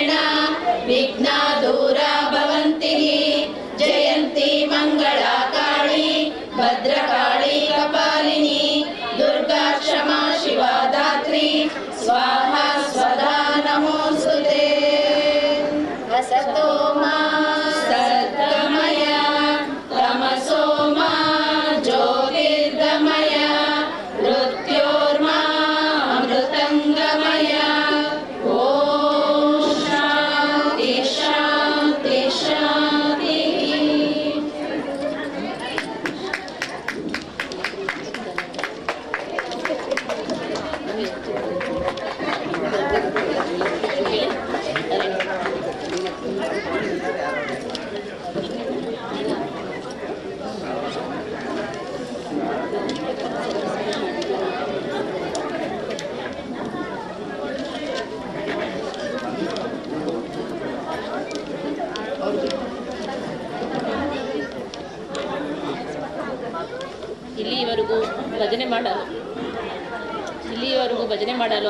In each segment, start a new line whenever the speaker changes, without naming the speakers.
रूपेण विघ्ना दूरा भवन्ति जयन्ती मंगला काली भद्रकाली कपालिनी दुर्गा क्षमा शिवा दात्री स्वाहा स्वधा नमोस्तुते। असतो मा सद्गमय तमसो मा ज्योतिर्गमय मृत्योर्मा अमृतंगमय। ओम शांति शांति शांति।
ಇಲ್ಲಿಯವರೆಗೂ ಭಜನೆ ಮಾಡಲು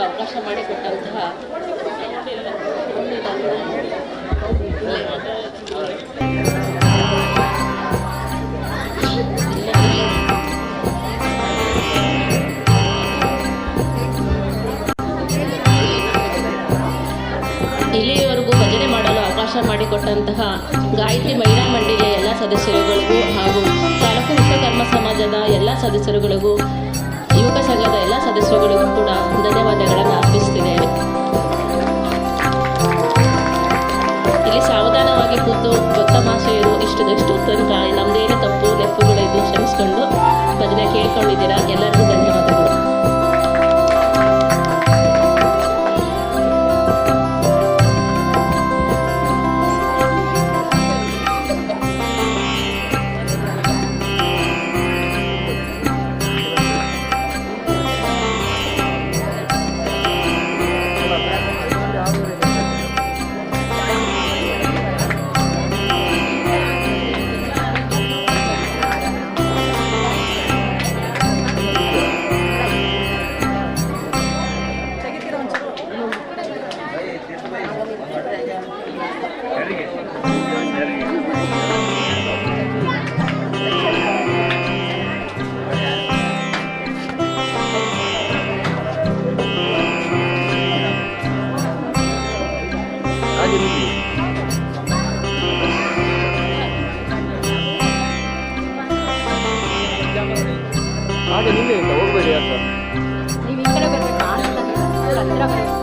ಅವಕಾಶ ಮಾಡಿಕೊಟ್ಟಂತಹ ಗಾಯತ್ರಿ ಮಹಿಳಾ ಮಂಡಳಿಯ ಎಲ್ಲ ಸದಸ್ಯರುಗಳಿಗೂ ಹಾಗೂ ತಾಲೂಕು ವಿಶ್ವಕರ್ಮ ಸಮಾಜದ ಎಲ್ಲ ಸದಸ್ಯರುಗಳಿಗೂ ಯುವಕ ಸಂಘದ ಎಲ್ಲ ಸದಸ್ಯರುಗಳಿಗೂ ಕೂಡ ಧನ್ಯವಾದಗಳನ್ನು ಅರ್ಪಿಸುತ್ತಿದ್ದೇವೆ. ಇಲ್ಲಿ ಸಾವಧಾನವಾಗಿ ಕೂತು ಭಕ್ತ ಮಹಾಶಯರು ಇಷ್ಟದಷ್ಟು ತನಕ ನಮ್ಮದೇನು ತಪ್ಪು ನೆಪ್ಪುಗಳಿದ್ದು ಕ್ಷಮಿಸಿಕೊಂಡು ಭಜನೆ ಕೇಳ್ಕೊಂಡಿದ್ದೀರಾ. ಎಲ್ಲರಿಗೂ ಧನ್ಯವಾದಗಳು.
ಹಾಗೆ ನಿನ್ನೆ ಹೋಗ್ಬೇಡಿ ಅಂತ
ನೀವು ಈ ಕಡೆ ಬರಬೇಕು, ಹತ್ತಿರ ಬರಬೇಕು.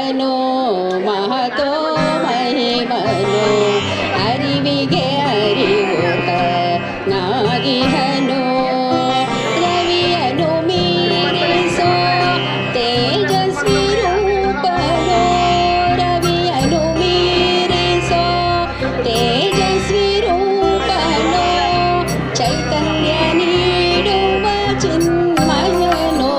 ಮಹತ್ವನು ಮಹತೋ ಮಹಿಮನು ಅರಿವಿಗೆ ಅರಿವುತ ನಾಗಿಹನು ರವಿಯನು ಮೀರಿಸೋ ತೇಜಸ್ವಿ ರೂಪನು ರವಿಯನು ಮೀರಿಸೋ ತೇಜಸ್ವಿ ರೂಪನು ಚೈತನ್ಯ ನೀಡುವ ಚಿನ್ಮಯನು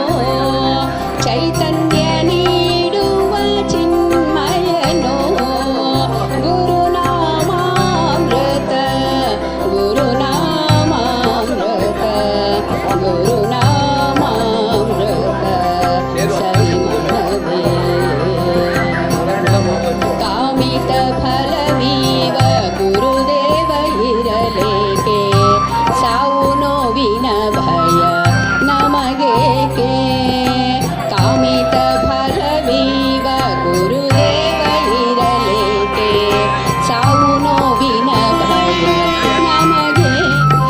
ಚೈತನ್ಯ ನೀಡುವ ಚಿನ್ಮಯನು ಗುರುನಾಮಾಮೃತ ಗುರುನಾಮಾಮೃತ ಗುರುನಾಮಾಮೃತ ಸವಿಮನವೇ ಕಾಮಿತ ಫಲವೀವ ಗುರುದೇವ ಇರಲೇಕೆ ಸಾವು ನೋವಿನ ಭಯ ನಮಗೇಕೆ ಕಾಮಿತ ಫಲವೀವ ಗುರುದೇವ ಇರಲೇಕೆ ಸಾವು ನೋವಿನ ಭಯ ನಮಗೇಕೆ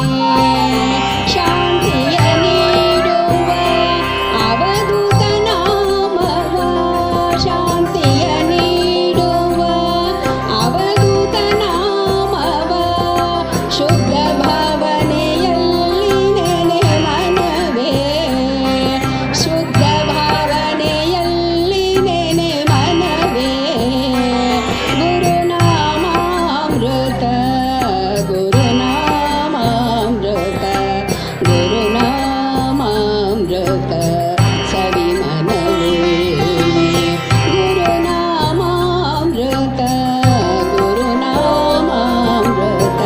ಶಾಂತಿಯ ನೀಡುವ ಅವಧೂತ ನಾಮವ ಶಾಂತಿಯ ನೀಡುವ ಅವಧೂತ ನಾಮವ ಶುದ್ಧ ಭಾವನೆಯಲ್ಲಿ ನೆನೆ ಮನವೇ ಶುದ್ಧ ಭಾವನೆಯಲ್ಲಿ ನೆನೆ ಮನವೇ ಗುರುನಾಮಾಮೃತ ಗುರುನಾಮಾಮೃತ ಗುರುನಾಮಾಮೃತ ಸವಿಮನವೇ ಗುರುನಾಮಾಮೃತ ಗುರುನಾಮಾಮೃತ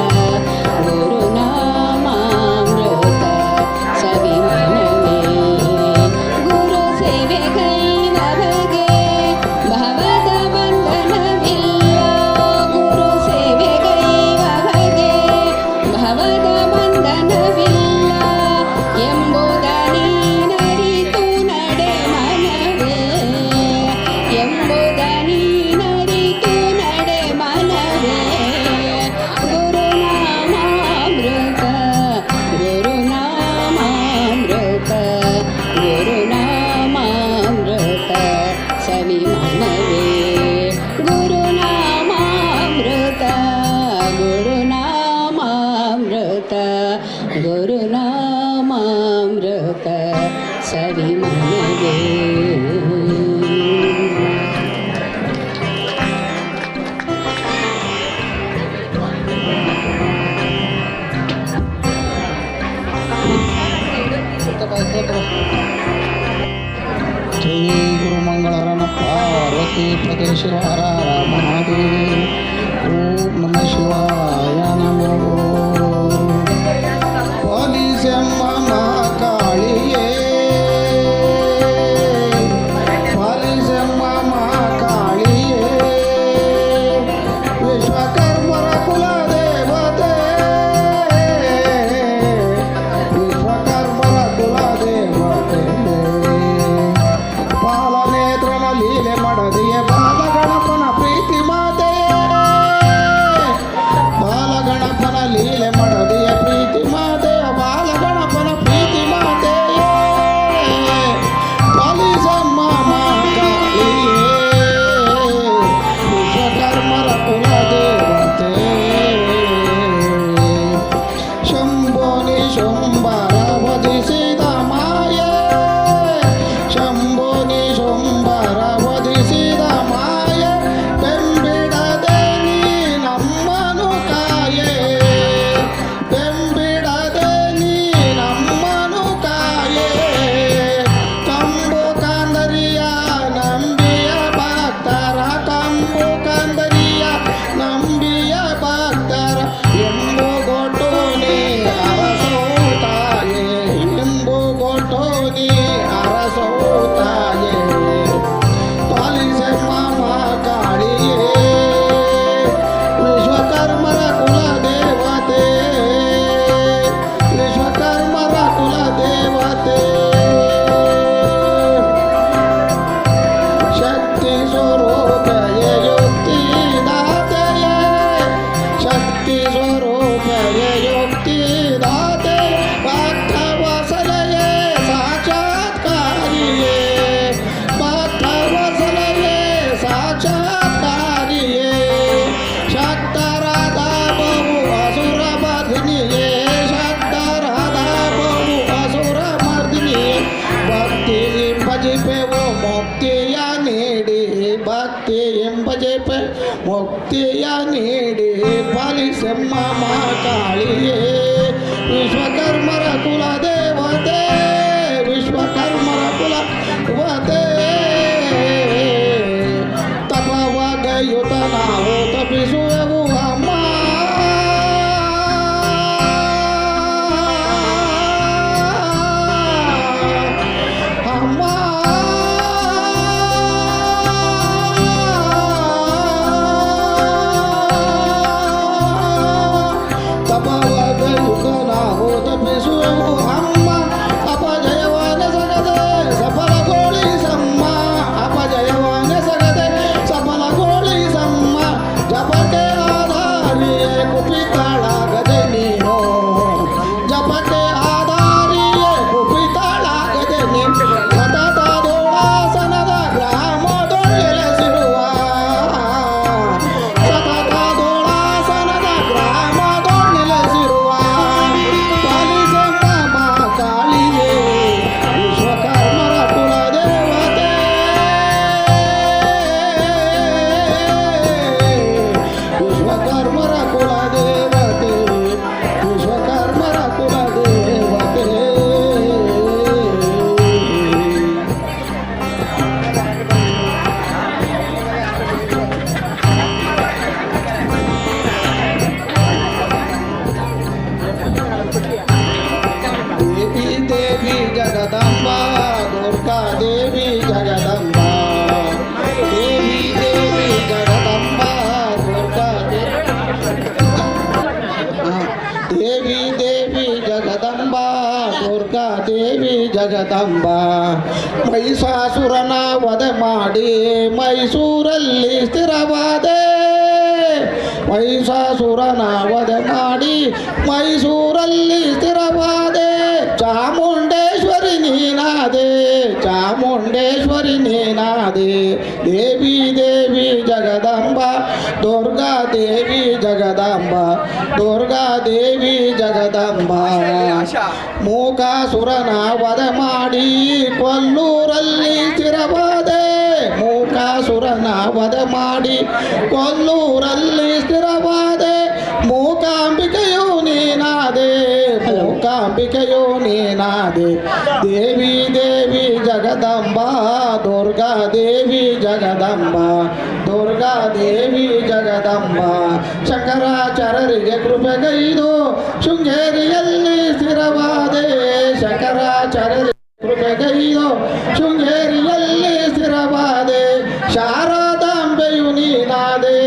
ಗುರುನಾಮಾಮೃತ ಸವಿಮನವೇ ಗುರು ಸೇವೆ ಕೈನವಗೆ ಭವದ ಬಂಧನವಿಲ್ಲ ಗುರು ಸೇವೆ ಕೈನವಗೆ ಭವದ ಬಂಧನವಿಲ್ಲ ಎಂಬುದ ನೀನರಿತು ನಡೆ ಮನವೇ ಎಂಬುದ ನೀನರಿತು ನಡೆ ಮನವೇ ಗುರುನಾಮಾಮೃತ ಗುರುನಾಮಾಮೃತ ಗುರುನಾಮಾಮೃತ ಸವಿಮನವೇ ಗುರುನಾಮಾಮೃತ ಗುರುನಾಮಾಮೃತ ಗುರುನಾಮಾಮೃತ ಸವಿಮನವೇ
ಶ್ರೀ ಗುರುಮಂಗಳರನ ಪಾರ್ವತಿ ಪ್ರದೇಶವಾರ ಮಹಾದೇವ ಓಂ ನಮ ಶಿವಾಯ ನಮೋ ಪಾಲಿಸಮ್ಮ ಕಾಳಿಯೇ ಪಾಲಿಸಮ್ಮ ಕಾಳಿಯೇ ವಿಶ್ವಕರ್ಮರ ಕುಲ ದೇವತೆ ವಿಶ್ವಕರ್ಮರ ಕುಲ ದೇವತೆ ಪಾಲನೇತ್ರನ ಲೀಲೆ ಮಾಡದಿಯೇ ಬಾಲಗಣಪನ ಪ್ರೀತಿ ಮಾತೆ ಬಾಲಗಣಪನ ಲೀಲೆ ಮಾಡದಿಯ ಪ್ರೀತಿ ಮಾತೆ ಬಾಲಗಣಪನ ಪ್ರೀತಿ ಮಾತೆ ಪಾಲಿಸಮ್ಮ ಕಾಳಿಯೇ ವಿಶ್ವಕರ್ಮರ ಕುಲ ದೇವತೆ ಶಂಭೋನಿ ಶಂಬರ ವಧಿಸಿದ ಮಾಯೆ ಶಂಭೋನಿ ಶಂಬರ ವಧಿಸಿದ ಮಾಯೆ ಬೆಂಬಿಡದೆ ನೀ ನಮ್ಮನು ಕಾಯೆ ಬೆಂಬಿಡದೆ ನೀ ನಮ್ಮನು ಕಾಯೆ ಕಂಬು ಕಾಂದರಿಯ ನಂಬಿಯ ಭಕ್ತರ ಕಂಬು ಕಾಂದರಿಯ ನಂಬಿಯ ಭಕ್ತರ ಎಂಬು ಗೊಟ್ಟು ನೀ ಅರಸೌತಾಯೆ ಎಂಬು ಗೊಟ್ಟು ನೀ ಅರಸೌತಾಯೆ ಪಾಲಿಸಮ್ಮ ಕಾಳಿಯೇ ವಿಶ್ವಕರ್ಮರ ಕುಲ ದೇವತೆ ವಿಶ್ವಕರ್ಮರ ಕುಲ ದೇವತೆ ಶಕ್ತಿ ಸ್ವರೂಪಯೇ ಯುಕ್ತಿ ದಾತೆಯೇ ಶಕ್ತಿ ಸ್ವರೂಪಯೇ ಯುಕ್ತಿ ದಾತೆ ಭಕ್ತವಸಲೆಯೇ ಸಾಕ್ಷಾತ್ಕಾರಿಯೇ ಭಕ್ತವಸಲೆಯೇ ಮುಕ್ತಿಯ ನೀಡಿ ಭಕ್ತಿ ಎಂಬ ಜಪ ಮುಕ್ತಿಯ ನೀಡಿ ಪಾಲಿಸೆಮ್ಮ ಮಾ ಕಾಳಿಯೇ ವಿಶ್ವಕರ್ಮರ ಕುಲ ದೇವತೆ ವಿಶ್ವಕರ್ಮರ ಕುಲ ದೇವತೆ ತಪವಗಯುತ ನಾವು ತಪಿಸುವೆವು ಅಮ್ಮ ಜಗದಂಬ ಮಹಿಷಾಸುರನ ವಧೆ ಮಾಡಿ ಮೈಸೂರಲ್ಲಿ ಸ್ಥಿರವಾದೆ ಮಹಿಷಾಸುರನ ವಧೆ ಮಾಡಿ ಮೈಸೂರಲ್ಲಿ ಸ್ಥಿರವಾದೆ ಚಾಮುಂಡೇಶ್ವರಿ ನೀನಾದೆ ಚಾಮುಂಡೇಶ್ವರಿ ನೀನಾದೆ ದೇವಿ ದೇವಿ ಜಗದಂಬ ದುರ್ಗಾ ದೇವಿ ಜಗದಂಬ ದುರ್ಗಾ ದೇವಿ ಜಗದಂಬ ಮೂಕಾಸುರನ ವಧೆ ಮಾಡಿ ಕೊಲ್ಲೂರಲ್ಲಿ ಸ್ಥಿರವಾದೆ ಮೂಕಾಸುರನ ವಧೆ ಮಾಡಿ ಕೊಲ್ಲೂರಲ್ಲಿ ಸ್ಥಿರವಾದೆ ಮೂಕಾಂಬಿಕೆಯು ನೀನಾದೆ ಮೂಕಾಂಬಿಕೆಯು ನೀನಾದೆ ದೇವಿ ದೇವಿ ಜಗದಂಬ ದುರ್ಗಾ ದೇವಿ ಜಗದಂಬ ದುರ್ಗಾ ದೇವಿ ಜಗದಂಬ ಶಂಕರಾಚಾರ್ಯರಿಗೆ ಕೃಪೆಗೈದು ಶೃಂಗೇರಿಯಲ್ಲಿ ಸ್ಥಿರವಾದೆ ಶಂಕರಾಚಾರ್ಯರಿಗೆ ಕೃಪೆಗೈದು ಶೃಂಗೇರಿಯಲ್ಲಿ ಸ್ಥಿರವಾದೆ ಶಾರದಾಂಬೆಯು ನೀನಾದೆ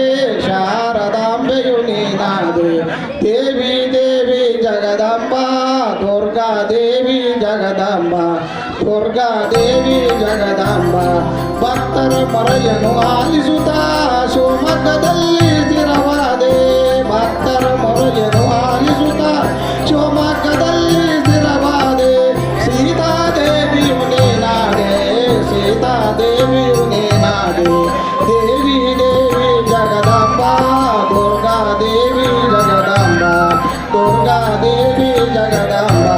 ಶಾರದಾಂಬೆಯು ನೀನಾದೆ ದೇವಿ ದೇವಿ ಜಗದಂಬ ದುರ್ಗಾ ದೇವಿ ಜಗದಂಬ ದುರ್ಗಾ ದೇವಿ ಜಗದಂಬ ಭಕ್ತರ ಮೊರೆಯನ್ನು ಆಲಿಸುತ್ತಾ ಶಿವಮೊಗ್ಗದಲ್ಲಿ ಸ್ಥಿರವಾದೆ ಭಕ್ತರ ಮೊರೆಯನ್ನು ಆಲಿಸುತ್ತಾ ಶಿವಮೊಗ್ಗದಲ್ಲಿ ಸ್ಥಿರವಾದೆ ಸೀತಾದೇವಿಯು ನೀನಾದೆ ಸೀತಾದೇವಿಯು ನೀನಾದೆ ದೇವಿ ದೇವಿ ಜಗದಂಬ ದುರ್ಗಾ ದೇವಿ ಜಗದಂಬ ದುರ್ಗಾ ದೇವಿ ಜಗದಂಬ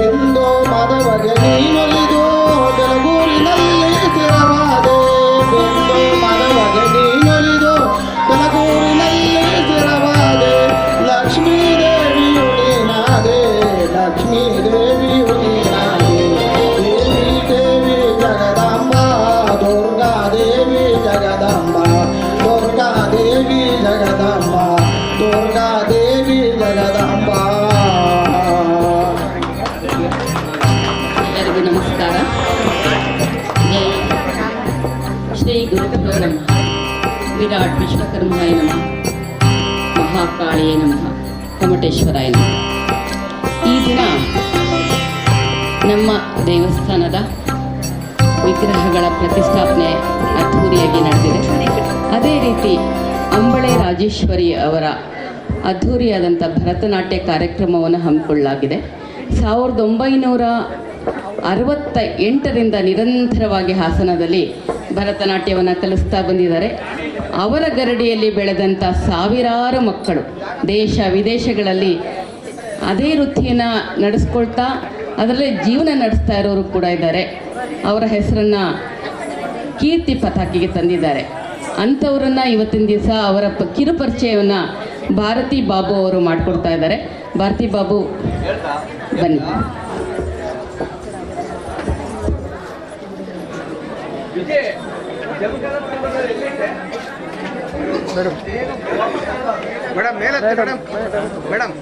ಇಂದು ಮದವಗೆ ನೀನೊಲಿದು ಬೆಳಗೂರಿನಲ್ಲಿ ಸ್ಥಿರವಾದೆ ಇಂದು ಮದವಗೆ ನೀನೊಲಿದು ಬೆಳಗೂರಿನಲ್ಲಿ ಸ್ಥಿರವಾದೆ ಲಕ್ಷ್ಮೀ ದೇವಿಯು ನೀನಾದೆ ಲಕ್ಷ್ಮೀ ದೇವಿಯು ನೀನಾದೆ ದೇವಿ ದೇವಿ ಜಗದಂಬ ದುರ್ಗಾ ದೇವಿ ಜಗದಂಬ ದುರ್ಗಾ ದೇವಿ ಜಗದಂಬ ದುರ್ಗಾ ದೇವಿ ಜಗದಂಬ.
ಎಲ್ಲರಿಗೂ ನಮಸ್ಕಾರ. ಜೈ ಶ್ರೀ ಗುರುಭ್ಯೋ ನಮಃ. ವಿರಾಟ್ ವಿಶ್ವಕರ್ಮಾಯ ನಮಃ. ಮಹಾಕಾಳಿಯೇ ನಮಃ. ಕಮಟೇಶ್ವರಾಯ ನಮಃ. ಈ ದಿನ ನಮ್ಮ ದೇವಸ್ಥಾನದ ವಿಗ್ರಹಗಳ ಪ್ರತಿಷ್ಠಾಪನೆ ಅದ್ಧೂರಿಯಾಗಿ ನಡೆದಿದೆ. ಅದೇ ರೀತಿ ಅಂಬಳೆ ರಾಜೇಶ್ವರಿ ಅವರ ಅದ್ಧೂರಿಯಾದಂಥ ಭರತನಾಟ್ಯ ಕಾರ್ಯಕ್ರಮವನ್ನು ಹಮ್ಮಿಕೊಳ್ಳಲಾಗಿದೆ. 1968ರಿಂದ ನಿರಂತರವಾಗಿ ಹಾಸನದಲ್ಲಿ ಭರತನಾಟ್ಯವನ್ನು ಕಲಿಸ್ತಾ ಬಂದಿದ್ದಾರೆ. ಅವರ ಗರಡಿಯಲ್ಲಿ ಬೆಳೆದಂಥ ಸಾವಿರಾರು ಮಕ್ಕಳು ದೇಶ ವಿದೇಶಗಳಲ್ಲಿ ಅದೇ ವೃತ್ತಿಯನ್ನು ನಡೆಸ್ಕೊಳ್ತಾ ಅದರಲ್ಲೇ ಜೀವನ ನಡೆಸ್ತಾ ಇರೋರು ಕೂಡ ಇದ್ದಾರೆ. ಅವರ ಹೆಸರನ್ನು ಕೀರ್ತಿ ಪತಾಕಿಗೆ ತಂದಿದ್ದಾರೆ. ಅಂಥವ್ರನ್ನ ಇವತ್ತಿನ ದಿವಸ ಅವರ ಕಿರುಪರಿಚಯವನ್ನು ಭಾರತಿ ಬಾಬು ಅವರು ಮಾಡಿಕೊಡ್ತಾ ಇದ್ದಾರೆ. ಭಾರತಿ ಬಾಬು ಬನ್ನಿ.
ಮೇಡಮ್ ಮೇಲೆ ಮೇಡಮ್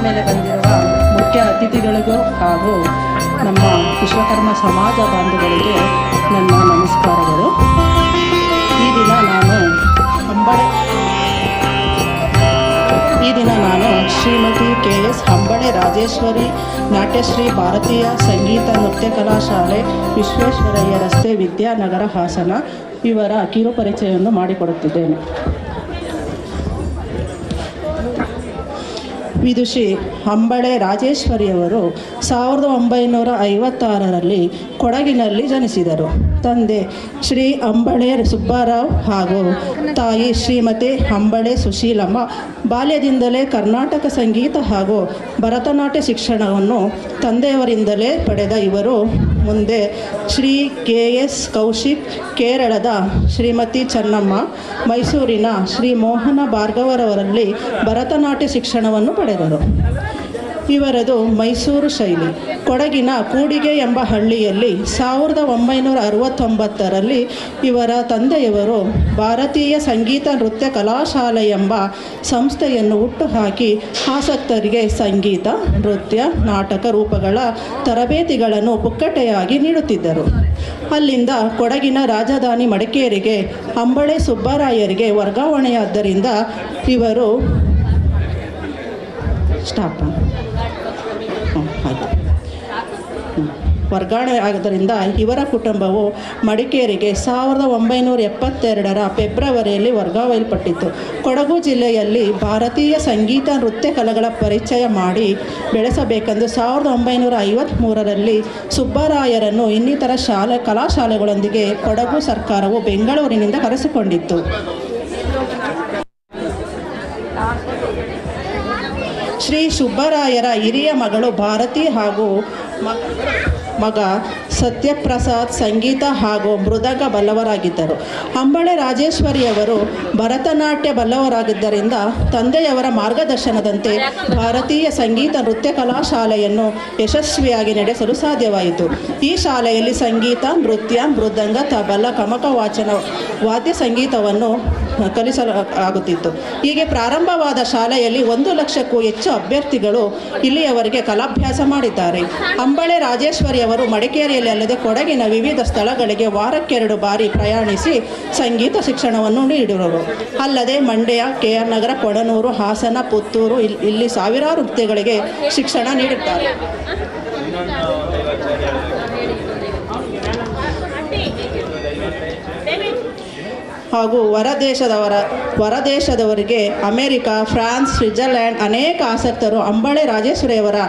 ಮೇಲೆ ಬಂದಿರುವ ಮುಖ್ಯ ಅತಿಥಿಗಳಿಗೂ ಹಾಗೂ ನಮ್ಮ ವಿಶ್ವಕರ್ಮ ಸಮಾಜ ಬಾಂಧವರಿಗೆ ನನ್ನ ನಮಸ್ಕಾರಗಳು. ಈ ದಿನ ನಾನು ಶ್ರೀಮತಿ KS ಹಂಬಳೆ ರಾಜೇಶ್ವರಿ ನಾಟ್ಯಶ್ರೀ ಭಾರತೀಯ ಸಂಗೀತ ನೃತ್ಯ ಕಲಾಶಾಲೆ ವಿಶ್ವೇಶ್ವರಯ್ಯ ರಸ್ತೆ ವಿದ್ಯಾನಗರ ಹಾಸನ ಇವರ ಕಿರುಪರಿಚಯವನ್ನು ಮಾಡಿಕೊಡುತ್ತಿದ್ದೇನೆ. ವಿದುಷಿ ಹಂಬಳೆ ರಾಜೇಶ್ವರಿಯವರು 1956ರಲ್ಲಿ ಕೊಡಗಿನಲ್ಲಿ ಜನಿಸಿದರು. ತಂದೆ ಶ್ರೀ ಅಂಬಳೆ ಸುಬ್ಬಾರಾವ್ ಹಾಗೂ ತಾಯಿ ಶ್ರೀಮತಿ ಹಂಬಳೆ ಸುಶೀಲಮ್ಮ. ಬಾಲ್ಯದಿಂದಲೇ ಕರ್ನಾಟಕ ಸಂಗೀತ ಹಾಗೂ ಭರತನಾಟ್ಯ ಶಿಕ್ಷಣವನ್ನು ತಂದೆಯವರಿಂದಲೇ ಪಡೆದ ಇವರು ಮುಂದೆ ಶ್ರೀ KS ಕೌಶಿಕ್, ಕೇರಳದ ಶ್ರೀಮತಿ ಚೆನ್ನಮ್ಮ, ಮೈಸೂರಿನ ಶ್ರೀ ಮೋಹನ ಭಾರ್ಗವರವರಲ್ಲಿ ಭರತನಾಟ್ಯ ಶಿಕ್ಷಣವನ್ನು ಪಡೆದರು. ಇವರದು ಮೈಸೂರು ಶೈಲಿ. ಕೊಡಗಿನ ಕೂಡಿಗೆ ಎಂಬ ಹಳ್ಳಿಯಲ್ಲಿ 1969ರಲ್ಲಿ ಇವರ ತಂದೆಯವರು ಭಾರತೀಯ ಸಂಗೀತ ನೃತ್ಯ ಕಲಾಶಾಲೆ ಎಂಬ ಸಂಸ್ಥೆಯನ್ನು ಹುಟ್ಟುಹಾಕಿ ಆಸಕ್ತರಿಗೆ ಸಂಗೀತ, ನೃತ್ಯ, ನಾಟಕ ರೂಪಗಳ ತರಬೇತಿಗಳನ್ನು ಪುಕ್ಕಟೆಯಾಗಿ ನೀಡುತ್ತಿದ್ದರು. ಅಲ್ಲಿಂದ ಕೊಡಗಿನ ರಾಜಧಾನಿ ಮಡಿಕೇರಿಗೆ ಅಂಬಳೆ ಸುಬ್ಬರಾಯರಿಗೆ ವರ್ಗಾವಣೆಯಾದ್ದರಿಂದ ಇವರು ವರ್ಗಾವಣೆ ಆದ್ದರಿಂದ ಇವರ ಕುಟುಂಬವು ಮಡಿಕೇರಿಗೆ 1972ರ ಫೆಬ್ರವರಿಯಲ್ಲಿ ವರ್ಗಾವಣೆಯಲ್ಪಟ್ಟಿತು. ಕೊಡಗು ಜಿಲ್ಲೆಯಲ್ಲಿ ಭಾರತೀಯ ಸಂಗೀತ ನೃತ್ಯ ಕಲೆಗಳ ಪರಿಚಯ ಮಾಡಿ ಬೆಳೆಸಬೇಕೆಂದು 1953ರಲ್ಲಿ ಸುಬ್ಬರಾಯರನ್ನು ಇನ್ನಿತರ ಕಲಾಶಾಲೆಗಳೊಂದಿಗೆ ಕೊಡಗು ಸರ್ಕಾರವು ಬೆಂಗಳೂರಿನಿಂದ ಕರೆಸಿಕೊಂಡಿತ್ತು. ಶ್ರೀ ಸುಬ್ಬರಾಯರ ಹಿರಿಯ ಮಗಳು ಭಾರತಿ ಹಾಗೂ ಮಗ ಸತ್ಯಪ್ರಸಾದ್ ಸಂಗೀತ ಹಾಗೂ ಮೃದಂಗ ಬಲ್ಲವರಾಗಿದ್ದರು. ಅಂಬಳೆ ರಾಜೇಶ್ವರಿಯವರು ಭರತನಾಟ್ಯ ಬಲ್ಲವರಾಗಿದ್ದರಿಂದ ತಂದೆಯವರ ಮಾರ್ಗದರ್ಶನದಂತೆ ಭಾರತೀಯ ಸಂಗೀತ ನೃತ್ಯ ಕಲಾಶಾಲೆಯನ್ನು ಯಶಸ್ವಿಯಾಗಿ ನಡೆಸಲು ಸಾಧ್ಯವಾಯಿತು. ಈ ಶಾಲೆಯಲ್ಲಿ ಸಂಗೀತ, ನೃತ್ಯ, ಮೃದಂಗ, ತಬಲ, ಕಮಕ ವಾಚನ ವಾದ್ಯ ಸಂಗೀತವನ್ನು ಕಲಿಸಲಾಗುತ್ತಿತ್ತು. ಹೀಗೆ ಪ್ರಾರಂಭವಾದ ಶಾಲೆಯಲ್ಲಿ 1 ಲಕ್ಷಕ್ಕೂ ಹೆಚ್ಚು ಅಭ್ಯರ್ಥಿಗಳು ಇಲ್ಲಿಯವರೆಗೆ ಕಲಾಭ್ಯಾಸ ಮಾಡಿದ್ದಾರೆ. ಅಂಬಳೆ ರಾಜೇಶ್ವರಿಯವರು ಮಡಿಕೇರಿಯಲ್ಲಿ ಅಲ್ಲದೆ ಕೊಡಗಿನ ವಿವಿಧ ಸ್ಥಳಗಳಿಗೆ ವಾರಕ್ಕೆ 2 ಬಾರಿ ಪ್ರಯಾಣಿಸಿ ಸಂಗೀತ ಶಿಕ್ಷಣವನ್ನು ನೀಡಿರುವರು. ಅಲ್ಲದೆ ಮಂಡ್ಯ, KR ನಗರ, ಕೊಡನೂರು, ಹಾಸನ, ಪುತ್ತೂರು ಇಲ್ಲಿ ಸಾವಿರಾರು ನೃತ್ಯಗಳಿಗೆ ಶಿಕ್ಷಣ ನೀಡುತ್ತಾರೆ. ಹಾಗೂ ಹೊರದೇಶದವರಿಗೆ ಅಮೆರಿಕ, ಫ್ರಾನ್ಸ್, ಸ್ವಿಟ್ಜರ್ಲ್ಯಾಂಡ್ ಅನೇಕ ಆಸಕ್ತರು ಅಂಬಳೆ ರಾಜೇಶ್ವರಿಯವರ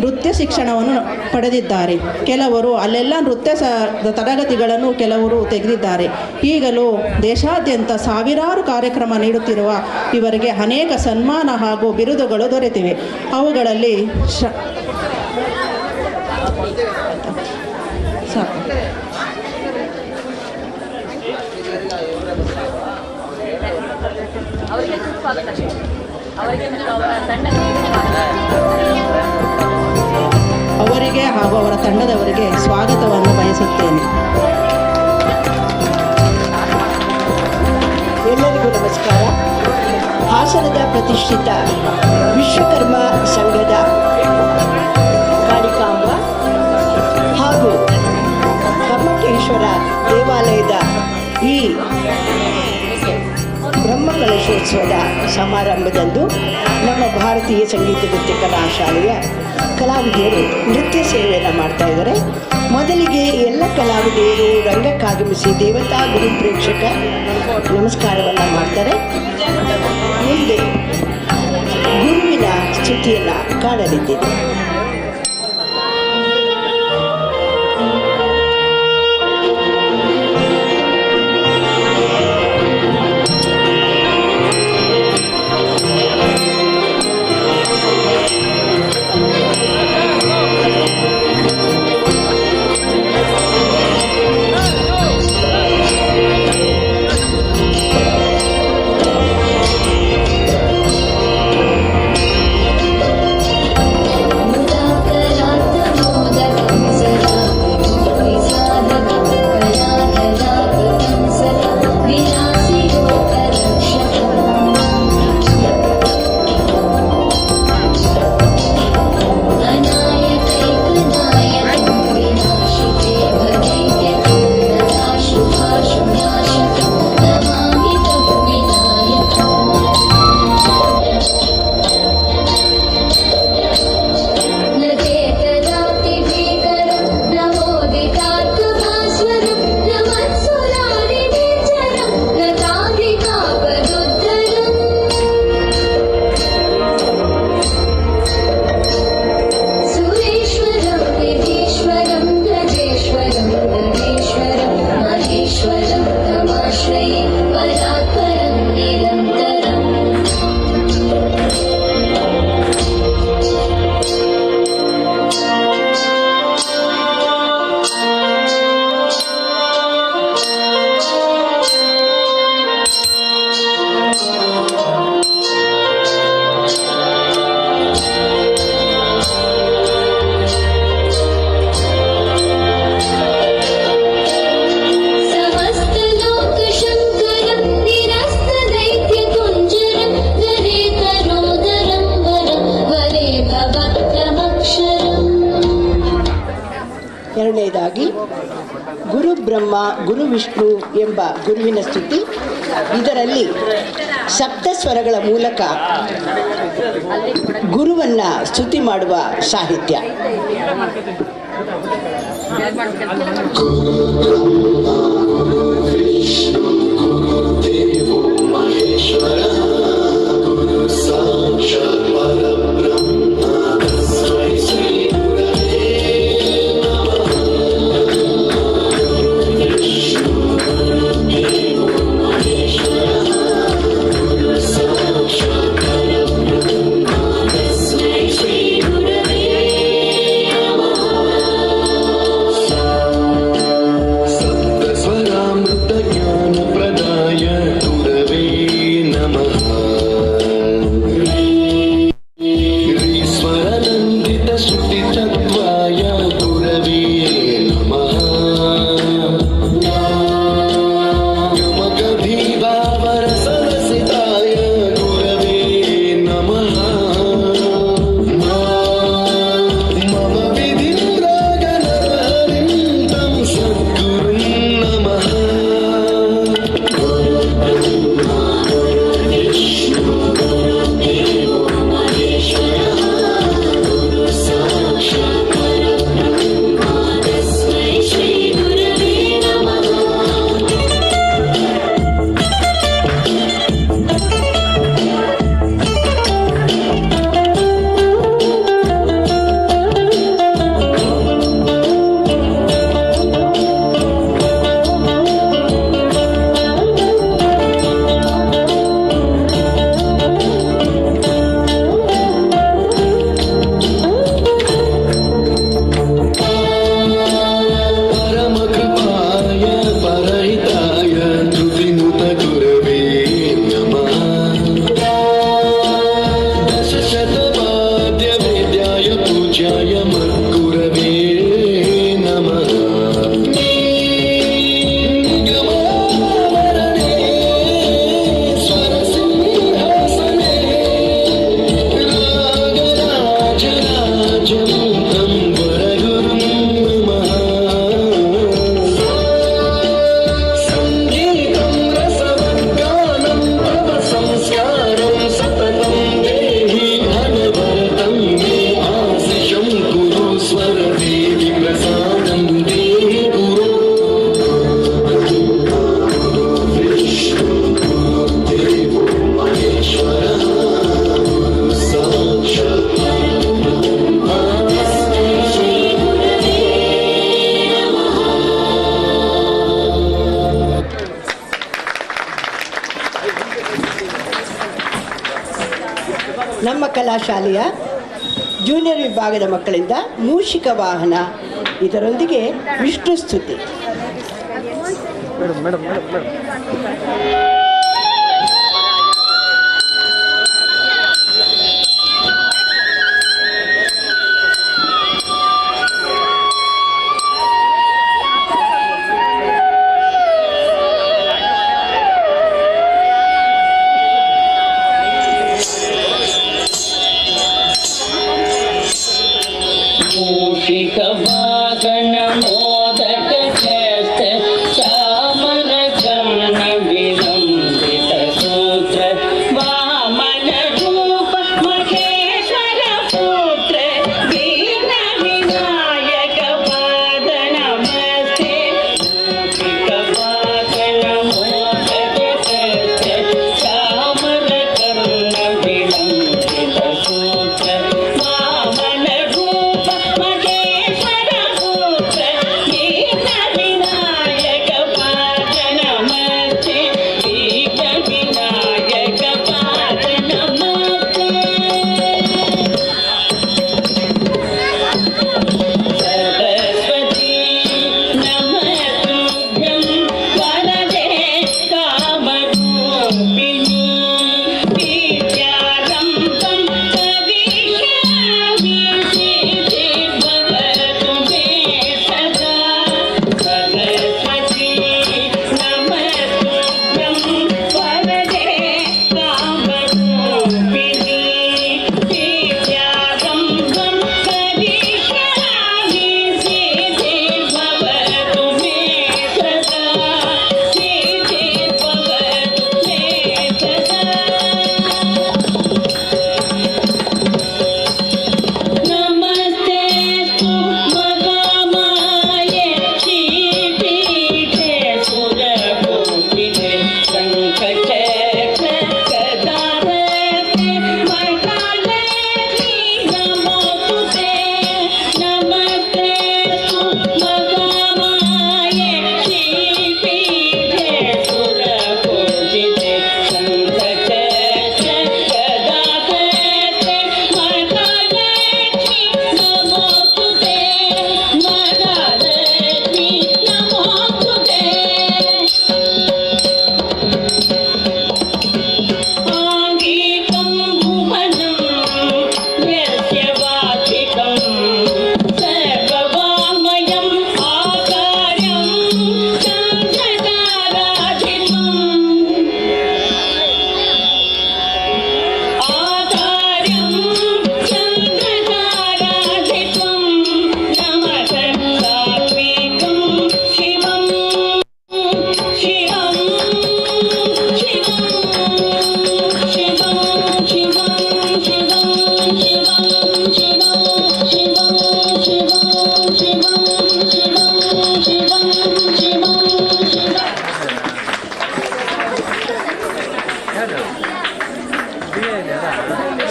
ನೃತ್ಯ ಶಿಕ್ಷಣವನ್ನು ಪಡೆದಿದ್ದಾರೆ. ಕೆಲವರು ಅಲ್ಲೆಲ್ಲ ನೃತ್ಯ ತರಗತಿಗಳನ್ನು ಕೆಲವರು ತೆಗೆದಿದ್ದಾರೆ. ಈಗಲೂ ದೇಶಾದ್ಯಂತ ಸಾವಿರಾರು ಕಾರ್ಯಕ್ರಮ ನೀಡುತ್ತಿರುವ ಇವರಿಗೆ ಅನೇಕ ಸನ್ಮಾನ ಹಾಗೂ ಬಿರುದುಗಳು ದೊರೆತಿವೆ. ಅವುಗಳಲ್ಲಿ ಅವರಿಗೆ ಹಾಗೂ ಅವರ ತಂಡದವರಿಗೆ ಸ್ವಾಗತವನ್ನು ಬಯಸುತ್ತೇನೆ.
ಎಲ್ಲರಿಗೂ ನಮಸ್ಕಾರ. ಹಾಸನದ ಪ್ರತಿಷ್ಠಿತ ವಿಶ್ವಕರ್ಮ ಸಂಘದ ಕಾಳಿಕಾಂಬ ಹಾಗೂ ಕಮ್ಮಟೇಶ್ವರ ದೇವಾಲಯದ ಈ ಬ್ರಹ್ಮಕಲಶೋತ್ಸವದ ಸಮಾರಂಭದಂದು ನಮ್ಮ ಭಾರತೀಯ ಸಂಗೀತ ನೃತ್ಯ ಕಲಾಶಾಲೆಯ ಕಲಾವಿದೆಯರು ನೃತ್ಯ ಸೇವೆಯನ್ನು ಮಾಡ್ತಾ ಇದ್ದಾರೆ. ಮೊದಲಿಗೆ ಎಲ್ಲ ಕಲಾವಿದೆಯರು ರಂಗಕ್ಕಾಗಮಿಸಿ ದೇವತಾ ಗುರು ಪ್ರೇಕ್ಷಕ ನಮಸ್ಕಾರವನ್ನು ಮಾಡ್ತಾರೆ. ಮುಂದೆ ಗುರುವಿನ ಸ್ತುತಿಯನ್ನು ಕಾಣಲಿದ್ದೇವೆ. ಎರಡನೇದಾಗಿ ಗುರು ಬ್ರಹ್ಮ ಗುರು ವಿಷ್ಣು ಎಂಬ ಗುರುವಿನ ಸ್ತುತಿ. ಇದರಲ್ಲಿ ಸಪ್ತ ಸ್ವರಗಳ ಮೂಲಕ ಗುರುವನ್ನ ಸ್ತುತಿ ಮಾಡುವ ಸಾಹಿತ್ಯ. ಕಲಾಶಾಲೆಯ ಜೂನಿಯರ್ ವಿಭಾಗದ ಮಕ್ಕಳಿಂದ ಮೂಷಿಕ ವಾಹನ, ಇದರೊಂದಿಗೆ ವಿಷ್ಣು ಸ್ತುತಿ.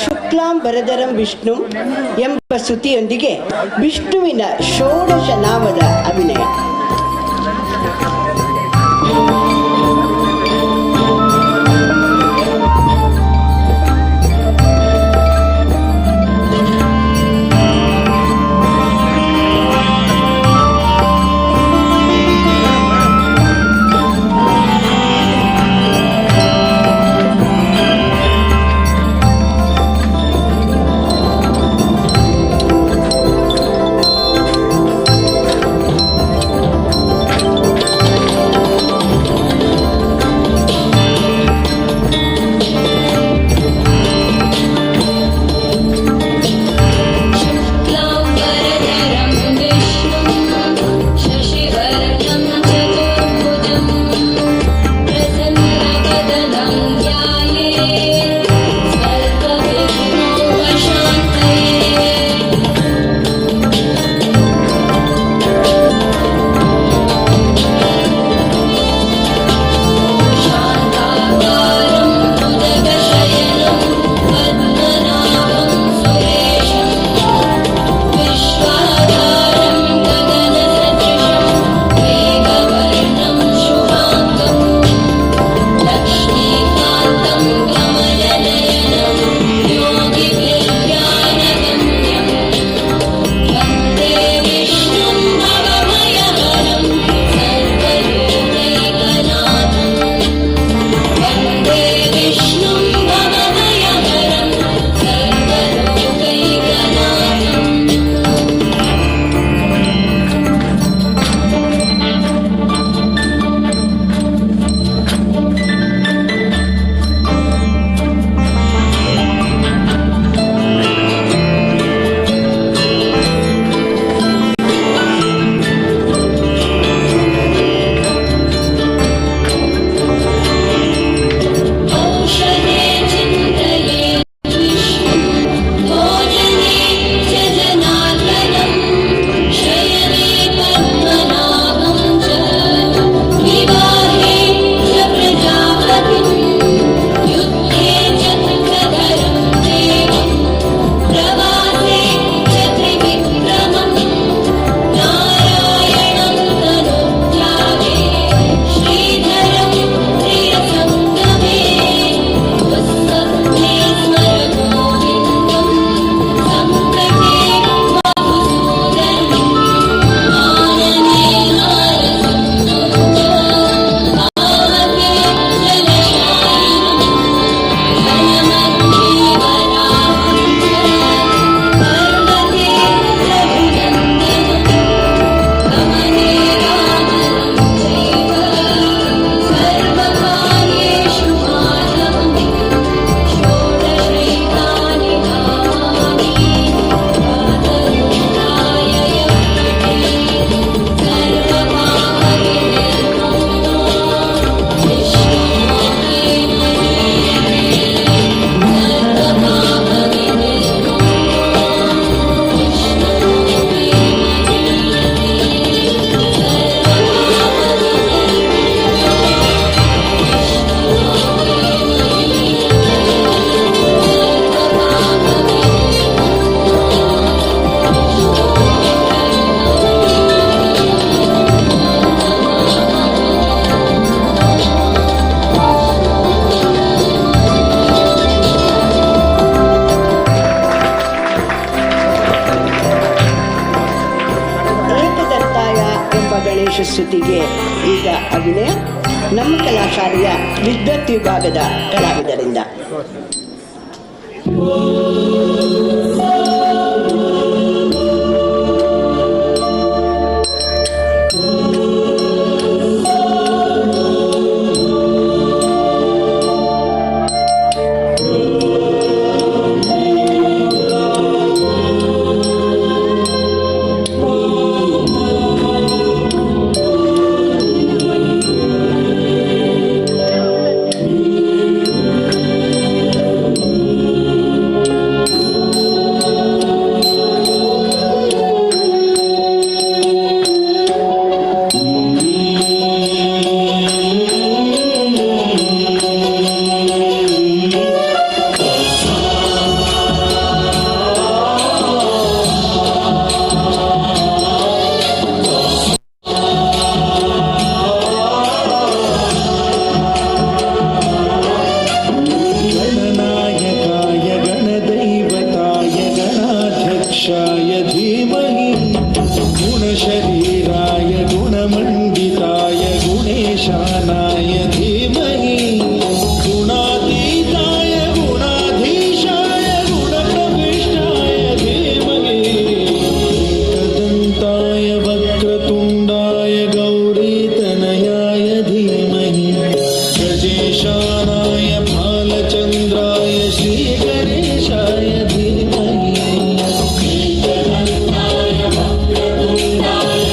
ಶುಕ್ಲಾಂಬರಧರಂ ವಿಷ್ಣು ಎಂಬ ಸ್ತುತಿಯೊಂದಿಗೆ ವಿಷ್ಣುವಿನ ಷೋಡಶ ನಾಮದ ಅಭಿನಯ. ಗಣೇಶ ಸ್ತುತಿಗೆ ಈಗ ಅಭಿನಯ ನಮ್ಮ ಕಲಾಶಾಲೆಯ ವಿದ್ವತ್ ವಿಭಾಗದ ಕಲಾವಿದರಿಂದ.
गुणशरीराय गुणमण्डिताय गुणेशानाय धीमहि गुणातीताय गुणाधीशाय गुणप्रविष्टाय धीमहि एकदन्ताय वक्रतुण्डाय गौरीतनयाय धीमहि गजेशानाय भालचन्द्राय श्रीगणेशाय धीमहि एकदन्ताय वक्रतुण्डाय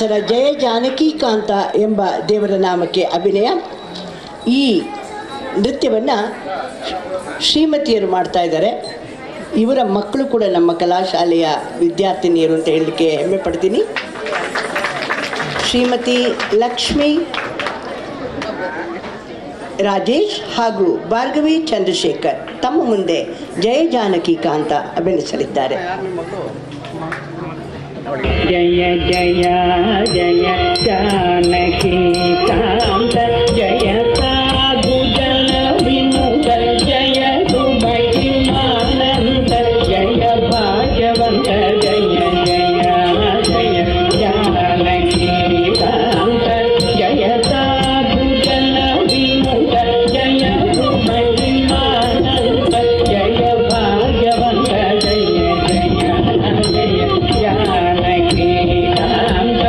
ದಾಸರ ಜಯ ಜಾನಕಿ ಕಾಂತ ಎಂಬ ದೇವರ ನಾಮಕ್ಕೆ ಅಭಿನಯ. ಈ ನೃತ್ಯವನ್ನು ಶ್ರೀಮತಿಯರು ಮಾಡ್ತಾ ಇದ್ದಾರೆ. ಇವರ ಮಕ್ಕಳು ಕೂಡ ನಮ್ಮ ಕಲಾಶಾಲೆಯ ವಿದ್ಯಾರ್ಥಿನಿಯರು ಅಂತ ಹೇಳಲಿಕ್ಕೆ ಹೆಮ್ಮೆ ಪಡ್ತೀನಿ. ಶ್ರೀಮತಿ ಲಕ್ಷ್ಮಿ ರಾಜೇಶ್ ಹಾಗೂ ಭಾರ್ಗವಿ ಚಂದ್ರಶೇಖರ್ ತಮ್ಮ ಮುಂದೆ ಜಯ ಜಾನಕಿ ಕಾಂತ ಅಭಿನಯಿಸಲಿದ್ದಾರೆ.
ಜಯ ಜಯ ಜಯ ಜಾನಕಿ ಕಾಂತ ಜಯ ಸಾಧು ಜನ ವಿನುತ ಜಯ ಮಹಿಮಾನಂದ ಜಯ ಭಾಗ್ಯವಂತ ಜಯ ಜಯ ಜಯ ಜಾನಕಿ ಕಾಂತ ಜಯ ಸಾಧು ಜನ ವಿನುತ ಜಯ ಮಹಿಮಾನಂದ ಜಯ ಭಾಗ್ಯವಂತ ಜಯ ಜಯ ಜಯ ಜಾನಕಿ ಕಾಂತ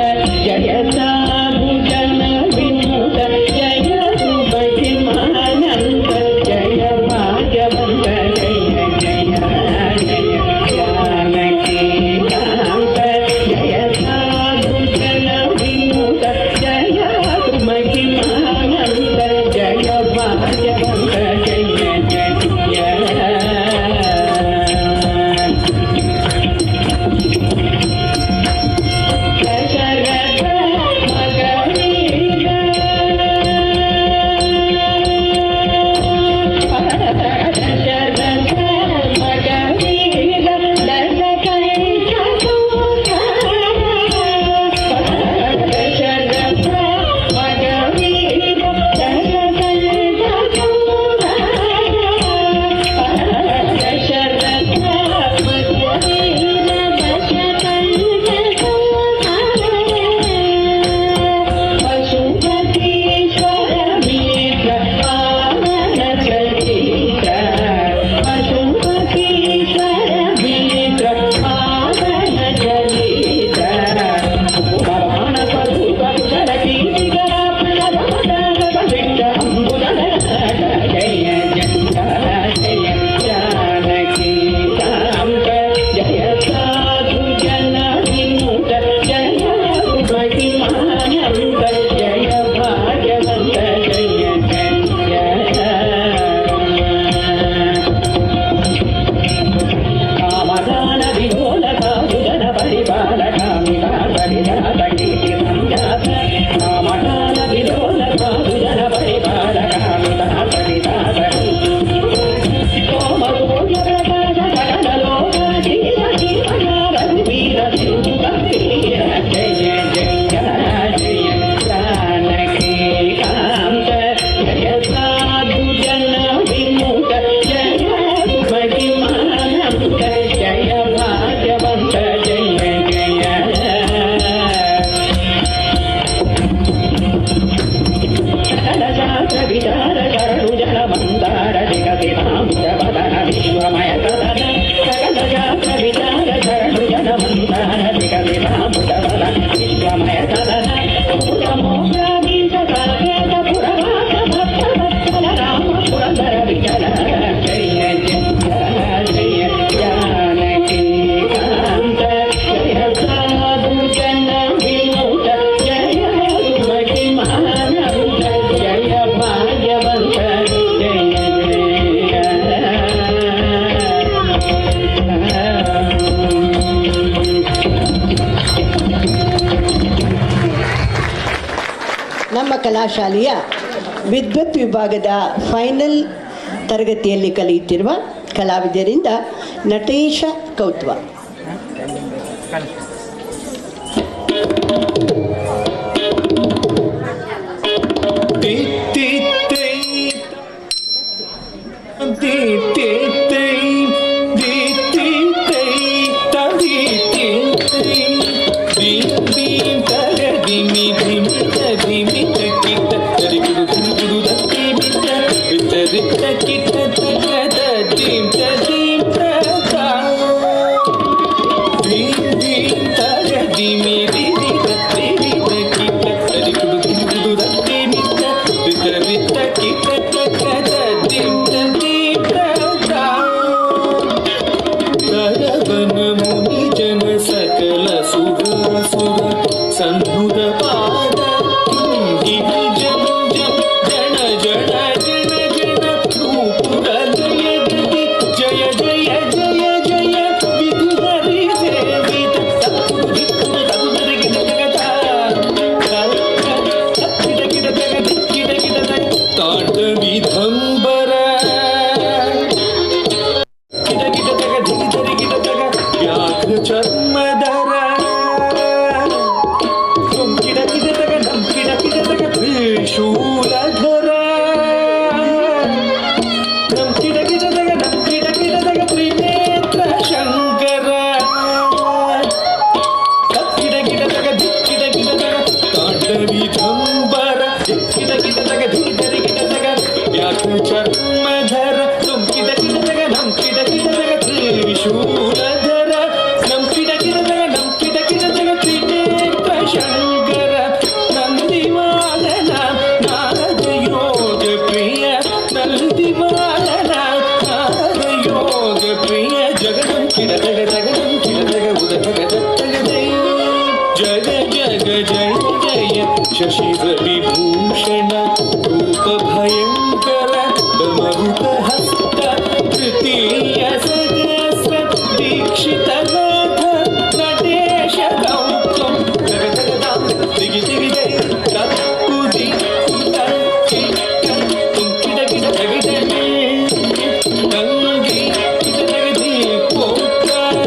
ಜಯ ಸಾಧು ಜನ ವಿನುತ ಜಯ ಮಹಿಮಾನಂದ ಜಯ ಭಾಗ್ಯವಂತ ಜಯ ಜಯ ಜಯ ಜಾನಕಿ ಕಾಂತ ಜಯ ಸಾಧು ಜನ ವಿನುತ ಜಯ ಮಹಿಮಾನಂದ ಜಯ ಭಾಗ್ಯವಂತ ಜಯ ಜಯ ದಶರಥ ಮಗವೀರ ದಶರಥ ಮಗವೀರ ದಶಕೈಕ ದಶರಥ ಮಗವೀರ ದಶಕೈಕ ದಶರಥ ಮಗವೀರ ಪಶುಪತೀಶ್ವರ ಮಿತ್ರ ಪಾವನ ಚರಿತ್ರ ಪಶುಪತೀಶ್ವರ ಮಿತ್ರ ಪಾವನ ಚರಿತ್ರ ಪರಮಾಣ ಸ್ವರೂಪ ಜಲಕೀರ್ತಿಗರ ಪ್ರಣವದ ಬಿಟ್ಟ ಅಂಬುದರ ಜಯ ಜಯ ಜಯ ಜಾನಕಿ ಕಾಂತ ಜಯ ಸಾಧು ಜನ ವಿನುತ ಜಯ ಮಹಿಮಾನಂದ ಜಯ ಭಾಗ್ಯವಂತ ಜಯ ಜಯ ಕಾಮದಾನ ವಿಲೋಲ ಕಾಮುದನ ಪರಿಪಾಲ ಕಾಮಿತ ಪರಿಜಾತ ಕೀರ್ತಿ ಸಂಜಾತ ಕಾಮದಾನ ವಿಲೋಲ ಕಾಮುದನ ಪರಿಪಾಲ ಕಾಮಿತ ಪರಿಜಾತ ಜಯ ಜಯ ಜಯ ಜಾನಕಿ ಕಾಂತ ಜಯ ಸಾಧು ಜನ ವಿನುತ ಜಯ ಮಹಿಮಾನಂದ ಜಯ ಭಾಗ್ಯವಂತ ಜಯ ಜಯ ಶಾಸ್ತ್ರ ವಿಚಾರ ಶರಣು ಜನ ಮಂದಾರ ಜಗತಿನಾಂಶ ವದನ ವಿಶ್ವಮಯ ಸದನ ಸಕಲ ಶಾಸ್ತ್ರ ವಿಚಾರ ಶರಣು ಜನ ಮಂದಾರ ಜಗತಿನಾಂಶ ವದನ ವಿಶ್ವಮಯ ಸದನ ಮೋಕ್ಷಾಧೀಶ ಸಾಕೇತ ಪುರವಾಸ ಭಕ್ತ ಭಕ್ತನ ರಾಮ ಪುರಂದರ ವಿಠಲ ಜಯ ಜಯ ಜಯ ಜಾನಕಿ ಕಾಂತ ಜಯ ಸಾಧು ಜನ ವಿನುತ ಜಯ ಮಹಿಮಾನಂದ ಜಯ ಭಾಗ್ಯವಂತ ಜಯ
ನಮ್ಮ ಕಲಾಶಾಲೆಯ ವಿದ್ವತ್ ವಿಭಾಗದ ಫೈನಲ್ ತರಗತಿಯಲ್ಲಿ ಕಲಿಯುತ್ತಿರುವ ಕಲಾವಿದರಿಂದ ನಟೇಶ ಕೌತ್ವ.
ಮುನಿ ಜನ ಸಕಲ ಸುರ ಸುರ ಸಂಧು ಭಸ್ಮಧರ ನಂ ಕಿಟ ಕಿಟ ಜಗ ನಂ ಕಿಟ ಕಿಟ ಜಗ ತ್ರಿಶೂಲಧರ ನಂ ಕಿಟ ಕಿಟ ಜಗ ನಂ ಕಿಟ ಕಿಟ ಜಗ ತ್ರಿನೇತ್ರ ಶಂಕರ ನಂದಿವಾಲನ ನಾರದ ಯೋಗ ಪ್ರಿಯ ನಂದಿವಾಲನ ನಾರದ ಯೋಗ ಪ್ರಿಯ ಜಗದಂ ಕಿಡ ಜಗ ಜಗದಂ ಕಿಡ ಜಗ ಉದಗ ಜಗ ಜಯ ಜಗ ಜಯ ಜಯ ಶಶಿ ವಿಭೂಷಣ ರೂಪ ಭಯಂಕರ ಡಮರುಕ ಹಸ್ತ ತೃತೀಯ ಸಹಸ್ರ ದೀಕ್ಷಿತ ನಾಥ ನಟೇಶ ಗೌತಮ್ ಜಗ ಜಗದಾಂ ದಿಗಿ ದಿಗಿ ಜಯ ತತ್ಪುದಿ ತತ್ಕಿ ಕಿಡ ಕಿಡ ಜಗ ಜಯ ಗಂಗಿ ಕಿಡ ಜಗದಿ ಕೋಕಾರ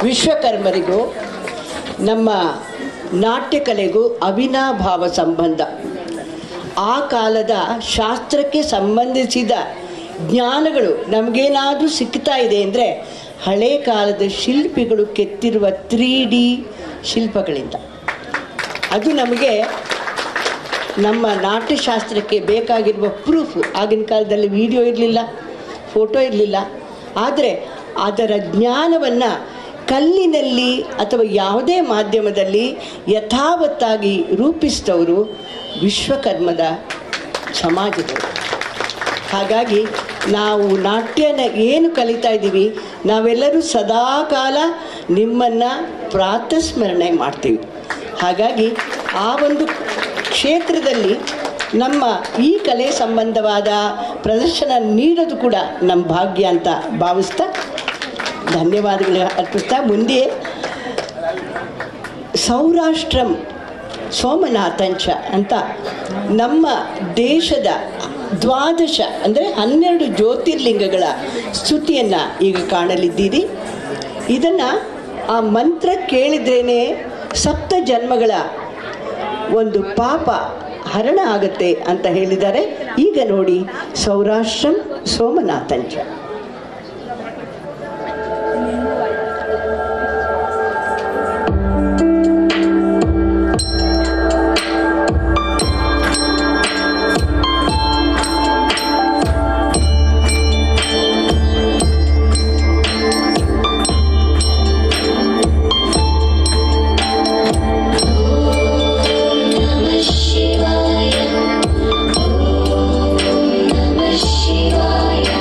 ವಿಶ್ವಕರ್ಮರಿಗೂ ನಮ್ಮ ನಾಟ್ಯಕಲೆಗೂ ಅವಿನಾಭಾವ ಸಂಬಂಧ. ಆ ಕಾಲದ ಶಾಸ್ತ್ರಕ್ಕೆ ಸಂಬಂಧಿಸಿದ ಜ್ಞಾನಗಳು ನಮಗೇನಾದರೂ ಸಿಗ್ತಾ ಇದೆ ಅಂದರೆ ಹಳೆ ಕಾಲದ ಶಿಲ್ಪಿಗಳು ಕೆತ್ತಿರುವ 3D ಶಿಲ್ಪಗಳಿಂದ. ಅದು ನಮಗೆ ನಮ್ಮ ನಾಟ್ಯಶಾಸ್ತ್ರಕ್ಕೆ ಬೇಕಾಗಿರುವ ಪ್ರೂಫ್. ಆಗಿನ ಕಾಲದಲ್ಲಿ ವಿಡಿಯೋ ಇರಲಿಲ್ಲ, ಫೋಟೋ ಇರಲಿಲ್ಲ, ಆದರೆ ಅದರ ಜ್ಞಾನವನ್ನು ಕಲ್ಲಿನಲ್ಲಿ ಅಥವಾ ಯಾವುದೇ ಮಾಧ್ಯಮದಲ್ಲಿ ಯಥಾವತ್ತಾಗಿ ರೂಪಿಸಿದವರು ವಿಶ್ವಕರ್ಮದ ಸಮಾಜದವರು. ಹಾಗಾಗಿ ನಾವು ನಾಟ್ಯನ ಏನು ಕಲಿತಾ ಇದ್ದೀವಿ, ನಾವೆಲ್ಲರೂ ಸದಾಕಾಲ ನಿಮ್ಮನ್ನು ಪ್ರಾತಸ್ಮರಣೆ ಮಾಡ್ತೀವಿ. ಹಾಗಾಗಿ ಆ ಒಂದು ಕ್ಷೇತ್ರದಲ್ಲಿ ನಮ್ಮ ಈ ಕಲೆ ಸಂಬಂಧವಾದ ಪ್ರದರ್ಶನ ನೀಡೋದು ಕೂಡ ನಮ್ಮ ಭಾಗ್ಯ ಅಂತ ಭಾವಿಸ್ತಾ ಧನ್ಯವಾದಗಳು ಅರ್ಪಿಸ್ತಾ ಮುಂದೆ ಸೌರಾಷ್ಟ್ರಂ ಸೋಮನಾಥಂಚ ಅಂತ ನಮ್ಮ ದೇಶದ 12 ಅಂದರೆ 12 ಜ್ಯೋತಿರ್ಲಿಂಗಗಳ ಸ್ತುತಿಯನ್ನು ಈಗ ಕಾಣಲಿದ್ದೀರಿ. ಇದನ್ನು ಆ ಮಂತ್ರ ಕೇಳಿದ್ರೇ 7 ಜನ್ಮಗಳ ಒಂದು ಪಾಪ ಹರಣ ಆಗುತ್ತೆ ಅಂತ ಹೇಳಿದ್ದಾರೆ. ಈಗ ನೋಡಿ ಸೌರಾಷ್ಟ್ರಂ ಸೋಮನಾಥಂಚ.
Shivaya.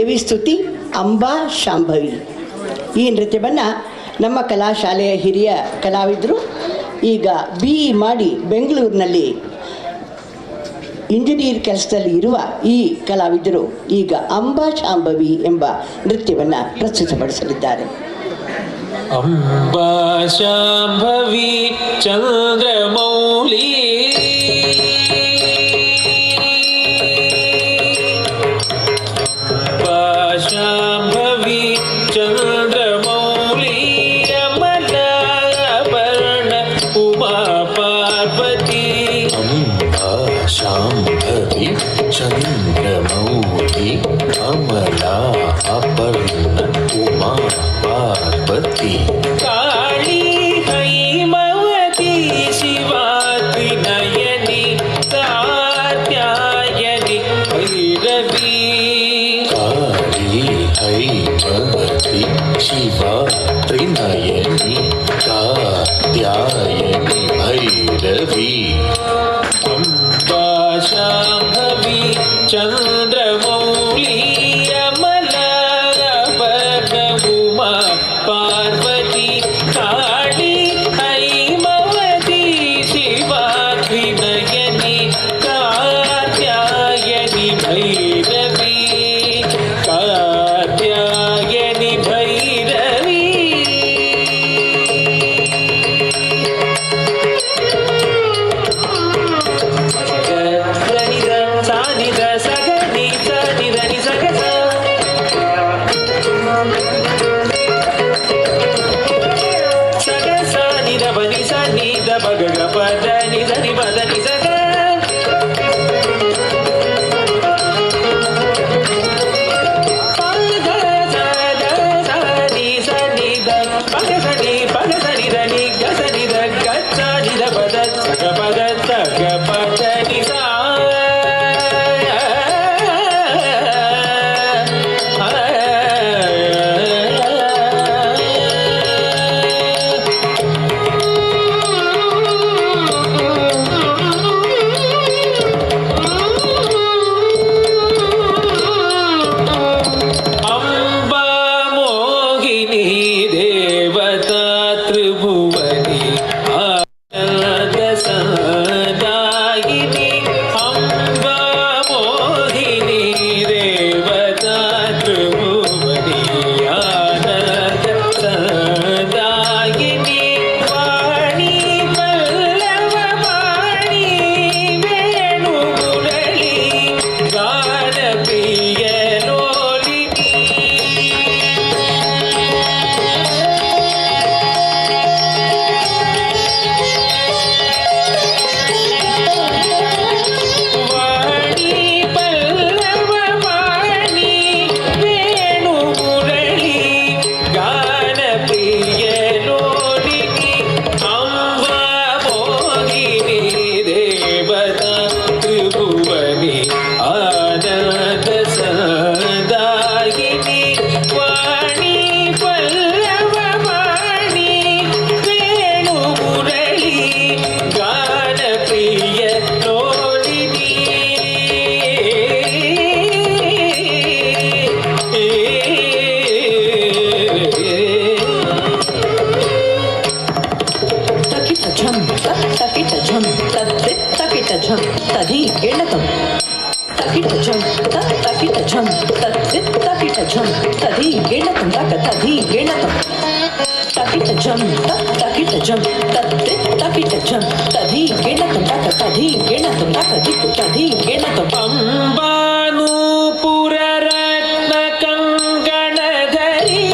ದೇವಿ ಸ್ತುತಿ ಅಂಬಾ ಶಾಂಭವಿ. ಈ ನೃತ್ಯವನ್ನು ನಮ್ಮ ಕಲಾಶಾಲೆಯ ಹಿರಿಯ ಕಲಾವಿದರು ಈಗ BE ಮಾಡಿ ಬೆಂಗಳೂರಿನಲ್ಲಿ ಇಂಜಿನಿಯರ್ ಕೆಲಸದಲ್ಲಿ ಇರುವ ಈ ಕಲಾವಿದರು ಈಗ ಅಂಬಾ ಶಾಂಭವಿ ಎಂಬ ನೃತ್ಯವನ್ನು ಪ್ರಸ್ತುತಪಡಿಸಲಿದ್ದಾರೆ.
ಅಂಬಾ ಶಾಂಭವಿ ಚಂದ್ರಮೌಳಿ ಅಂಬಾ ಶಾಂಭವಿ ಚಂದ್ರಮೌಳಿ ಅಮಲಾಭರಣ ಉಮಾ ಪಾರ್ವತಿ. ಅಂಬಾ ಶಾಂಭವಿ ಚಂದ್ರಮೌಳಿ ಅಮಲಾ ಅಪರ್ಣ ಉಮಾ ಪಾರ್ವತಿ. ಕಾಳಿ ಹೈಮವತಿ ಶಿವಾತಿ ನಯನಿ ಕಾತ್ಯಾಯನಿ ಭೈರವಿ. ಕಾಳಿ ಹೈಮವತಿ ಶಿವಾತಿ ನಯನಿ ಕಾತ್ಯಾಯನಿ ಭೈರವಿ. ಅಂಬಾ ಶಾಂಭವಿ ಚಂದ್ರಮೌಳಿ ಅಮಲಾಭರಣ ಉಮಾ ಪಾರ್ವತಿ. ಕಾಳಿ ಹೈಮವತಿ ಶಿವಾತ್ರಿ ನಯನಿ ಕಾತ್ಯಾಯನಿ ಭೈರವಿ. ಕಾತ್ಯಾಯನಿ ಭೈರವಿ. ಸನಿದ ಸಾನಿದ ಸಗನಿ ಸನಿದ ನಿಸಗಸ ಸಗಸ ನಿದ ಬನಿ ಸನಿದ ಬಗಗ ಪದ ನಿದ ನಿ ಪದ ನಿಸಗ. ಪದ ಸದ ಸನಿ ಸನಿದ ಪಗ ಸನಿ ಪಗ ಸನಿದ ನಿ ಗ ಸನಿದ ಗಚ್ಚ ನಿದ ಪದ ಸಗ ಪದ ಸಗ ಪದ ನಿಸ. ಅಂಬಾ ಮೋಹಿನಿ ದೇವತಾ ತ್ರಿಭುವನಿ ಆನಂದ ಸದಾಯಿನಿ. ಅಂಬಾ ಮೋಹಿನಿ ದೇವತಾ ತ್ರಿಭುವನಿ ಆನಂದ ಸದಾಯಿನಿ. ವಾಣಿ ಪಲ್ಲವ ವಾಣಿ ವೇಣು ಮುರಳಿ ಗಾನ ಪ್ರಿಯ ಲೋಲಿನಿ. ವಾಣಿ ಪಲ್ಲವ ವಾಣಿ ವೇಣು ಮುರಳಿ ಗಾನ ಪ್ರಿಯ ಲೋಲಿನಿ. ಅಂಬಾ ಮೋಹಿನಿ ದೇವತಾ ತ್ರಿಭುವನಿ ಆನಂದ ಸದಾಯಿನಿ. ವಾಣಿ ಪಲ್ಲವ ವಾಣಿ ವೇಣು ಮುರಳಿ ಗಾನ ಪ್ರಿಯ ಲೋಲಿನಿ.
ತಕಿಟ ಝಂ ತಕಿಟ ಝಂ ತದ್ದಿ ತಕಿಟ ಝಂ ತದಿ ಗೆಣತಂ. ತಕಿಟ ಝಂ ತಕಿಟ ಝಂ ತದ್ದಿ ತಕಿಟ ಝಂ ತದಿ ಗೆಣತಂ ತಕ ತದಿ ಗೆಣತಂ. ತಕಿಟ ಝಂ ತಕಿಟ ಝಂ ತದ್ದಿ ತಕಿಟ ಝಂ ತದಿ ಗೆಣತಂ ತಕ ತದಿ ಗೆಣತಂ ತಕ ದಿಕ್ಕು ತದಿ ಗೆಣತಂ.
ಅಂಬಾನೂಪುರ ರತ್ನ ಕಂಗಣಧರಿ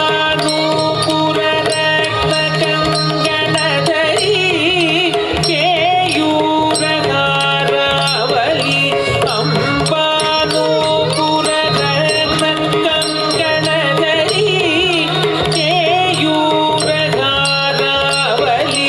ಅಂಬಾನೂಪುರ ರತ್ನ ಕಂಗಣಧರಿ ಕೇಯೂರ ಹಾರಾವಲಿ. ಅಂಬಾನೂಪುರ ರತ್ನ ಕಂಗಣಧರಿ ಕೇಯೂರ ಹಾರಾವಲಿ.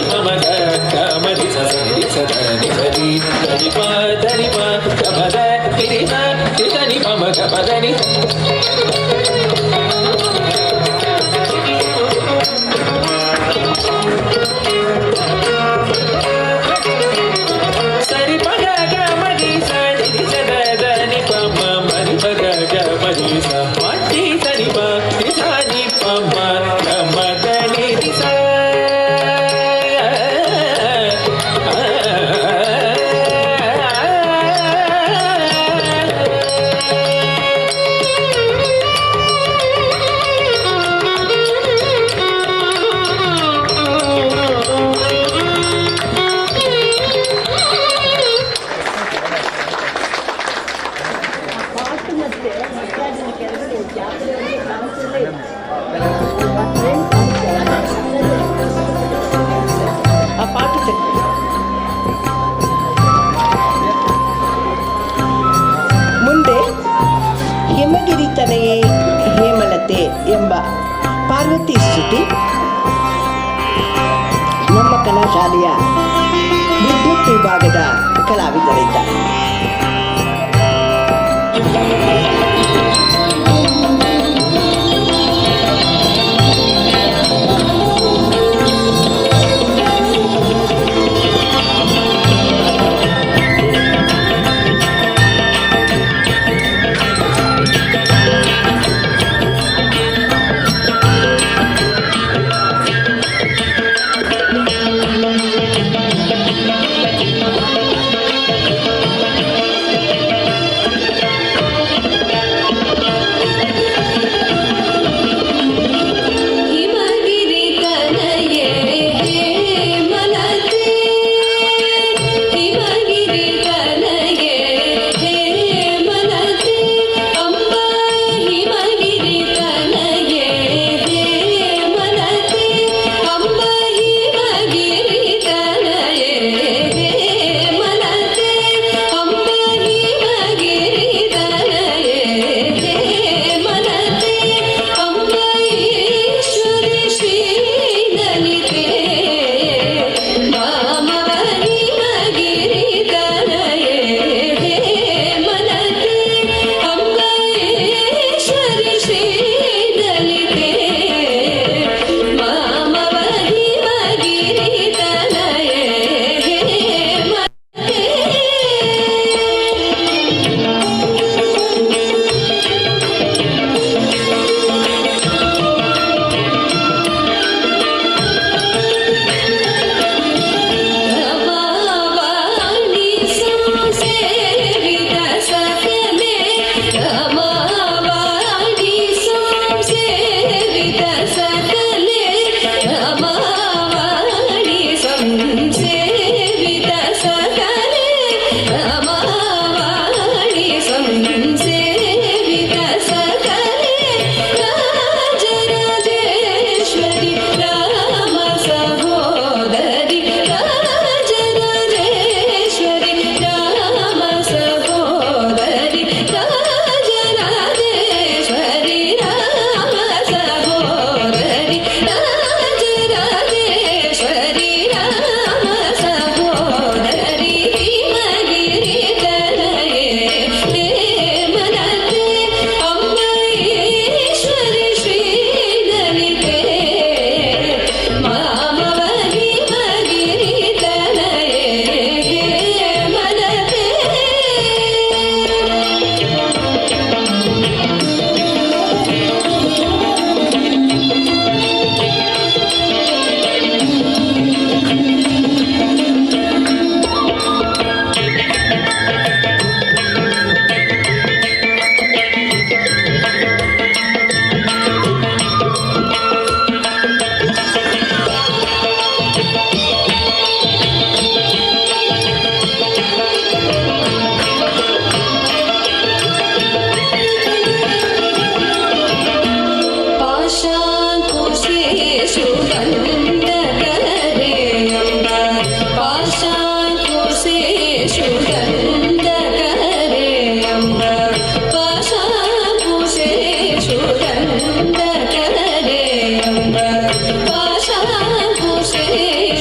ಪಮಗ ಗಮರಿ ಸರಿ ಸದನಿ ಸರಿ ಧನಿ ಪ ಗಮದ ಕಿರಿಮ ಕಿದನಿ ಪಮಗ ಪದನಿ ಸರಿ ಪಗ ಗಮರಿ ಸರಿ ಸದನಿ ಪಮ ಮರಿ ಪಗ ಗಮರಿ ಸ ಮತಿ ಸರಿ ಪ ಕಿದನಿ ಪಮ ಗಮದನಿ ಸ
ಆ ಪಾಠ ಮುಂದೆ ಹಿಮಗಿರಿ ತನೆಯೇ ಹೇಮಲತೆ ಎಂಬ ಪಾರ್ವತಿ ಸ್ತುತಿ ನಮ್ಮ ಕಲಾಶಾಲೆಯ ವಿದ್ಯುತ್ ವಿಭಾಗದ ಕಲಾವಿದರಿದ್ದ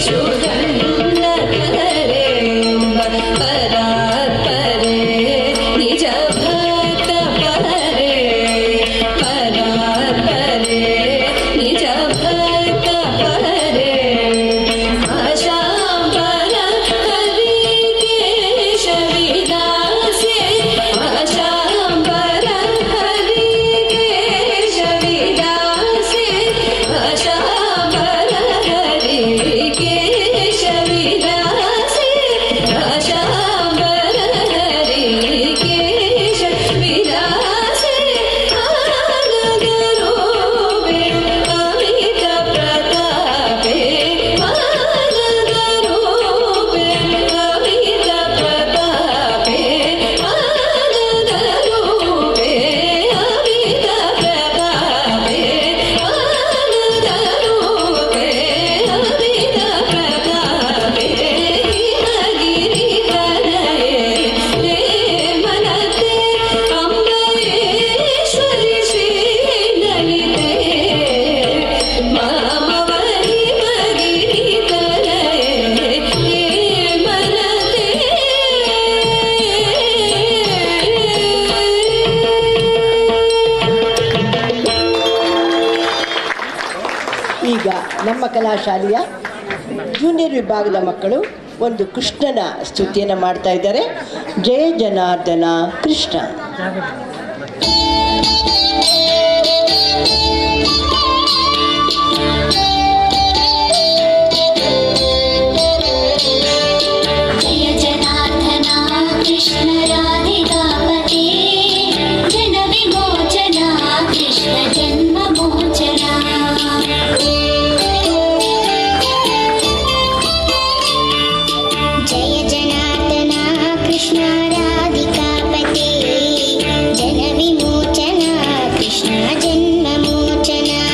Shura
ಶಾಲೆಯ ಜೂನಿಯರ್ ವಿಭಾಗದ ಮಕ್ಕಳು ಒಂದು ಕೃಷ್ಣನ ಸ್ತುತಿಯನ್ನು ಮಾಡ್ತಾ ಇದ್ದಾರೆ. ಜಯ ಜನಾರ್ದನ ಕೃಷ್ಣ.
ಜಯ ಜನಾರ್ದನ ಕೃಷ್ಣ ರಾಧಿಕಾಪತಿ ಜನ ವಿಮೋಚನ ಕೃಷ್ಣ ಜನ್ಮ ಮೋಚನ. ಜಯ ಜನಾರ್ದನ ಕೃಷ್ಣ ರಾಧಿಕಾಪತಿ ಜನ ವಿಮೋಚನ ಕೃಷ್ಣ ಜನ್ಮ ಮೋಚನ.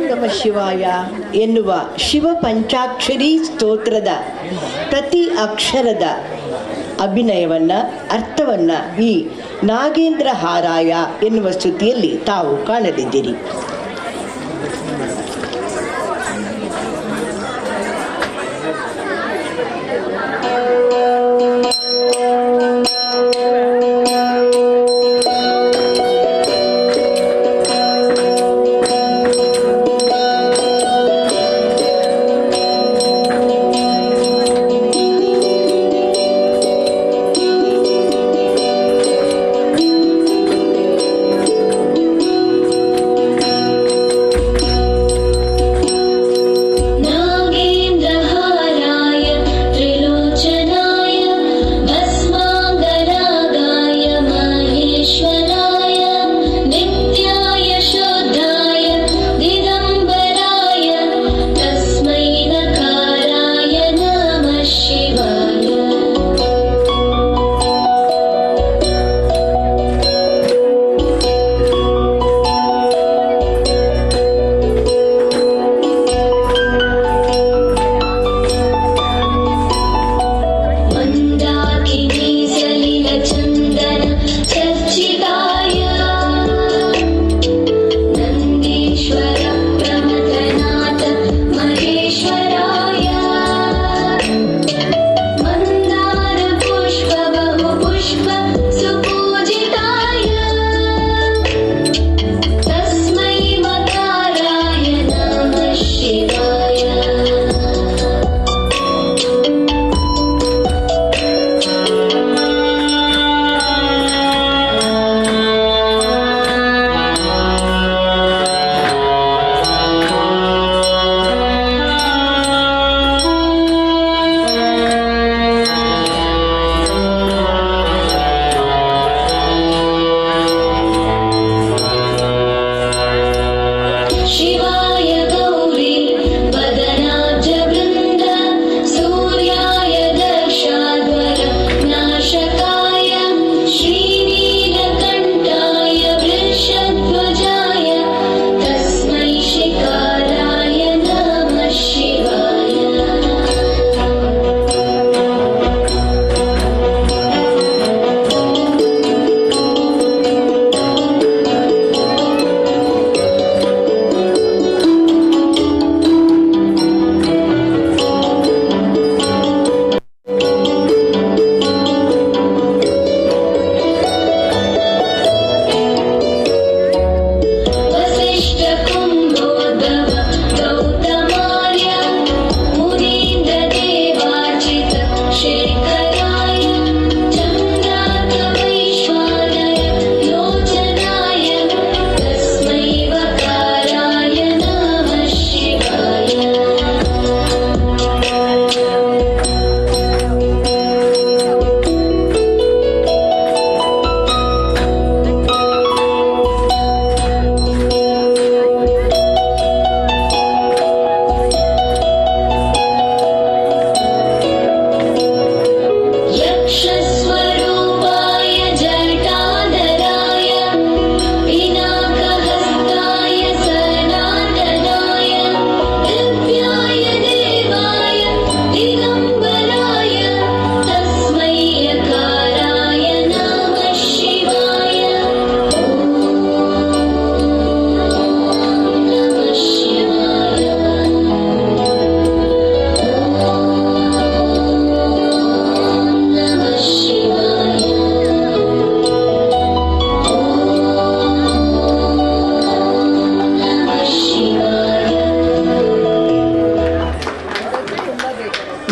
ನಮಃ ಶಿವಾಯ ಎನ್ನುವ ಶಿವ ಪಂಚಾಕ್ಷರಿ ಸ್ತೋತ್ರದ ಪ್ರತಿ ಅಕ್ಷರದ ಅಭಿನಯವನ್ನು ಅರ್ಥವನ್ನು ಈ ನಾಗೇಂದ್ರ ಹಾರಾಯ ಎನ್ನುವ ಸ್ತುತಿಯಲ್ಲಿ ತಾವು ಕಾಣಲಿದ್ದೀರಿ.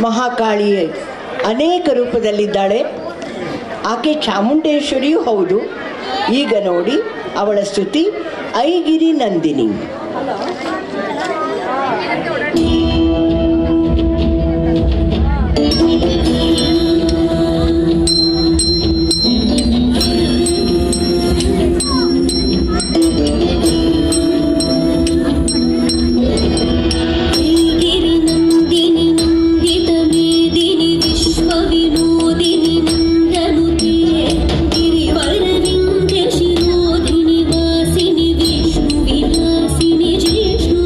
ಮಹಾಕಾಳಿ ಅನೇಕ ರೂಪದಲ್ಲಿದ್ದಾಳೆ. ಆಕೆ ಚಾಮುಂಡೇಶ್ವರಿಯೂ ಹೌದು. ಈಗ ನೋಡಿ ಅವಳ ಸ್ತುತಿ ಐಗಿರಿ ನಂದಿನಿ.
गिरिवरविन्द्य शिरोधिनि वासिनि विष्णु विलासिनि जिष्णु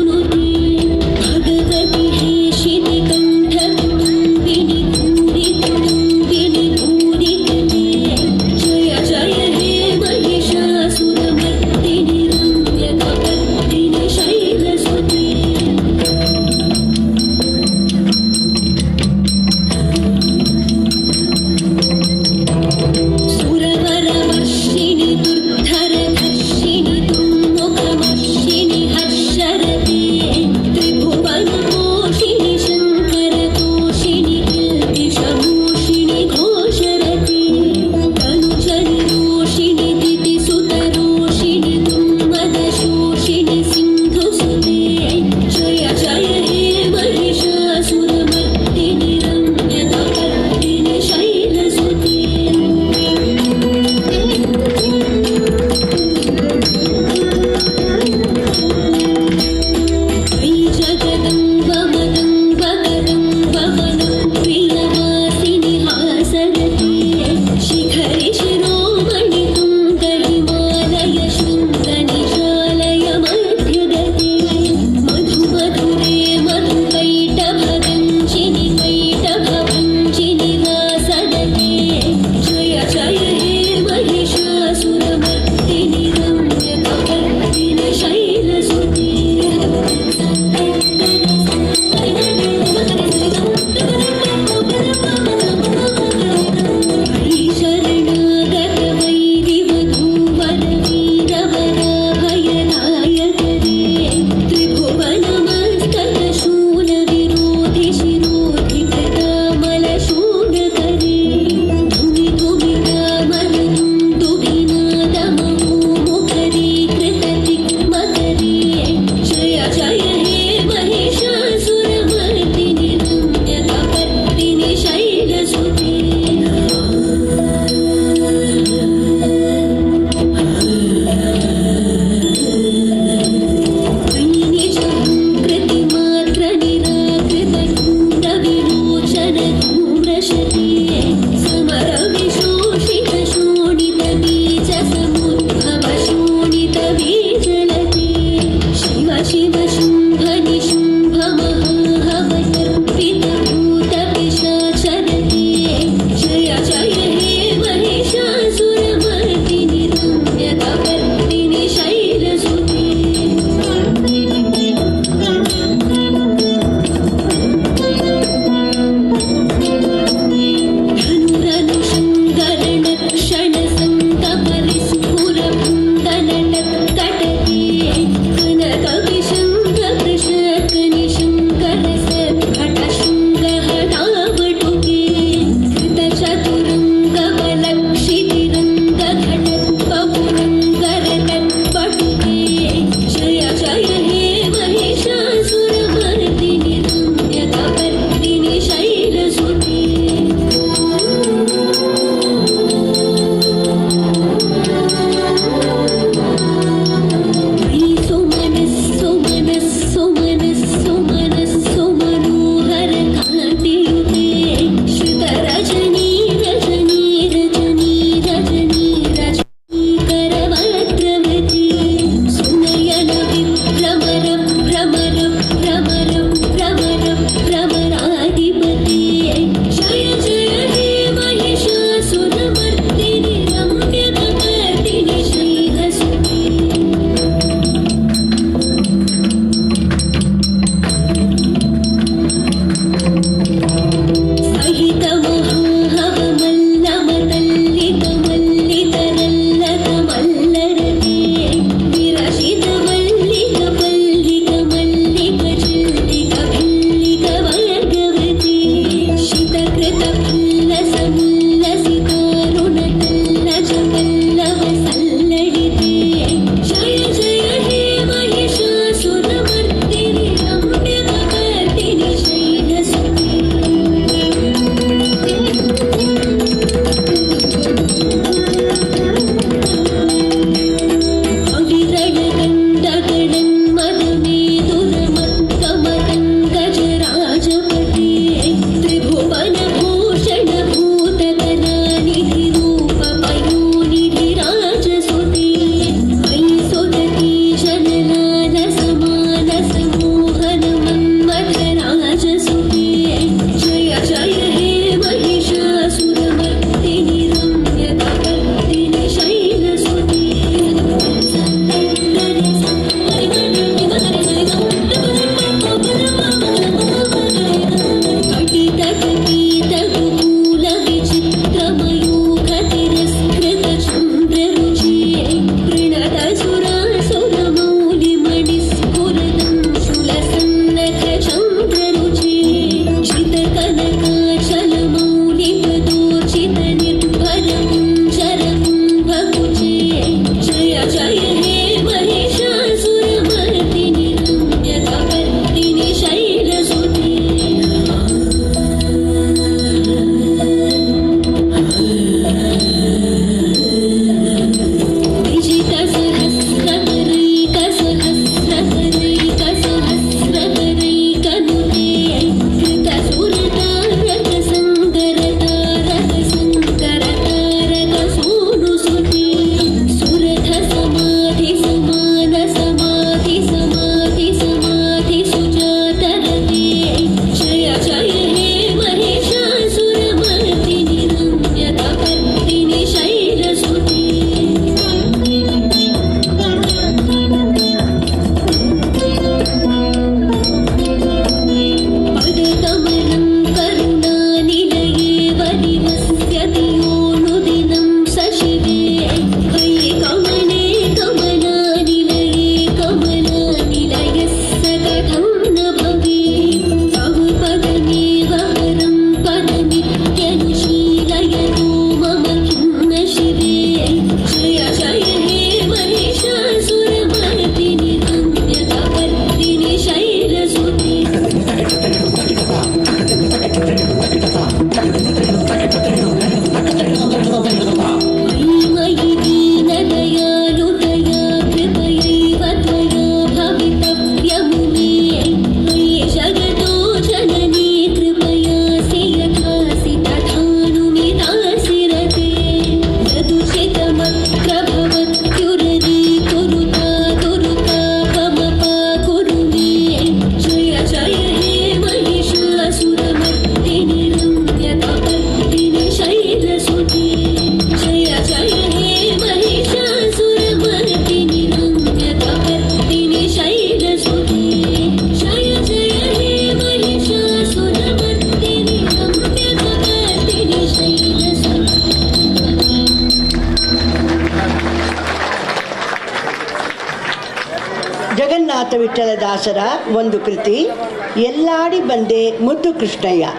ಜಗನ್ನಾಥ ವಿಠಲದಾಸರ ಒಂದು ಕೃತಿ ಎಲ್ಲಾಡಿ ಬಂದೆ ಮುದ್ದು ಕೃಷ್ಣಯ್ಯ.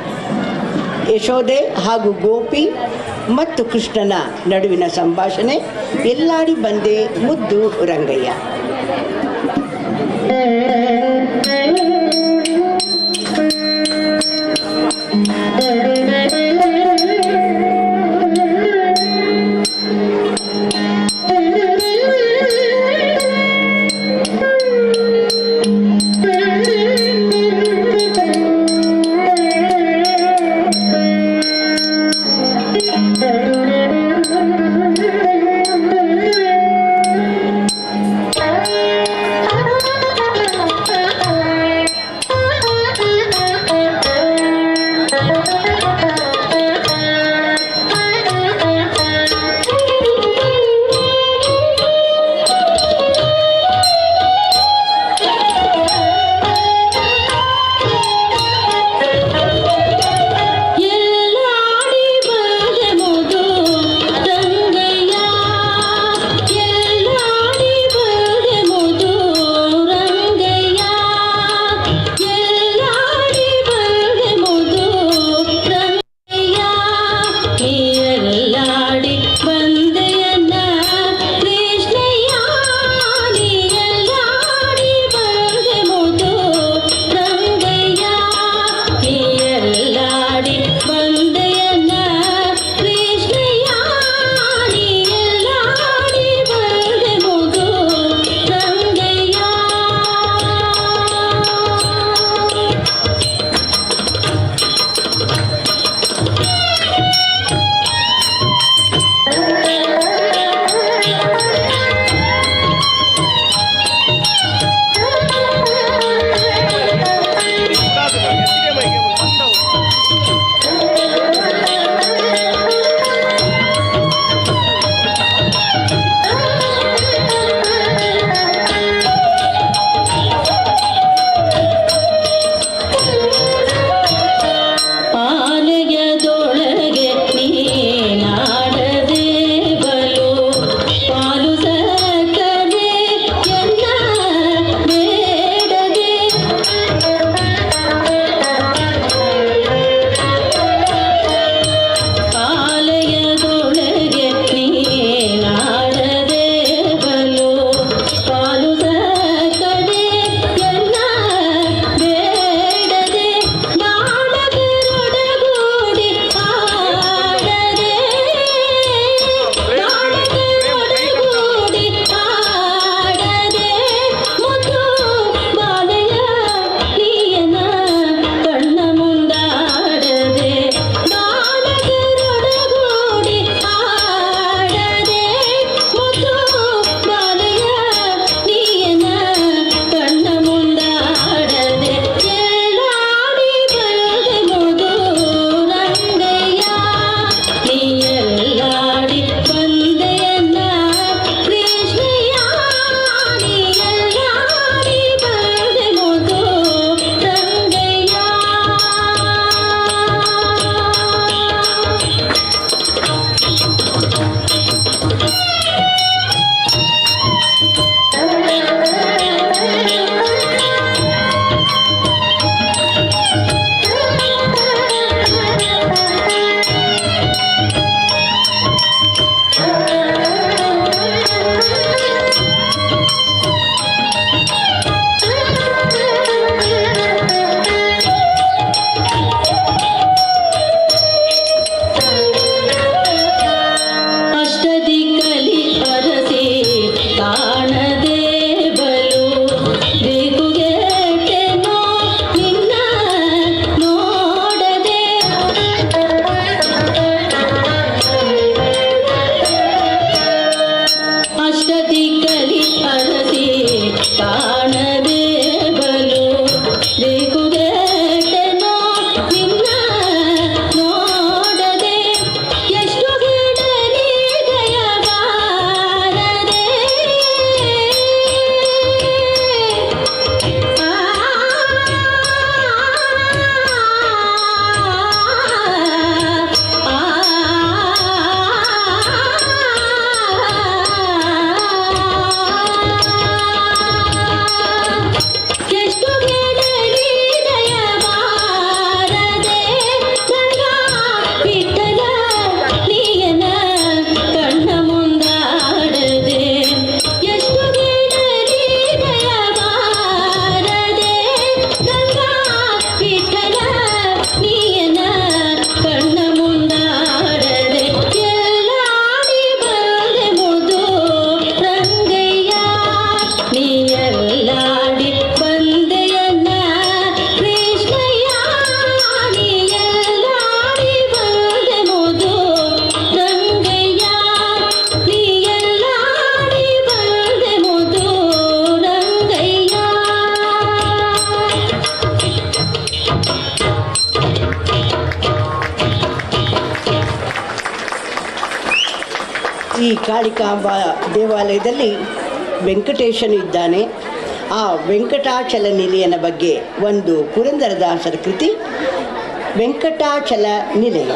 ಯಶೋದೆ ಹಾಗೂ ಗೋಪಿ ಮತ್ತು ಕೃಷ್ಣನ ನಡುವಿನ ಸಂಭಾಷಣೆ. ಎಲ್ಲಾಡಿ ಬಂದೆ ಮುದ್ದು ರಂಗಯ್ಯ. ಕಾಳಿಕಾಂಬಾ ದೇವಾಲಯದಲ್ಲಿ ವೆಂಕಟೇಶನು ಇದ್ದಾನೆ. ಆ ವೆಂಕಟಾಚಲ ನಿಲಯನ ಬಗ್ಗೆ ಒಂದು ಪುರಂದರದಾಸರ ಕೃತಿ ವೆಂಕಟಾಚಲ ನಿಲಯ.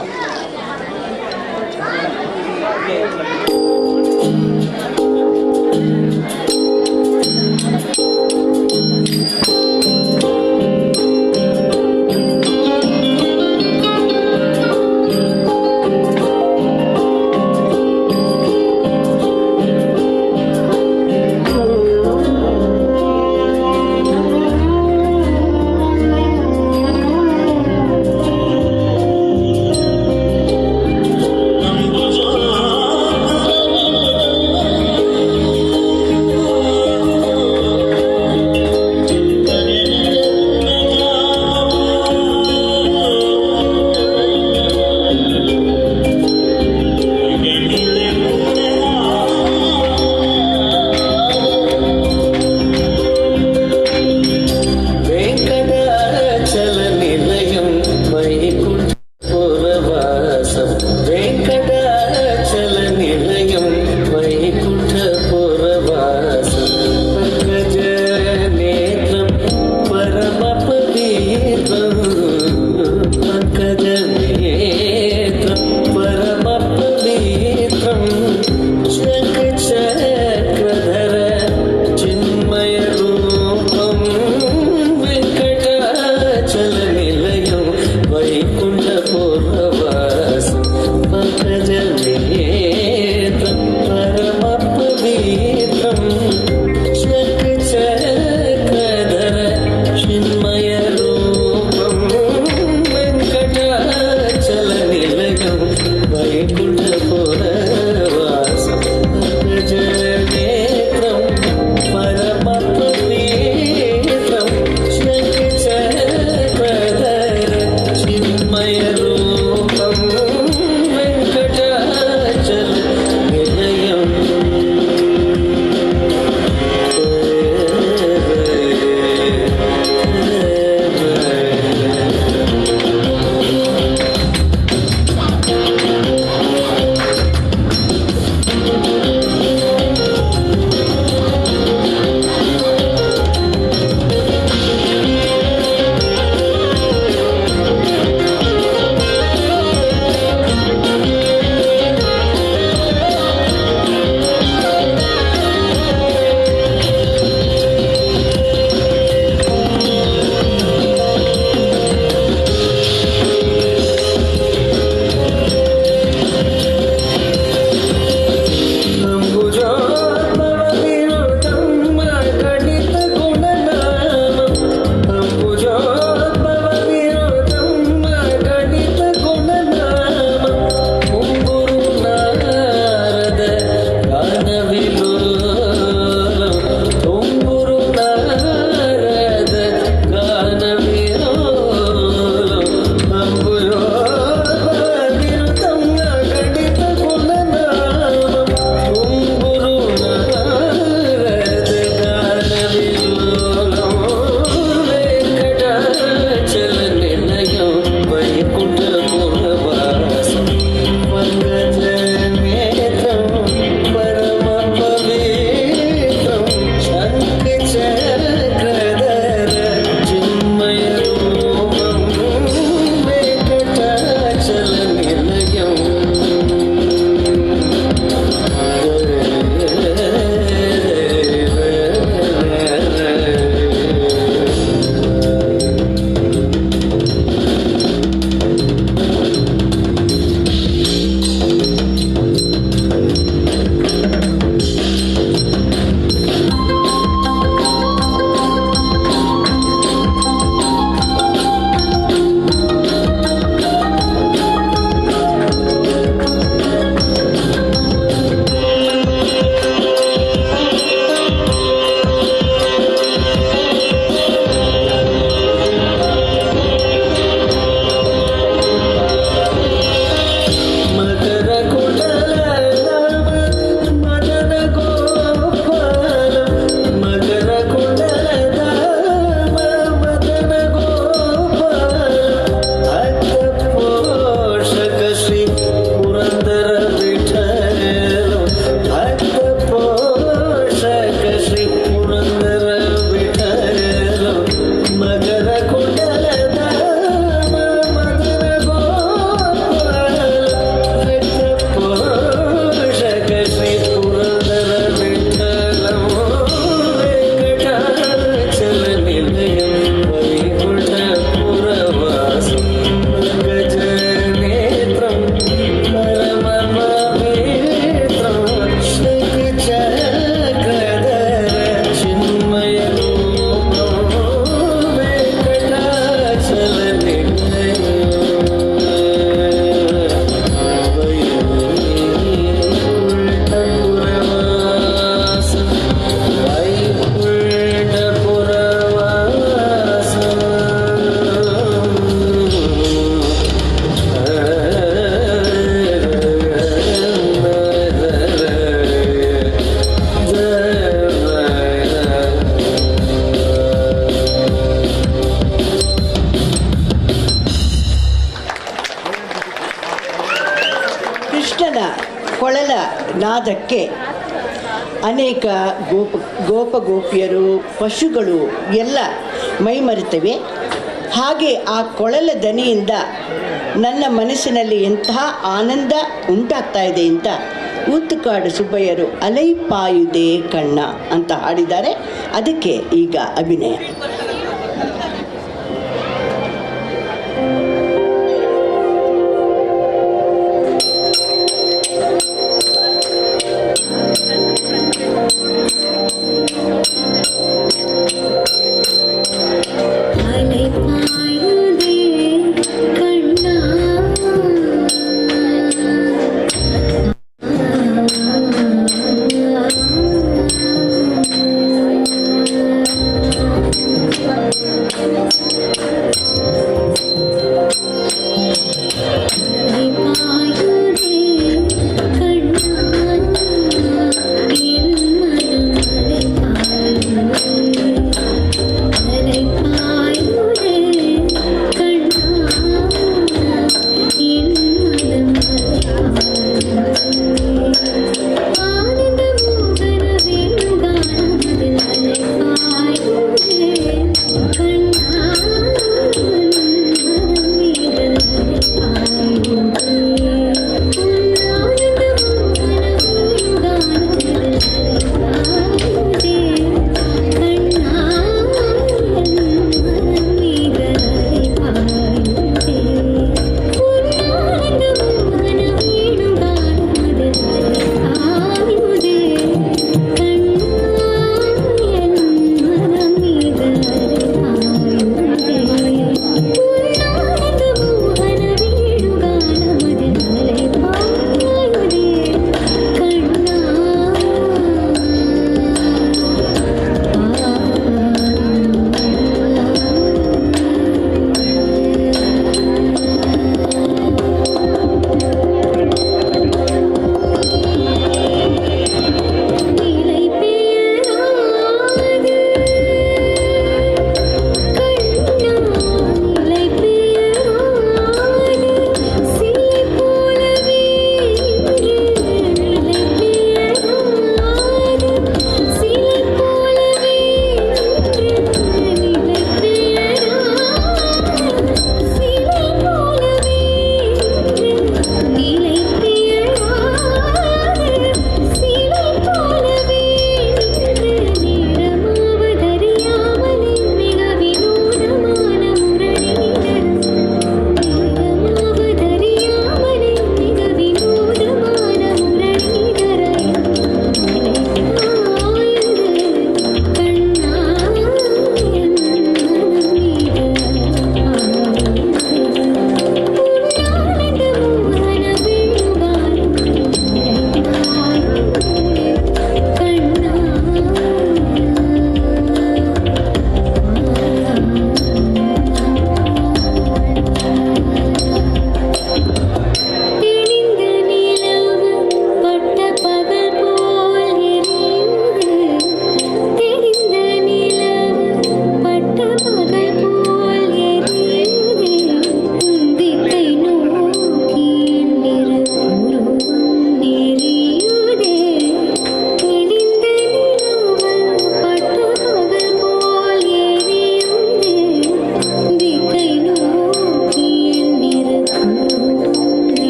ನಾದಕ್ಕೆ ಅನೇಕ ಗೋಪಿಯರು ಪಶುಗಳು ಎಲ್ಲ ಮೈಮರೆತವೆ. ಹಾಗೆ ಆ ಕೊಳಲ ದನಿಯಿಂದ ನನ್ನ ಮನಸ್ಸಿನಲ್ಲಿ ಎಂತಹ ಆನಂದ ಉಂಟಾಗ್ತಾ ಇದೆ ಅಂತ ಊತುಕಾಡು ಸುಬ್ಬಯ್ಯರು ಅಲೈಪಾಯುದೆ ಕಣ್ಣ ಅಂತ ಹಾಡಿದ್ದಾರೆ. ಅದಕ್ಕೆ ಈಗ ಅಭಿನಯ.
ಕಣ್ಣ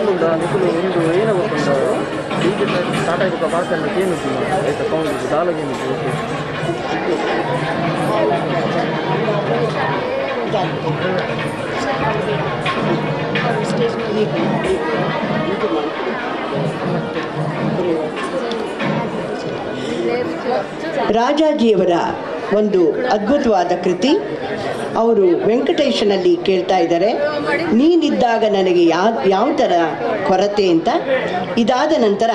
ಒಂದು ಏನೋ ಗೊತ್ತುಂಟು ಈಗ ಸ್ಟಾರ್ಟ್ ಆಗಿರೋ ಭಾಷೆ ಏನು ಆಯ್ತಾ ಕೌಂಟ್ ದಾಲಗೇನು
ರಾಜಾಜಿಯವರ ಒಂದು ಅದ್ಭುತವಾದ ಕೃತಿ. ಅವರು ವೆಂಕಟೇಶನಲ್ಲಿ ಕೇಳ್ತಾ ಇದ್ದಾರೆ, ನೀನಿದ್ದಾಗ ನನಗೆ ಯಾವ ಥರ ಕೊರತೆ ಅಂತ. ಇದಾದ ನಂತರ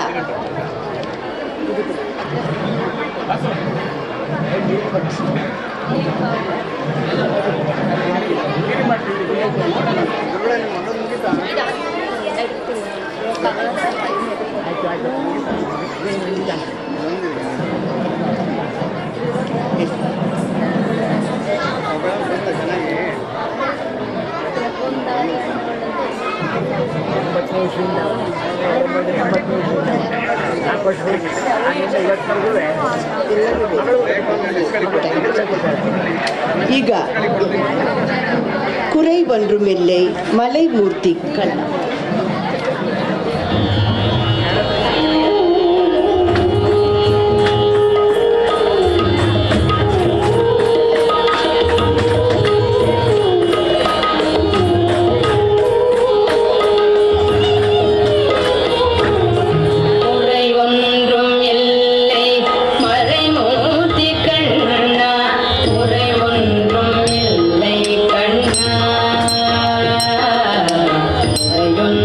ಈಗ ಕುರೈ ಬಂದ್ರು ಮೆಲ್ಲೆ ಮಲೈ ಮೂರ್ತಿ ಕಣ್ಣ.
Thank you.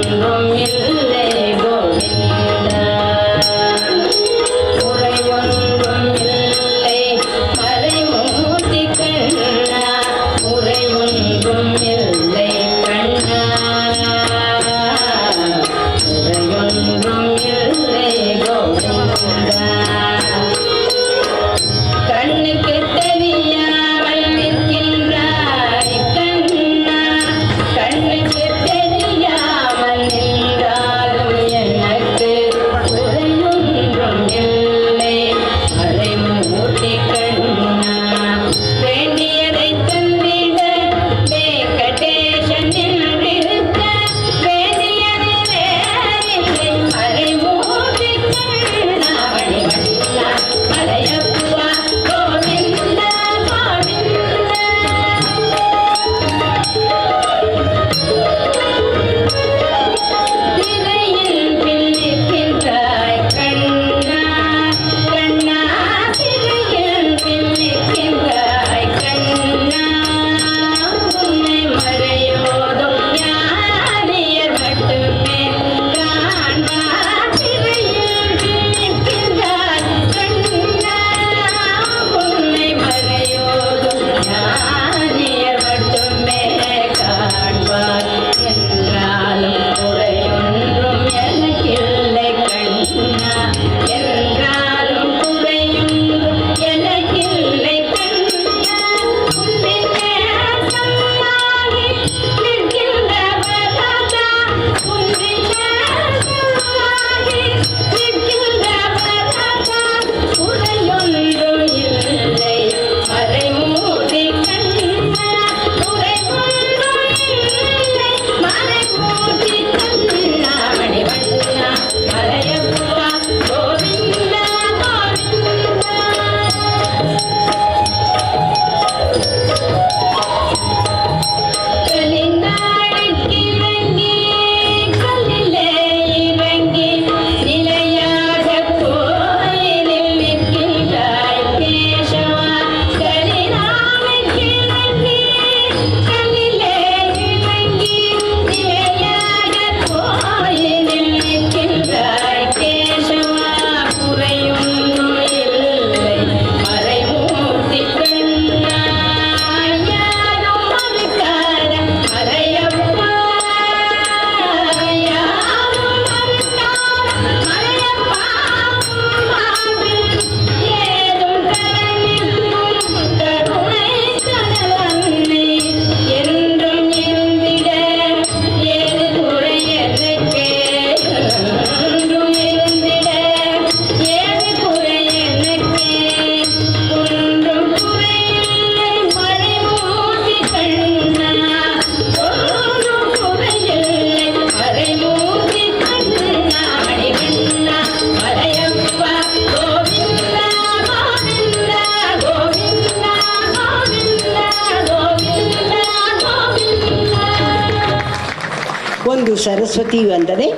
ಸರಸ್ವತಿ ವಂದನೆ.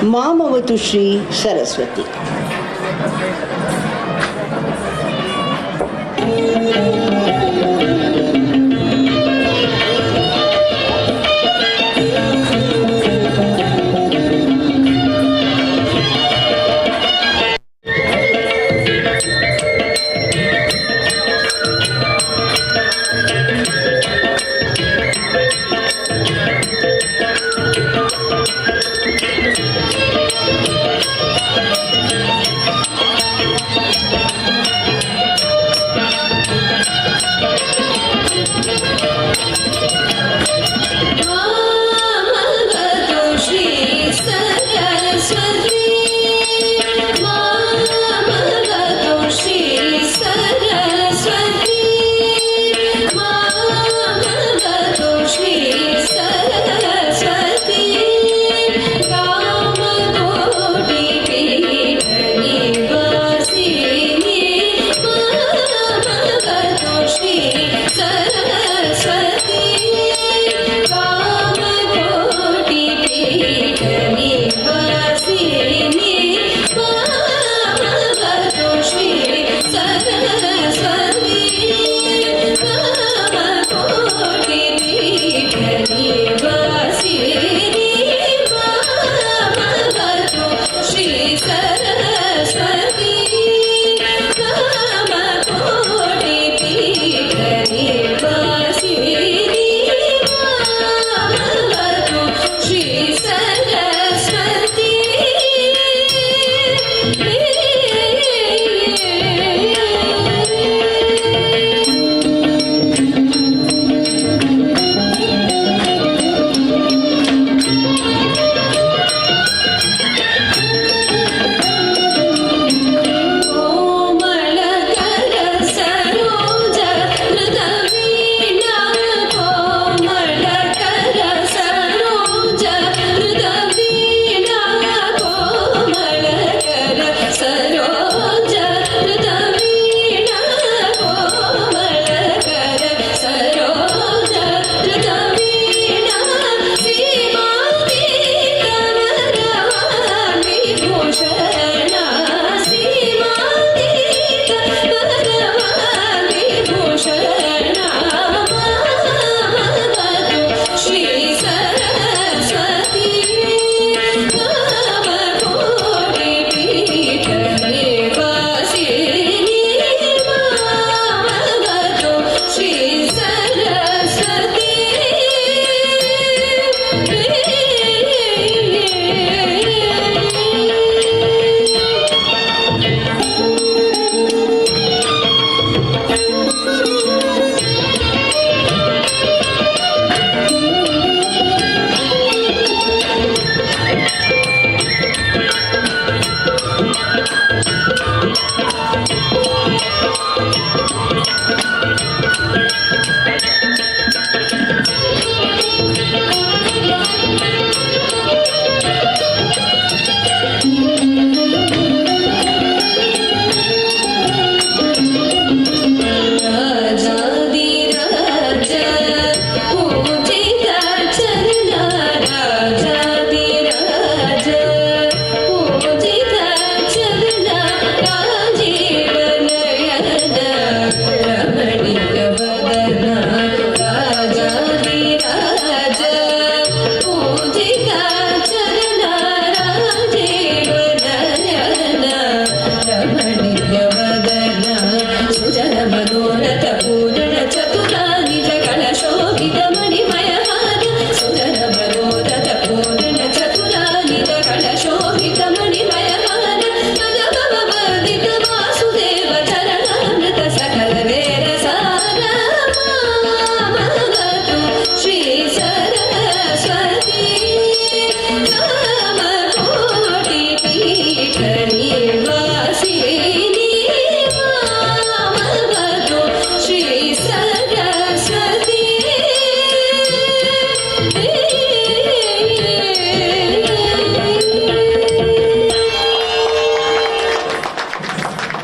ಮಾಮವತು ಶ್ರೀ ಸರಸ್ವತಿ.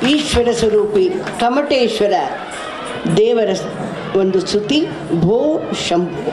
ಈಶ್ವರ ಸ್ವರೂಪಿ ಕಮಟೇಶ್ವರ ದೇವರ ಒಂದು ಸ್ತುತಿ. ಭೋ ಶಂಭೋ.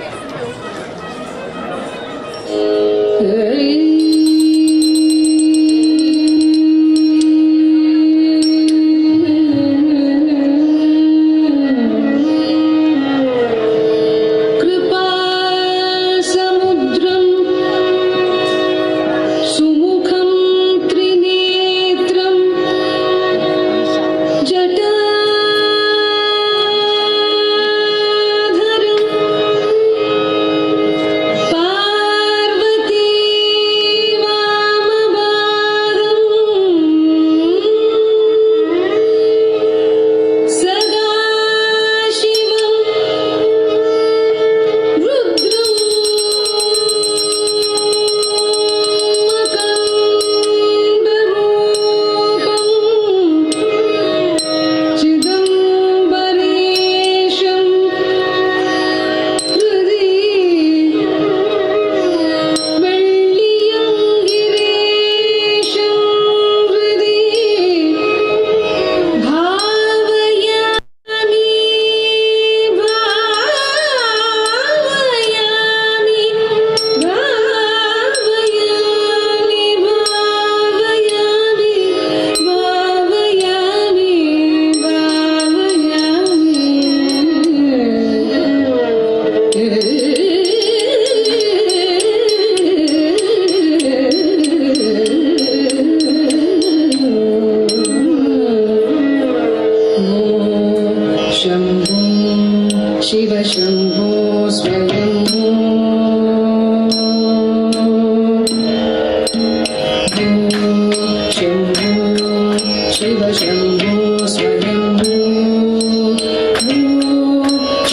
शम्भो स्वयम्भो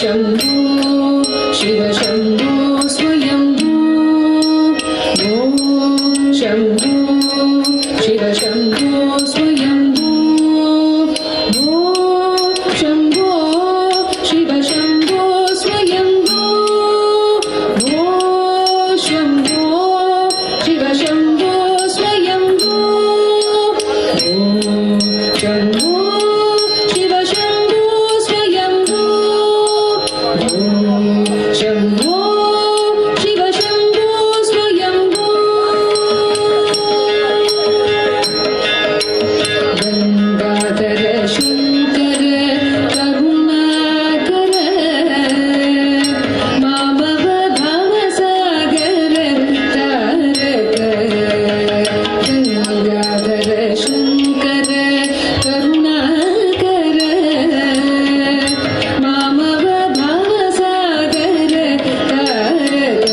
शम्भो शिव शम्भो स्वयम्भो शम्भो शिव शम्भो स्वयम्भो शम्भो शिव शम्भो स्वयम्भो शम्भो शिव शम्भो स्वयम्भो शम्भो शिव शम्भो स्वयम्भो शम्भो शिव शम्भो स्वयम्भो गङ्गाधर शङ्कर करुणाकर मामव भवसागर तारक गङ्गाधर शङ्कर करुणाकर मामव भवसागर तारक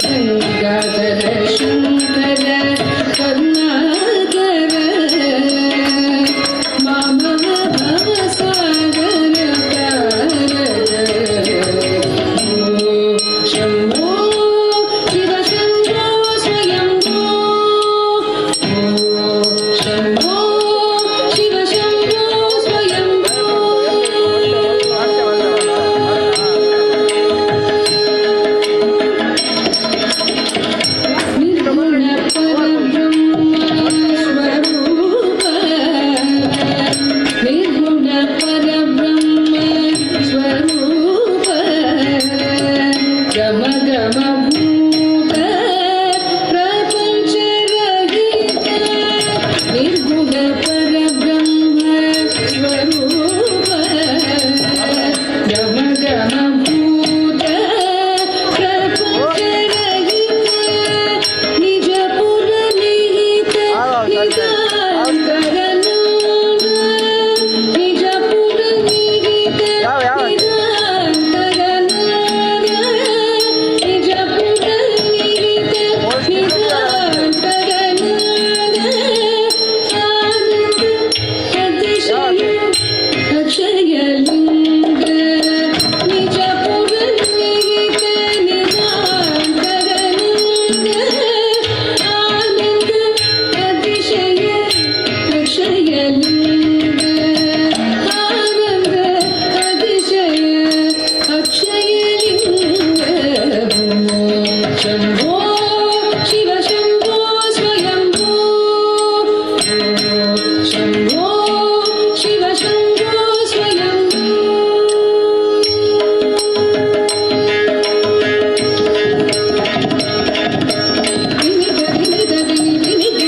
गङ्गाधर शङ्कर करुणाकर मामव भवसागर तारक शम्भो शिव शम्भो स्वयम्भो शम्भो शिव शम्भो स्वयम्भो निर्गुण परब्रह्म स्वरूप गम गम भूत प्रपंच रहित निर्गुण परब्रह्म स्वरूप गम गम भूत प्रपंच रहित निज पुर निहित निजान्तरनाद निज पुर निहित निजान्तरनाद निज पुर निहित निजान्तरनाद आनन्द अतिशय अक्षयलिङ्ग निज पुर निहित निजान्तरनाद आनन्द अतिशय अक्षयलिङ्ग आनन्द अतिशय अक्षयलिङ्ग शम्भो शिव शम्भो स्वयम्भो शम्भो शिव शम्भो स्वयम्भो विनिध विनिध विनिधिध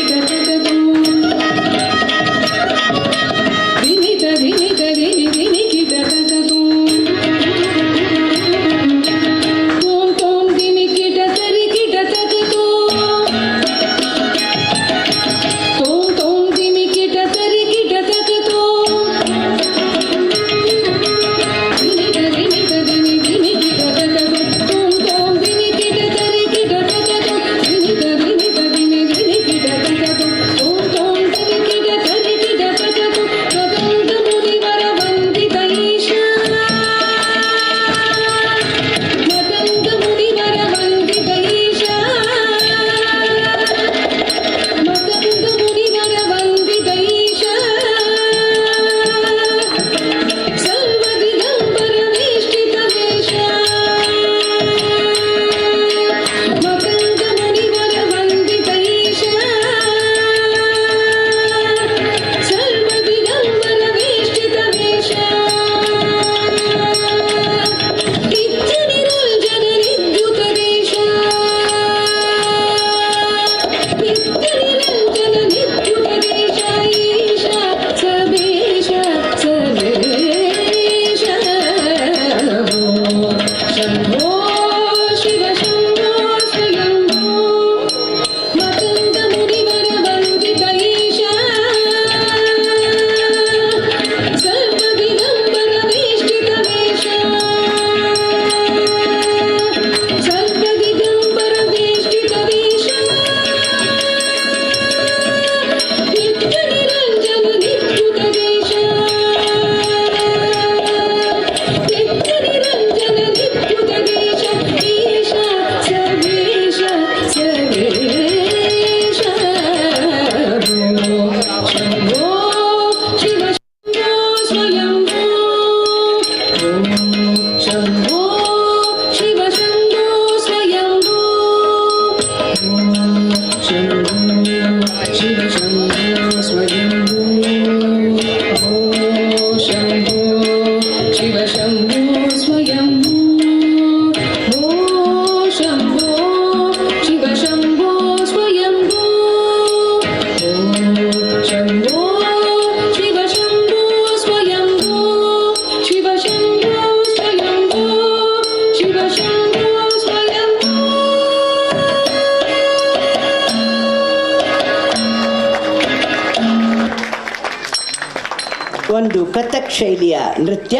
ಒಂದು ಕಥಕ್ ಶೈಲಿಯ ನೃತ್ಯ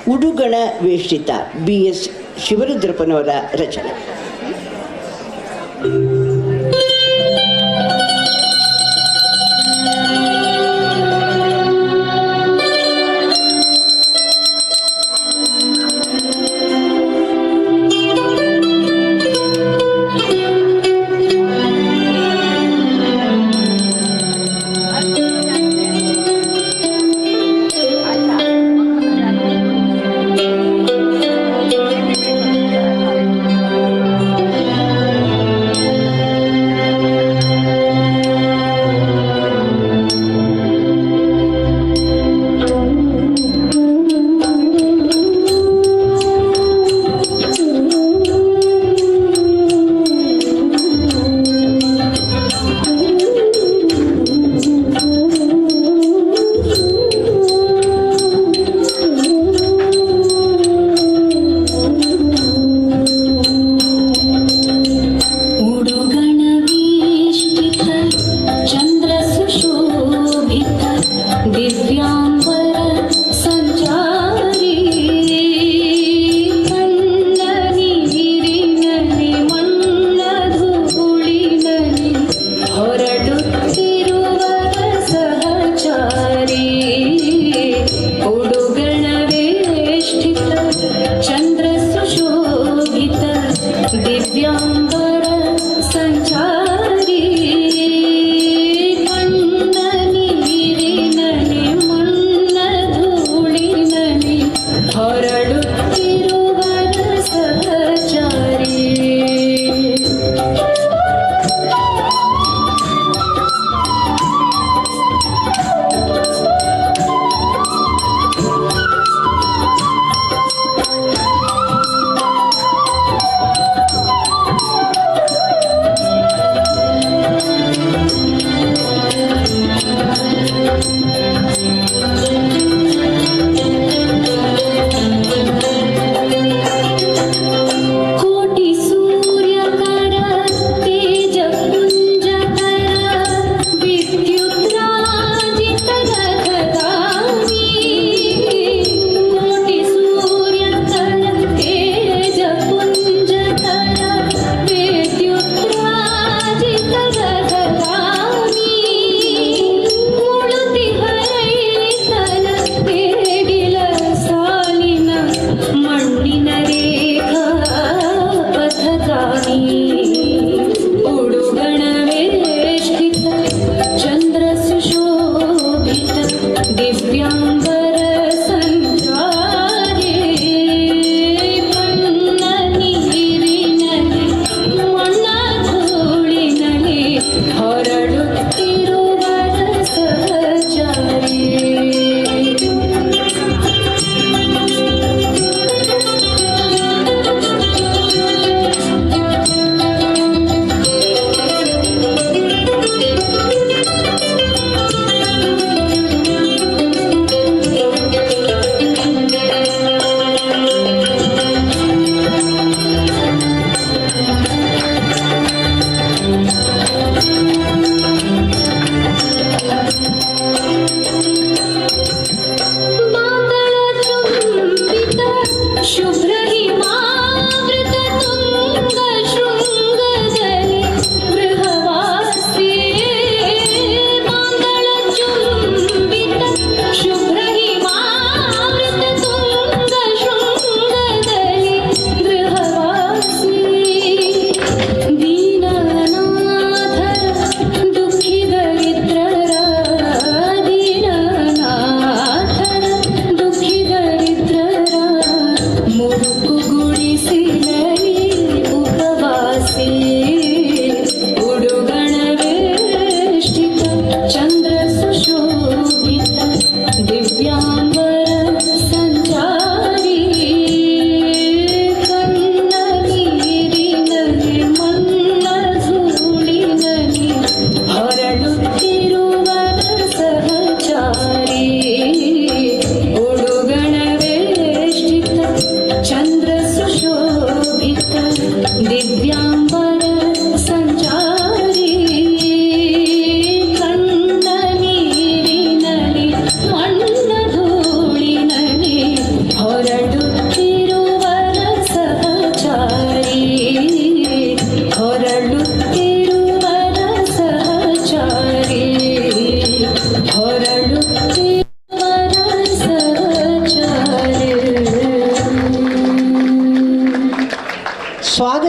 ಉಡುಗಣ ವೇಷ್ಟಿತ BS ಶಿವರುದ್ರಪ್ಪನವರ ರಚನೆ.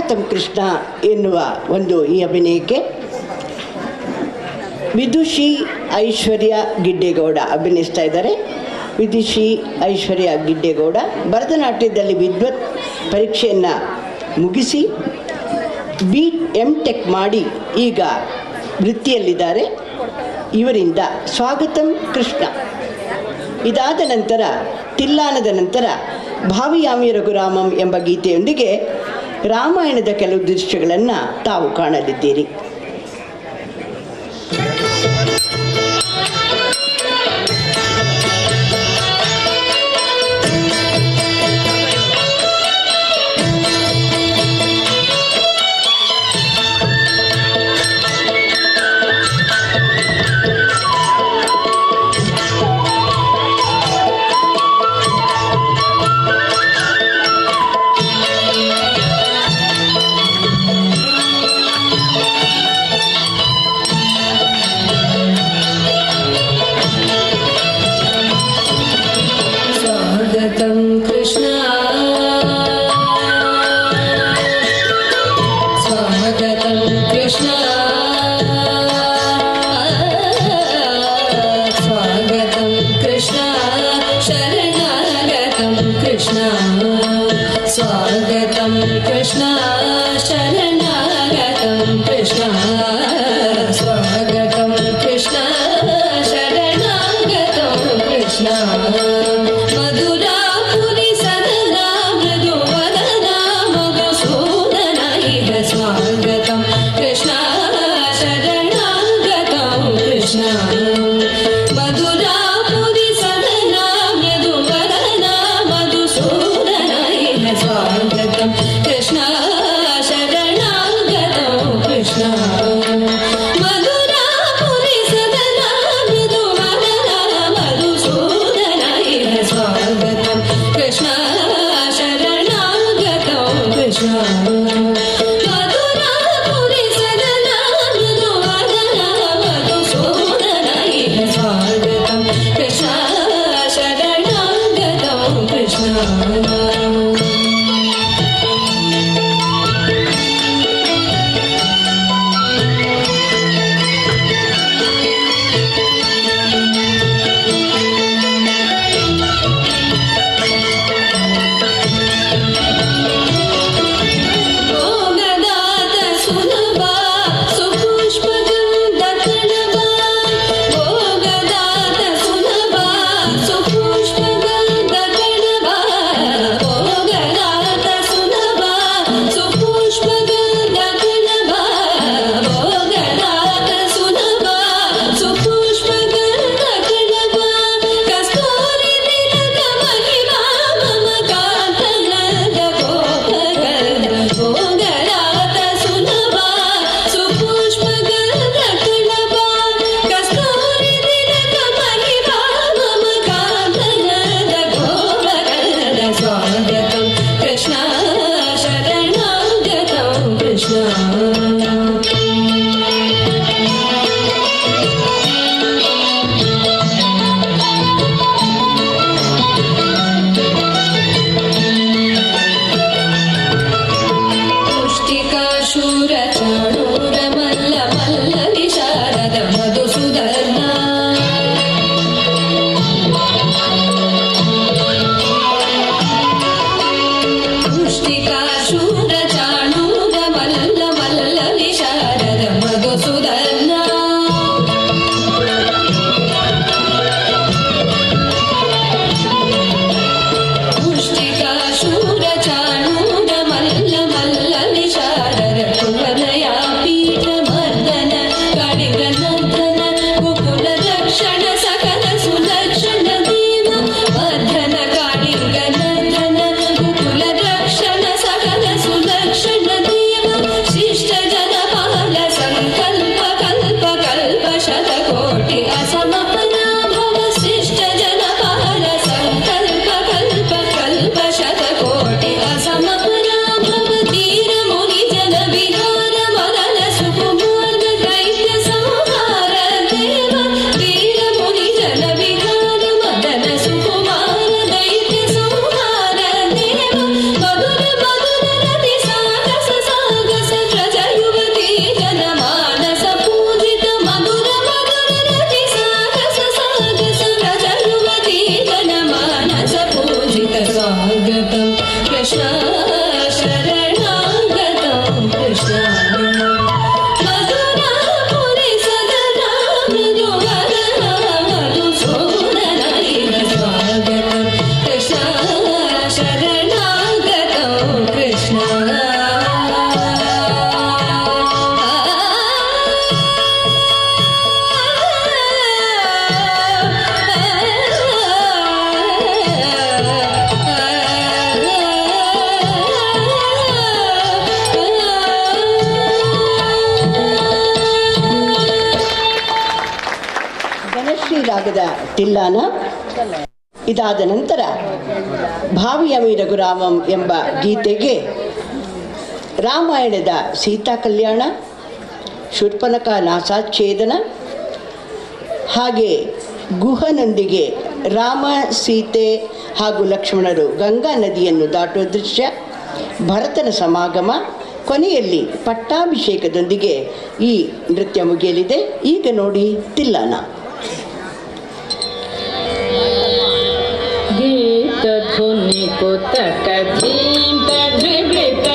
ಸ್ವಾಗತಂ ಕೃಷ್ಣ ಎನ್ನುವ ಒಂದು ಈ ಅಭಿನಯಕ್ಕೆ ವಿದುಷಿ ಐಶ್ವರ್ಯ ಗಿಡ್ಡೇಗೌಡ ಅಭಿನಯಿಸ್ತಾ ಇದ್ದಾರೆ. ವಿದುಷಿ ಐಶ್ವರ್ಯ ಗಿಡ್ಡೇಗೌಡ ಭರತನಾಟ್ಯದಲ್ಲಿ ವಿದ್ವತ್ ಪರೀಕ್ಷೆಯನ್ನು ಮುಗಿಸಿ M.Tech ಮಾಡಿ ಈಗ ವೃತ್ತಿಯಲ್ಲಿದ್ದಾರೆ. ಇವರಿಂದ ಸ್ವಾಗತಂ ಕೃಷ್ಣ. ಇದಾದ ನಂತರ ತಿಲ್ಲಾನದ ನಂತರ ಭಾವಿಯಾಮಿ ರಘುರಾಮಂ ಎಂಬ ಗೀತೆಯೊಂದಿಗೆ ರಾಮಾಯಣದ ಕೆಲವು ದೃಶ್ಯಗಳನ್ನು ತಾವು ಕಾಣಲಿದ್ದೀರಿ. ರಾಮಾಯಣದ ತಿಲ್ಲಾನ. ಇದಾದ ನಂತರ ಭಾವಿಯಮಿ ರಘುರಾಮಂ ಎಂಬ ಗೀತೆಗೆ ರಾಮಾಯಣದ ಸೀತಾ ಕಲ್ಯಾಣ, ಶೂರ್ಪನಖ ನಾಸಾಚ್ಛೇದನ, ಹಾಗೆ ಗುಹನೊಂದಿಗೆ ರಾಮ, ಸೀತೆ ಹಾಗೂ ಲಕ್ಷ್ಮಣರು ಗಂಗಾ ನದಿಯನ್ನು ದಾಟುವ ದೃಶ್ಯ, ಭರತನ ಸಮಾಗಮ, ಕೊನೆಯಲ್ಲಿ ಪಟ್ಟಾಭಿಷೇಕದೊಂದಿಗೆ ಈ ನೃತ್ಯ ಮುಗಿಯಲಿದೆ. ಈಗ ನೋಡಿ ತಿಲ್ಲಾನ.
ಗೀತ ಧ್ವನಿ ಕೊತಕ ಜೀಂತ ದ್ರಿಬಿತ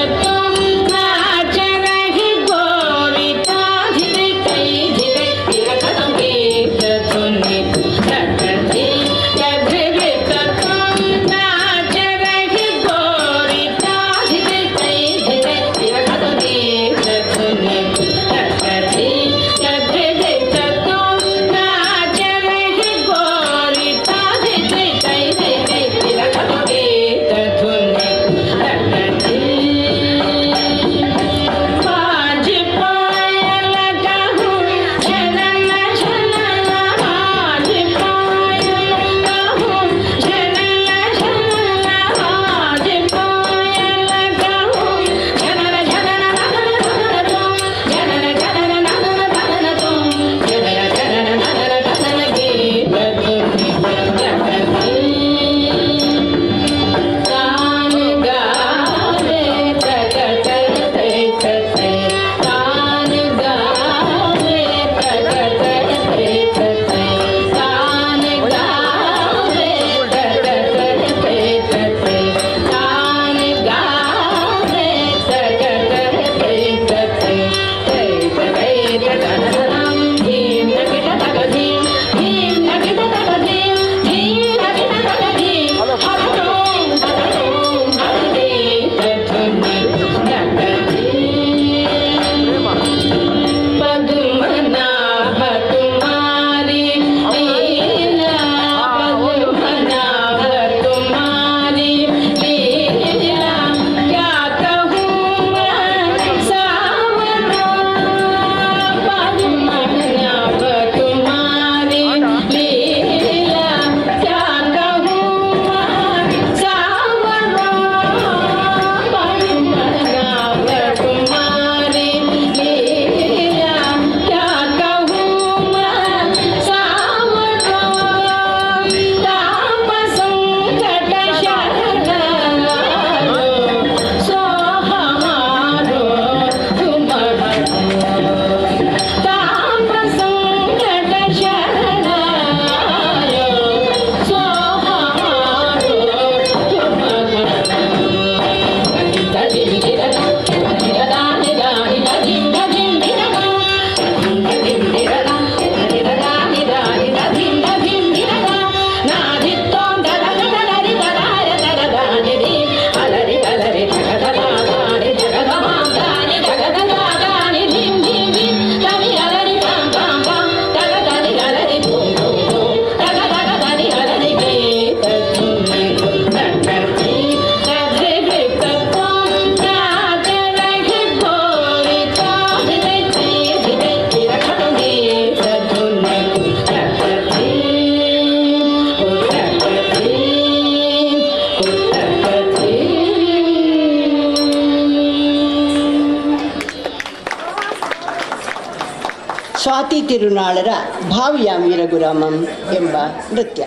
ಸ್ವಾತಿ ತಿರುನಾಳರ ಭಾವಿಯಾಮಿ ರಘುರಾಮಂ ಎಂಬ ನೃತ್ಯ.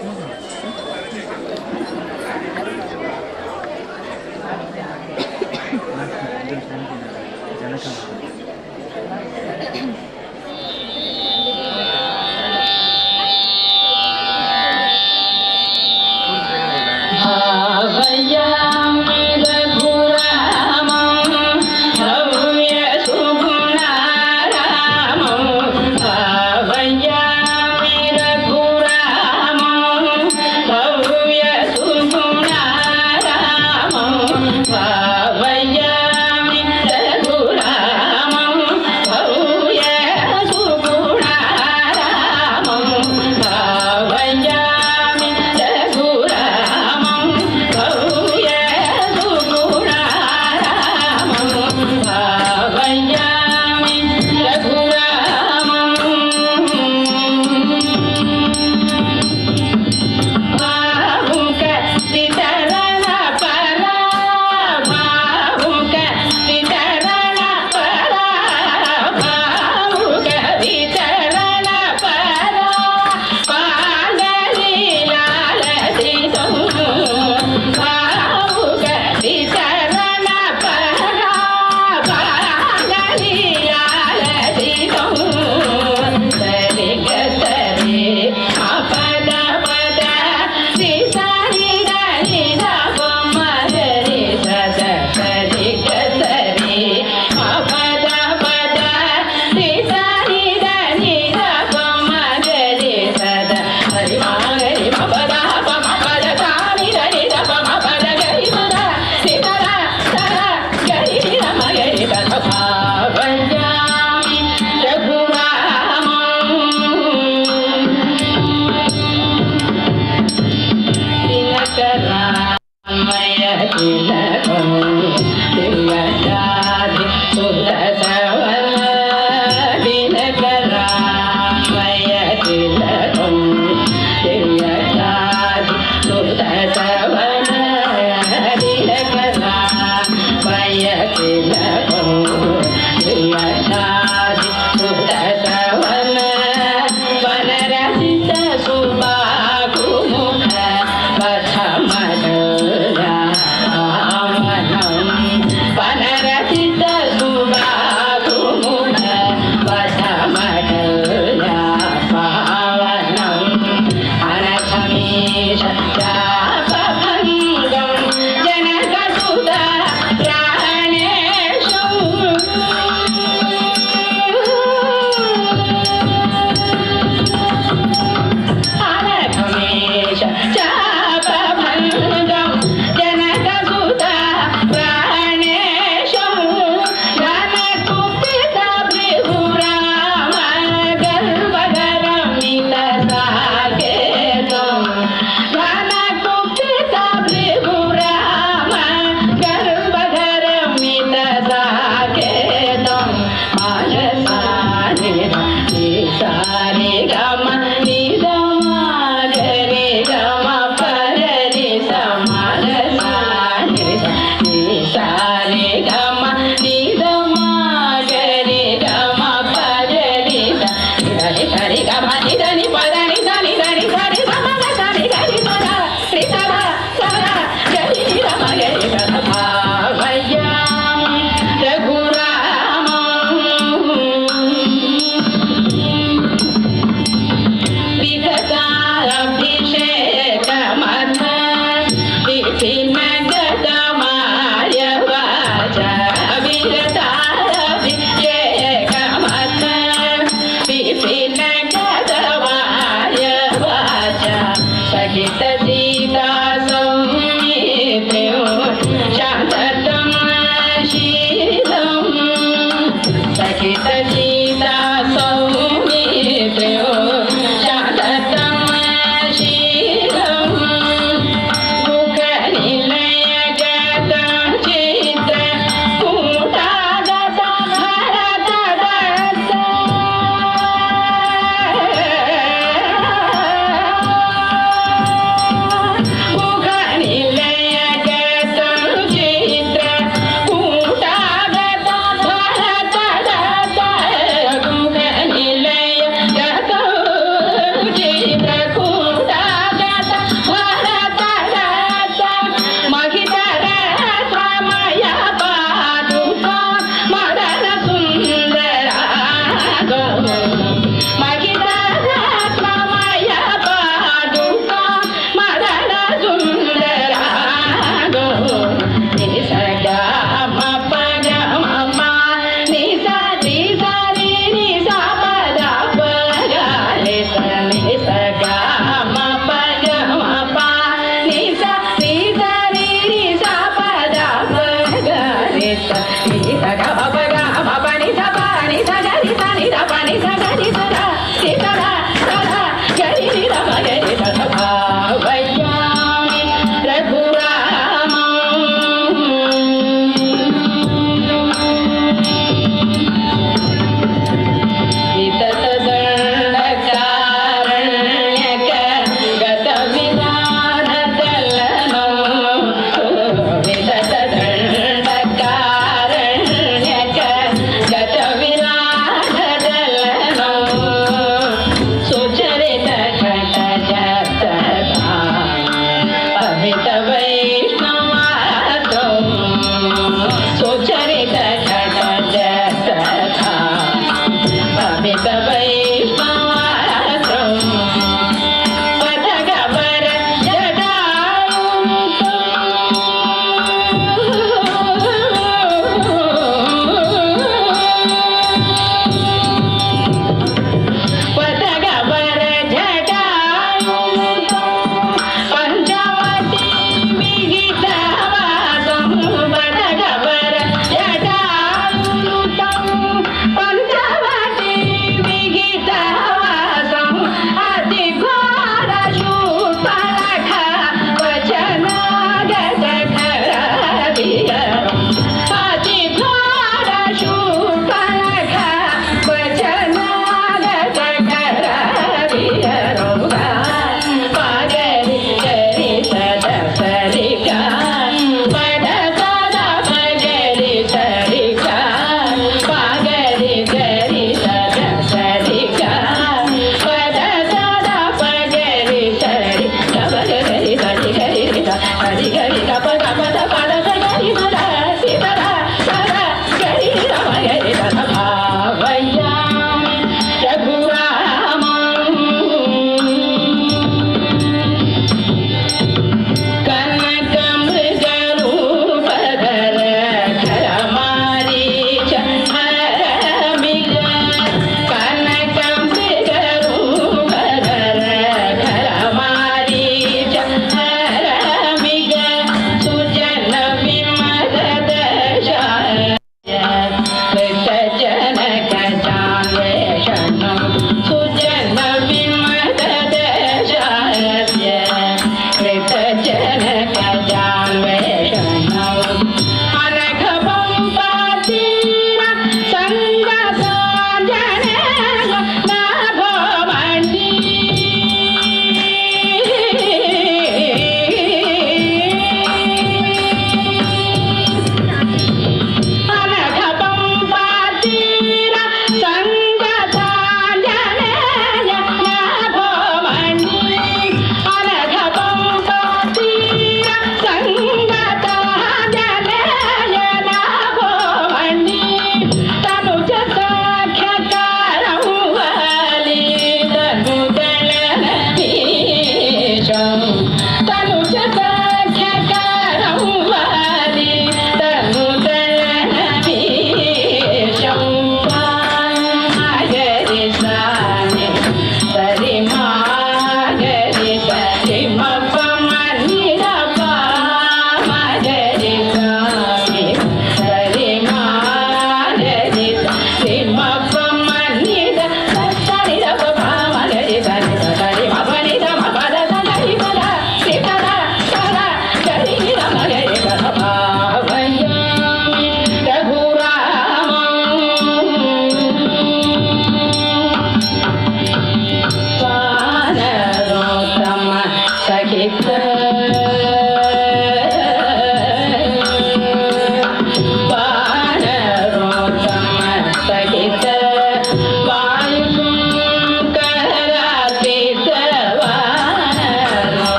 Yeah.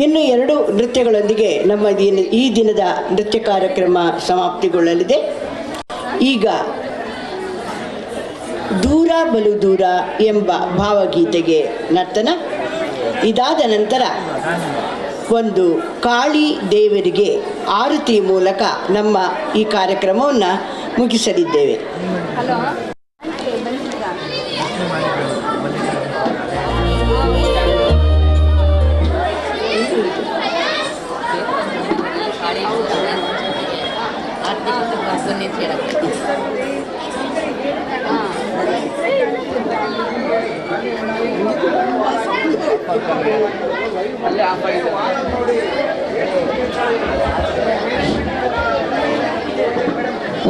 ಇನ್ನು 2 ನೃತ್ಯಗಳೊಂದಿಗೆ ನಮ್ಮ ಈ ದಿನದ ನೃತ್ಯ ಕಾರ್ಯಕ್ರಮ ಸಮಾಪ್ತಿಗೊಳ್ಳಲಿದೆ. ಈಗ ದೂರ ಬಲು ದೂರ ಎಂಬ ಭಾವಗೀತೆಗೆ ನರ್ತನ. ಇದಾದ ನಂತರ ಒಂದು ಕಾಳಿ ದೇವರಿಗೆ ಆರತಿ ಮೂಲಕ ನಮ್ಮ ಈ ಕಾರ್ಯಕ್ರಮವನ್ನು ಮುಗಿಸಲಿದ್ದೇವೆ.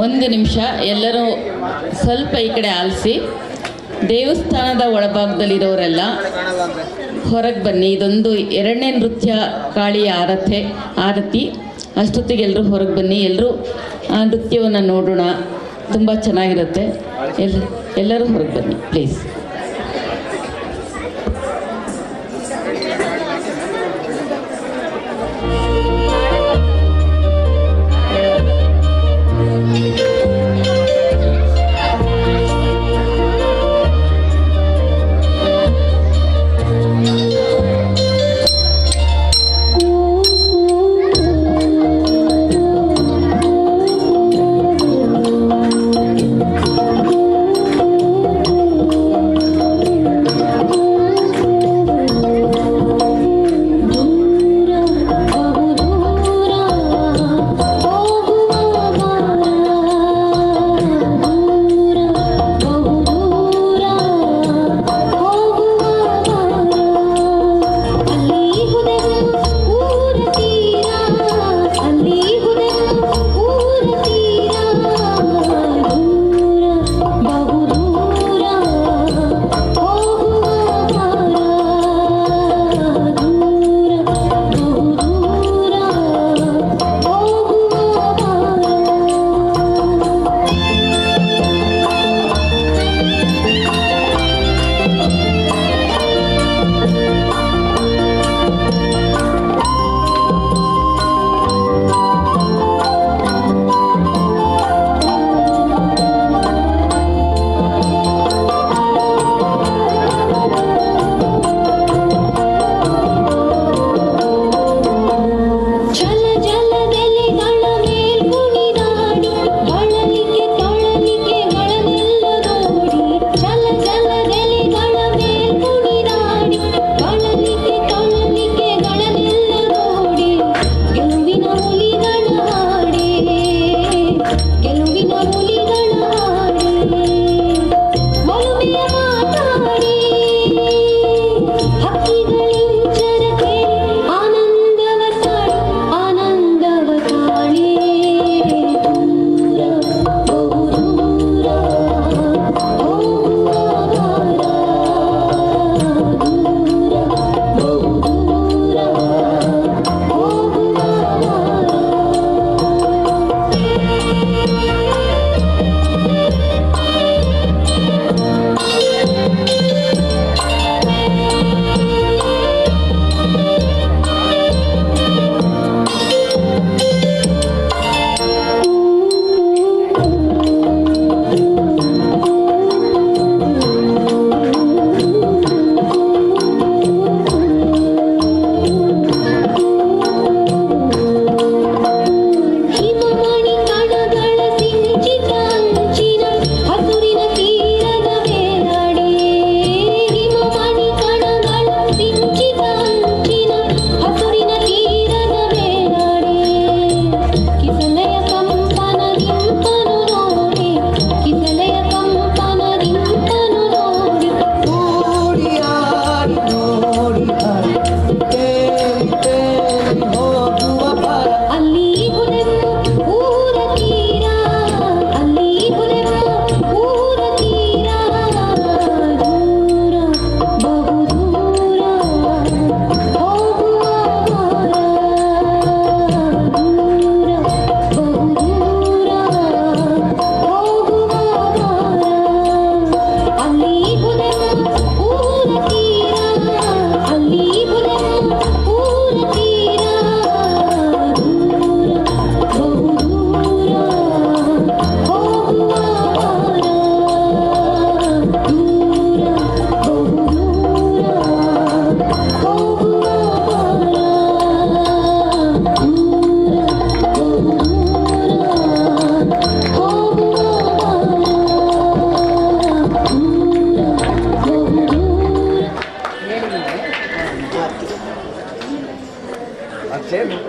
ಒಂದು ನಿಮಿಷ ಎಲ್ಲರೂ ಸ್ವಲ್ಪ ಈ ಕಡೆ ಆಲಿಸಿ. ದೇವಸ್ಥಾನದ ಒಳಭಾಗದಲ್ಲಿರೋರೆಲ್ಲ ಹೊರಗೆ ಬನ್ನಿ. ಇದೊಂದು 2ನೇ ನೃತ್ಯ ಕಾಳಿಯ ಆರತಿ. ಅಷ್ಟೊತ್ತಿಗೆ ಎಲ್ಲರೂ ಹೊರಗೆ ಬನ್ನಿ. ಎಲ್ಲರೂ ಆ ನೃತ್ಯವನ್ನು ನೋಡೋಣ. ತುಂಬ ಚೆನ್ನಾಗಿರುತ್ತೆ. ಎಲ್ಲರೂ ಹೊರಗೆ ಬನ್ನಿ ಪ್ಲೀಸ್.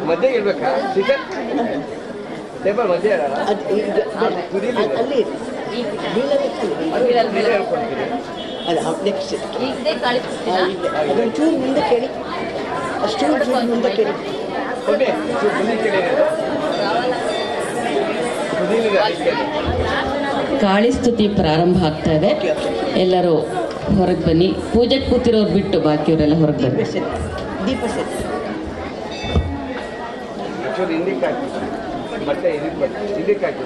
ಮಧ್ಯೆ ಇರ್ಬೇಕಾ ಚಿಕನ್ ಟೇಬಲ್ ಮಧ್ಯೆ ಇರಲ್ಲ
ಅಲ್ಲಿ ಅದೊಂಚೂರು ಮುಂದೆ ಕೇಳಿ ಅಷ್ಟು ಮುಂದೆ ಕೇಳಿ
ಮುಂದೆ ಕೇಳಿ
ಕಾಳಿ ಸ್ತುತಿ ಪ್ರಾರಂಭ ಆಗ್ತಾ ಇದೆ. ಎಲ್ಲರೂ ಹೊರಗೆ ಬನ್ನಿ. ಪೂಜೆಗೆ ಕೂತಿರೋರು ಬಿಟ್ಟು ಬಾಕಿಯವರೆಲ್ಲ ಹೊರಗೆ ಬನ್ನಿ.
ದೀಪ ಸೆಟ್
ಒಂಚೂರು ಹಿಂದಕ್ಕೆ ಹಾಕಿ ಬಟ್ಟೆ ಹಿಂದಕ್ಕೆ ಹಾಕಿ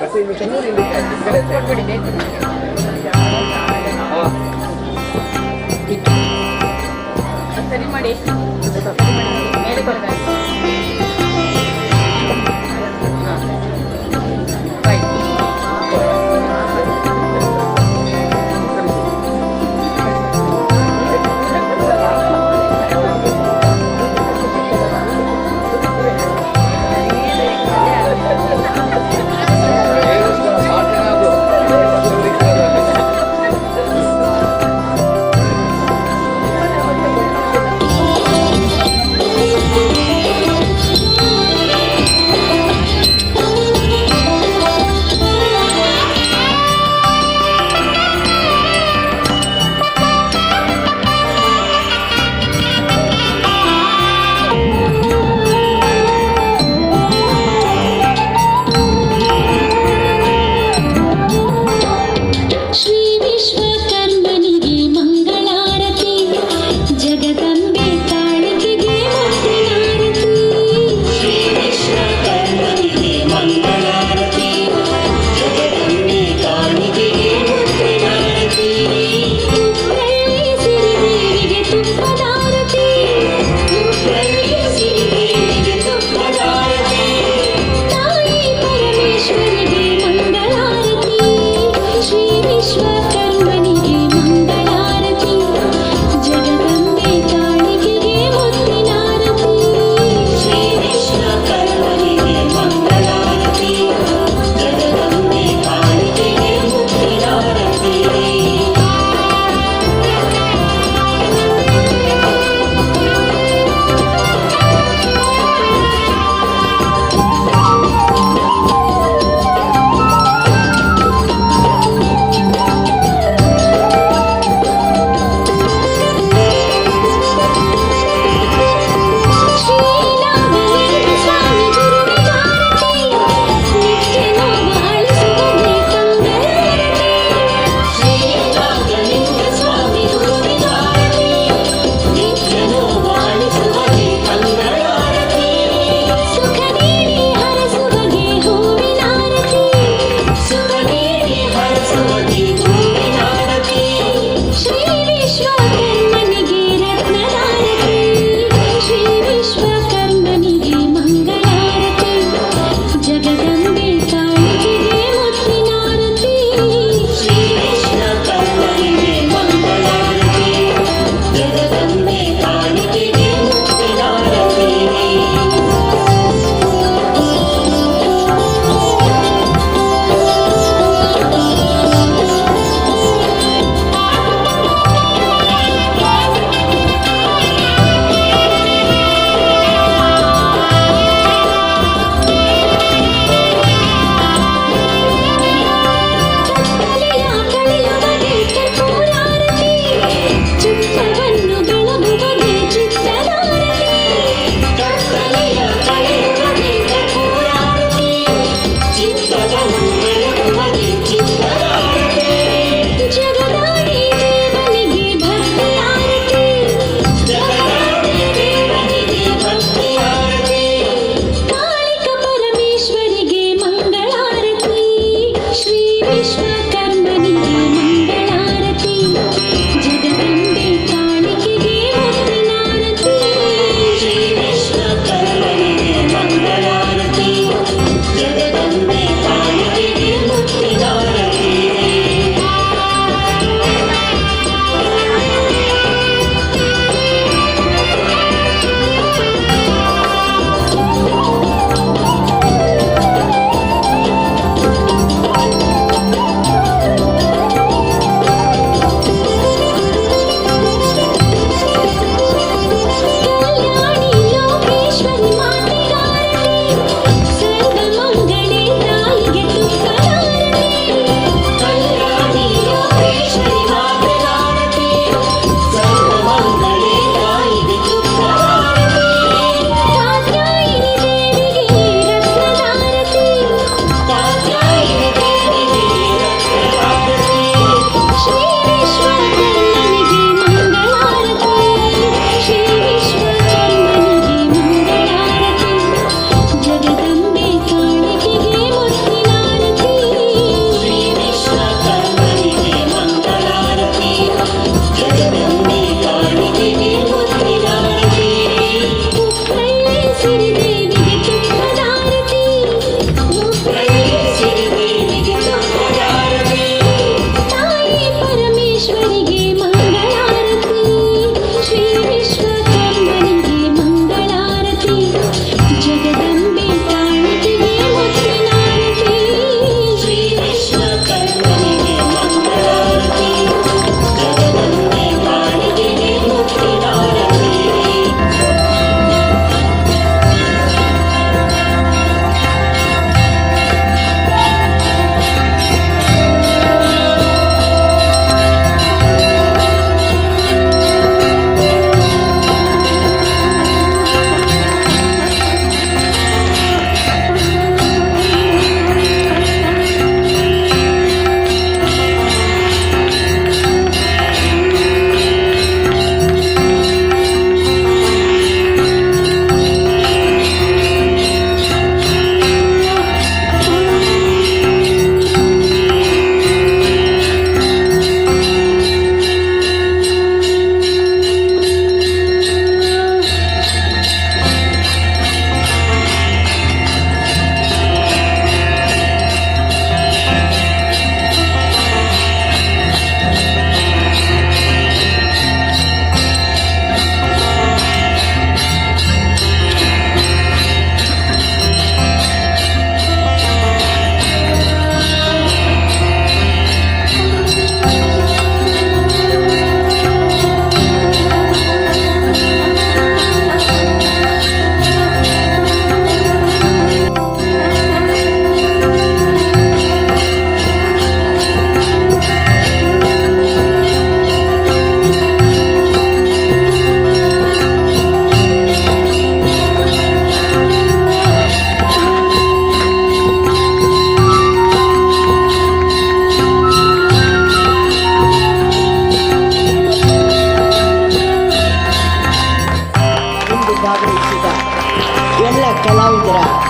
ಬಟ್ಟೆ ಇನ್ನು ಚೂರು ಹಿಂದಕ್ಕೆ ಹಾಕಿ ಈ ಕಡೆ ಹಾಂ
ಸರಿ ಮಾಡಿ ಮೇಲೆ ಬರ್ತಾರೆ.
ಏನು 6 ಜನ ಅದು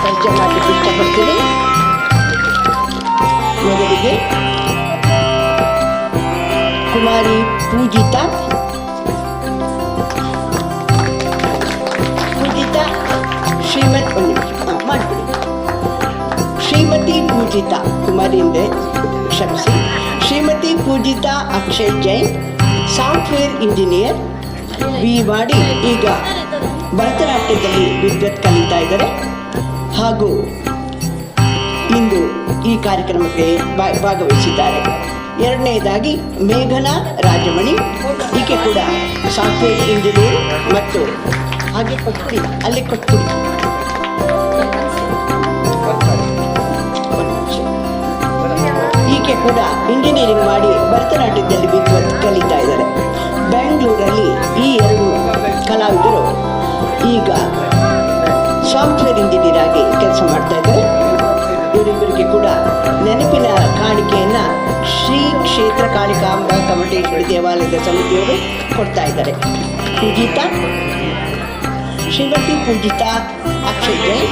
ಪರಿಚಯ ಮಾಡಲಿಕ್ಕೆ ಇಷ್ಟಪಡ್ತೀನಿ. ಮೊದಲಿಗೆ ಕುಮಾರಿ ಪೂಜಿತಾ ಶ್ರೀಮತಿ ಪೂಜಿತಾ ಕುಮಾರಿಯಿಂದ ಕ್ಷಮಿಸಿ. ಶ್ರೀಮತಿ ಪೂಜಿತಾ ಅಕ್ಷಯ್ ಜೈನ್, ಸಾಫ್ಟ್ವೇರ್ ಇಂಜಿನಿಯರ್, ಮಾಡಿ ಈಗ ಭರತನಾಟ್ಯದಲ್ಲಿ ವಿದ್ವತ್ ಕಲಿತಾ ಇದ್ದಾರೆ ಹಾಗೂ ಇಂದು ಈ ಕಾರ್ಯಕ್ರಮಕ್ಕೆ ಭಾಗವಹಿಸಿದ್ದಾರೆ. ಎರಡನೇದಾಗಿ ಮೇಘನಾ ರಾಜಮಣಿ, ಈಕೆ ಕೂಡ ಸಾಫ್ಟ್ವೇರ್ ಇಂಜಿನಿಯರ್ ಮತ್ತು ಹಾಗೆ ಕೊಟ್ಬಿಡಿ, ಅಲ್ಲಿ ಕೊಟ್ಬಿಡಿ. ಈಕೆ ಕೂಡ ಇಂಜಿನಿಯರಿಂಗ್ ಮಾಡಿ ಭರತನಾಟ್ಯದಲ್ಲಿ ವಿದ್ವತ್ ಕಲಿತಾ ಇದ್ದಾರೆ. ಬೆಂಗಳೂರಲ್ಲಿ ಈ ಎರಡು ಕಲಾವಿದರು ಈಗ ಸಾಫ್ಟ್ವೇರ್ ಇಂಜಿನಿಯರ್ ಆಗಿ ಕೆಲಸ ಮಾಡ್ತಾ ಇದ್ದಾರೆ. ಇವರಿಬ್ಬರಿಗೆ ಕೂಡ ನೆನಪಿನ ಕಾಣಿಕೆಯನ್ನು ಶ್ರೀ ಕ್ಷೇತ್ರ ಕಾಳಿಕಾಂಬ ಕಮಟೇಶ್ವರಿ ದೇವಾಲಯದ ಸಮಿತಿಯವರು ಕೊಡ್ತಾ ಇದ್ದಾರೆ. ಪೂಜಿತಾ, ಶ್ರೀಮತಿ ಪೂಜಿತಾ ಅಕ್ಷಯ್ ಜೈನ್,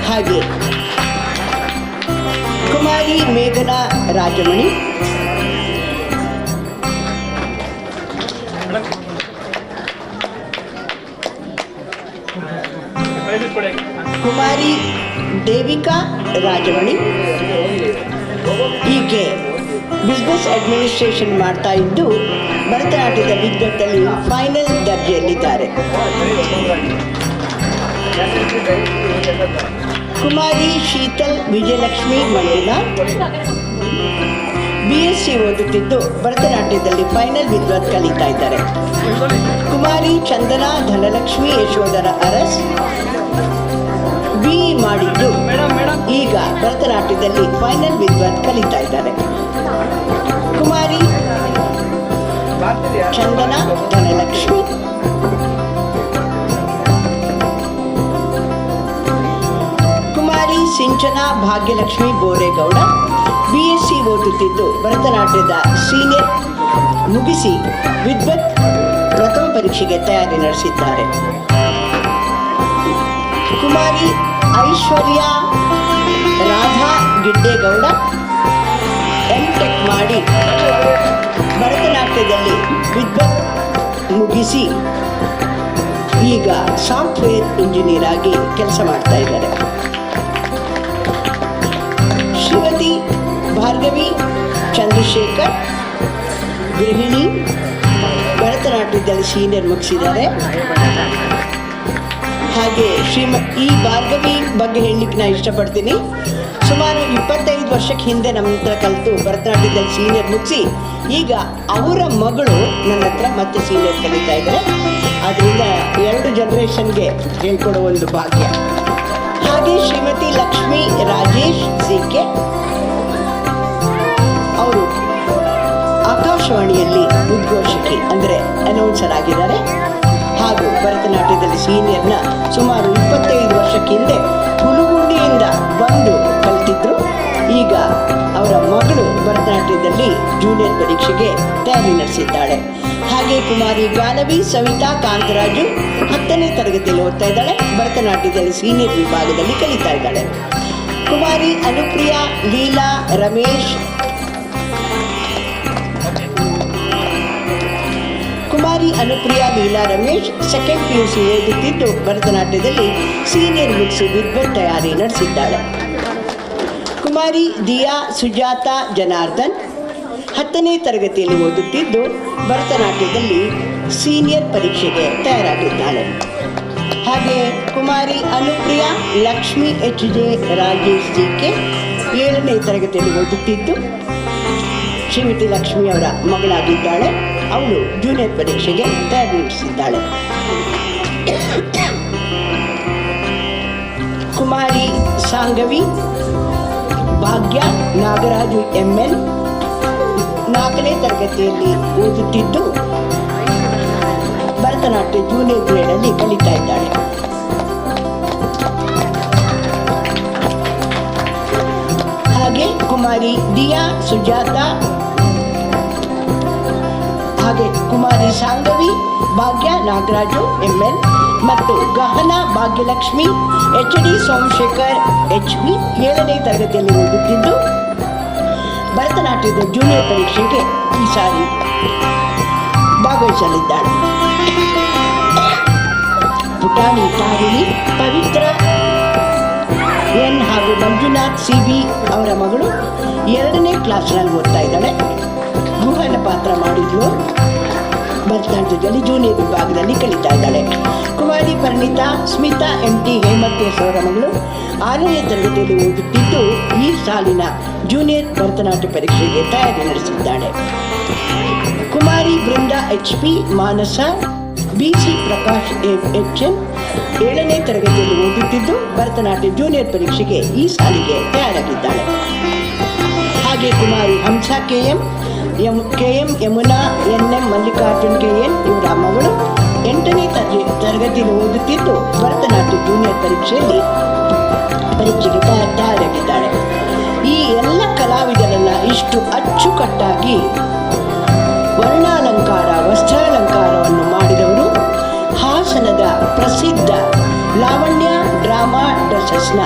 ಹಾಗೆ ಕುಮಾರಿ ಮೇಘನಾ ರಾಜಮಣಿ, ಕುಮಾರಿ ದೇವಿಕಾ ರಾಜಮಣಿ, ಈಕೆ ಬಿಸ್ನೆಸ್ ಅಡ್ಮಿನಿಸ್ಟ್ರೇಷನ್ ಮಾಡ್ತಾ ಇದ್ದು ಭರತನಾಟ್ಯದ ವಿದ್ವತ್ತಲ್ಲಿ ಫೈನಲ್ ದರ್ಜೆಯಲ್ಲಿದ್ದಾರೆ. ಕುಮಾರಿ ಶೀತಲ್ ವಿಜಯಲಕ್ಷ್ಮಿ ಮಂಜುನಾಥ್, BSc ಓದುತ್ತಿದ್ದು ಭರತನಾಟ್ಯದಲ್ಲಿ ಫೈನಲ್ ವಿದ್ವತ್ ಕಲಿತಾ ಇದ್ದಾರೆ. ಕುಮಾರಿ ಚಂದನಾ ಧನಲಕ್ಷ್ಮಿ ಯಶೋಧರ ಅರಸ್, BE ಮಾಡಿದ್ದು ಈಗ ಭರತನಾಟ್ಯದಲ್ಲಿ ಫೈನಲ್ ವಿದ್ವತ್ ಕಲಿತಾ ಇದ್ದಾರೆ. ಕುಮಾರಿ ಚಂದನಾ ಧನಲಕ್ಷ್ಮಿ, ಕುಮಾರಿ ಸಿಂಚನಾ ಭಾಗ್ಯಲಕ್ಷ್ಮಿ ಬೋರೇಗೌಡ, BSc ಓದುತ್ತಿದ್ದು ಭರತನಾಟ್ಯದ ಸೀನಿಯರ್ ಮುಗಿಸಿ ವಿದ್ವತ್ ಪ್ರಥಮ ಪರೀಕ್ಷೆಗೆ ತಯಾರಿ ನಡೆಸಿದ್ದಾರೆ. ಕುಮಾರಿ ಐಶ್ವರ್ಯ ರಾಧಾ ಗಿಡ್ಡೇಗೌಡ, MTech ಮಾಡಿ ಭರತನಾಟ್ಯದಲ್ಲಿ ವಿದ್ವತ್ ಮುಗಿಸಿ ಈಗ ಸಾಫ್ಟ್ವೇರ್ ಇಂಜಿನಿಯರ್ ಆಗಿ ಕೆಲಸ ಮಾಡ್ತಾ ಇದ್ದಾರೆ. ಶ್ರೀಮತಿ ಭಾರ್ಗವಿ ಚಂದ್ರಶೇಖರ್, ಗೃಹಿಣಿ, ಭರತನಾಟ್ಯದಲ್ಲಿ ಸೀನಿಯರ್ ಮುಗಿಸಿದ್ದಾರೆ. ಹಾಗೆ ಈ ಭಾರ್ಗವಿ ಬಗ್ಗೆ ಹೇಳಲಿಕ್ಕೆ ನಾನು ಇಷ್ಟಪಡ್ತೀನಿ. ಸುಮಾರು 25 ವರ್ಷಕ್ಕೆ ಹಿಂದೆ ನಮ್ಮ ಹತ್ರ ಕಲಿತು ಭರತನಾಟ್ಯದಲ್ಲಿ ಸೀನಿಯರ್ ಮುಗಿಸಿ ಈಗ ಅವರ ಮಗಳು ನನ್ನ ಹತ್ರ ಮತ್ತೆ ಸೀನಿಯರ್ ಕಲಿತಾ ಇದ್ದಾರೆ. ಆದ್ದರಿಂದ 2 ಜನರೇಷನ್ಗೆ ಹೇಳ್ಕೊಡೋ ಒಂದು ಭಾಗ್ಯ. ಹಾಗೆ ಶ್ರೀಮತಿ ಲಕ್ಷ್ಮೀ ರಾಜೇಶ್ CK, ಅವರು ಆಕಾಶವಾಣಿಯಲ್ಲಿ ಉದ್ಘೋಷಕಿ ಅಂದರೆ ಅನೌನ್ಸರ್ ಆಗಿದ್ದಾರೆ ಹಾಗೂ ಭರತನಾಟ್ಯದಲ್ಲಿ ಸೀನಿಯರ್ನ ಸುಮಾರು 25 ವರ್ಷಕ್ಕೆ ಹಿಂದೆ ಹುಲುಗುಂಡಿಯಿಂದ ಬಂದು ಕಲಿತಿದ್ರು. ಈಗ ಅವರ ಮಗಳು ಭರತನಾಟ್ಯದಲ್ಲಿ ಜೂನಿಯರ್ ಪರೀಕ್ಷೆಗೆ ತಯಾರಿ ನಡೆಸಿದ್ದಾಳೆ. ಹಾಗೆ ಕುಮಾರಿ ಗಾನವಿ ಸವಿತಾ ಕಾಂತರಾಜು 10ನೇ ತರಗತಿಯಲ್ಲಿ ಓದ್ತಾ ಇದ್ದಾಳೆ. ಭರತನಾಟ್ಯದಲ್ಲಿ ಸೀನಿಯರ್ ವಿಭಾಗದಲ್ಲಿ ಕಲಿತಾ ಇದ್ದಾಳೆ. ಕುಮಾರಿ ಅನುಪ್ರಿಯಾ ಲೀಲಾ ರಮೇಶ್, ಕುಮಾರಿ ಅನುಪ್ರಿಯಾ ಲೀಲಾ ರಮೇಶ್ ಸೆಕೆಂಡ್ PUC ಓದುತ್ತಿದ್ದು ಭರತನಾಟ್ಯದಲ್ಲಿ ಸೀನಿಯರ್ ಮುಗಿಸಿ ವಿದ್ವತ್ ತಯಾರಿ ನಡೆಸಿದ್ದಾಳೆ. ಕುಮಾರಿ ದಿಯಾ ಸುಜಾತಾ ಜನಾರ್ದನ್ 10ನೇ ತರಗತಿಯಲ್ಲಿ ಓದುತ್ತಿದ್ದು ಭರತನಾಟ್ಯದಲ್ಲಿ ಸೀನಿಯರ್ ಪರೀಕ್ಷೆಗೆ ತಯಾರಾಗಿದ್ದಾಳೆ. ಹಾಗೆ ಕುಮಾರಿ ಅನುಪ್ರಿಯಾ ಲಕ್ಷ್ಮಿ HJ ರಾಜೇಶ್ CK 7ನೇ ತರಗತಿಯಲ್ಲಿ ಓದುತ್ತಿದ್ದು ಶ್ರೀಮತಿ ಲಕ್ಷ್ಮಿ ಅವರ ಮಗಳಾಗಿದ್ದಾಳೆ. ಅವಳು ಜೂನಿಯರ್ ಪರೀಕ್ಷೆಗೆ ತಯಾರಿ ನಡೆಸಿದ್ದಾಳೆ. ಕುಮಾರಿ ಸಾಂಗವಿ ಭಾಗ್ಯ ನಾಗರಾಜು ML 4ನೇ ತರಗತಿಯಲ್ಲಿ ಓದುತ್ತಿದ್ದು ಭರತನಾಟ್ಯ ಜೂನಿಯರ್ ಗ್ರೇಡಲ್ಲಿ ಕಲಿತಾ ಇದ್ದಾಳೆ. ಹಾಗೆ ಕುಮಾರಿ ದಿಯಾ ಸುಜಾತಾ ಹಾಗೆ ಕುಮಾರಿ ಸಾಂಗವಿ ಭಾಗ್ಯ ನಾಗರಾಜು MN ಮತ್ತು ಗಹನಾ ಭಾಗ್ಯಲಕ್ಷ್ಮಿ HD ಸೋಮಶೇಖರ್ HB 7ನೇ ತರಗತಿಯಲ್ಲಿ ಓದುತ್ತಿದ್ದು ಭರತನಾಟ್ಯದ ಜೂನಿಯರ್ ಪರೀಕ್ಷೆಗೆ ಈ ಸಾರಿ ಭಾಗವಹಿಸಲಿದ್ದಾಳೆ. ಪುಟಾಣಿ ತಾರಿಣಿ ಪವಿತ್ರ N ಹಾಗೂ ಮಂಜುನಾಥ್ CB ಅವರ ಮಗಳು 2ನೇ ಕ್ಲಾಸ್ನಲ್ಲಿ ಓದ್ತಾ ಇದ್ದಾಳೆ. ಗುಹನ ಪಾತ್ರ ಮಾಡಿದ್ಲು. ಭರತನಾಟ್ಯದಲ್ಲಿ ಜೂನಿಯರ್ ವಿಭಾಗದಲ್ಲಿ ಕಲಿತಾ ಇದ್ದಾಳೆ. ಕುಮಾರಿ ಪರಿಣಿತಾ ಸ್ಮಿತಾ MT ಹೇಮಂತೇಶ್ ಅವರ ಮಗಳು 6ನೇ ತರಗತಿಯಲ್ಲಿ ಓದುತ್ತಿದ್ದು ಈ ಸಾಲಿನ ಜೂನಿಯರ್ ಭರತನಾಟ್ಯ ಪರೀಕ್ಷೆಗೆ ತಯಾರಿ ನಡೆಸಿದ್ದಾಳೆ. ಕುಮಾರಿ ಬೃಂದಾ HP ಮಾನಸ BC ಪ್ರಕಾಶ್ HM 7ನೇ ತರಗತಿಯಲ್ಲಿ ಓದುತ್ತಿದ್ದು ಭರತನಾಟ್ಯ ಜೂನಿಯರ್ ಪರೀಕ್ಷೆಗೆ ಈ ಸಾಲಿಗೆ ತಯಾರಾಗಿದ್ದಾಳೆ. ಹಾಗೆ ಕುಮಾರಿ ಹಂಸ KM Yamuna NM Mallikarjun KN ಇವರ ಮಗಳು 8ನೇ ತರಗತಿಯಲ್ಲಿ ಓದುತ್ತಿದ್ದು ಭರತನಾಟ್ಯ ಜೂನಿಯರ್ ಪರೀಕ್ಷೆಗೆ ತಯಾರಾಗಿದ್ದಾಳೆ. ಈ ಎಲ್ಲ ಕಲಾವಿದರನ್ನ ಇಷ್ಟು ಅಚ್ಚುಕಟ್ಟಾಗಿ ವರ್ಣಾಲಂಕಾರ ವಸ್ತ್ರಾಲಂಕಾರವನ್ನು ಮಾಡಿದವರು ಹಾಸನದ ಪ್ರಸಿದ್ಧ ಲಾವಣ್ಯ ಡ್ರಾಮಾ ಡ್ರೆಸಸ್ನ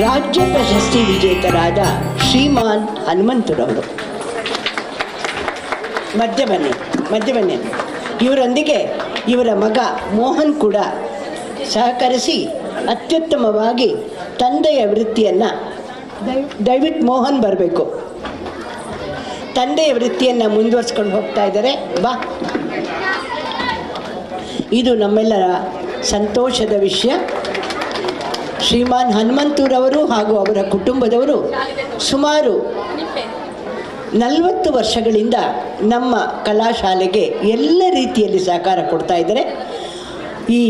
ರಾಜ್ಯ ಪ್ರಶಸ್ತಿ ವಿಜೇತರಾದ ಶ್ರೀಮಾನ್ ಹನುಮಂತರವರು. ಮಧ್ಯ ಬನ್ನಿ. ಇವರೊಂದಿಗೆ ಇವರ ಮಗ ಮೋಹನ್ ಕೂಡ ಸಹಕರಿಸಿ ಅತ್ಯುತ್ತಮವಾಗಿ ತಂದೆಯ ವೃತ್ತಿಯನ್ನು ದಯವಿಟ್ಟು ಮೋಹನ್ ಬರಬೇಕು. ತಂದೆಯ ವೃತ್ತಿಯನ್ನು ಮುಂದುವರಿಸ್ಕೊಂಡು ಹೋಗ್ತಾ ಇದ್ದಾರೆ. ಬಾ, ಇದು ನಮ್ಮೆಲ್ಲರ ಸಂತೋಷದ ವಿಷಯ. ಶ್ರೀಮಾನ್ ಹನುಮಂತೂರವರು ಹಾಗೂ ಅವರ ಕುಟುಂಬದವರು ಸುಮಾರು 40 ವರ್ಷಗಳಿಂದ ನಮ್ಮ ಕಲಾಶಾಲೆಗೆ ಎಲ್ಲ ರೀತಿಯಲ್ಲಿ ಸಹಕಾರ ಕೊಡ್ತಾ ಇದ್ದಾರೆ. ಈ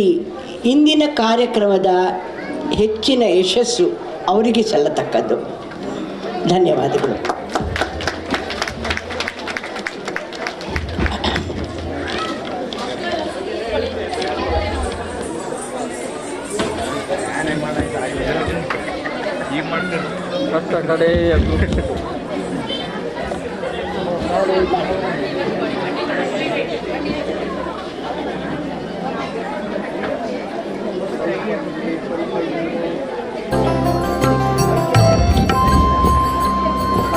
ಇಂದಿನ ಕಾರ್ಯಕ್ರಮದ ಹೆಚ್ಚಿನ ಯಶಸ್ಸು ಅವರಿಗೆ ಸಲ್ಲತಕ್ಕದ್ದು. ಧನ್ಯವಾದಗಳು.
ಕಷ್ಟ ಕಡೆ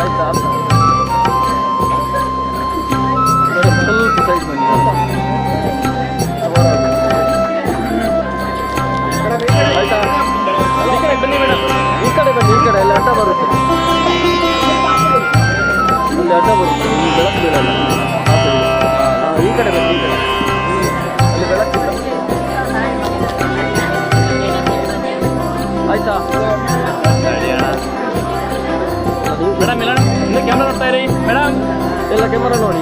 ಆಯ್ತಾ ಸ್ವಲ್ಪ ಸೈಡ್ ಬನ್ನಿ. ಆಯ್ತಾ ಈ ಕಡೆ ಬನ್ನಿ ಮೇಡಮ್, ಈ ಕಡೆ ಬನ್ನಿ, ಈ ಕಡೆ ಎಲ್ಲ ಅಡ್ಡ ಬರುತ್ತೆ, ಅಲ್ಲಿ ಅಡ್ಡ ಬರುತ್ತೆ, ಇಲ್ಲಿ ಬೆಳಕು ಬೀಳಲ್ಲ. ಈ ಕಡೆ ಬನ್ನಿ, ಈ ಕಡೆ ಅಲ್ಲಿ ಬೆಳಕಿಲ್ಲ. ಆಯ್ತಾ ಮೇಡಮ್ ಇಲ್ಲ ಇನ್ನು ಕ್ಯಾಮ್ರಾ ನೋಡ್ತಾ ಇರಿ ಮೇಡಮ್, ಎಲ್ಲ ಕ್ಯಾಮ್ರಾ ನೋಡಿ.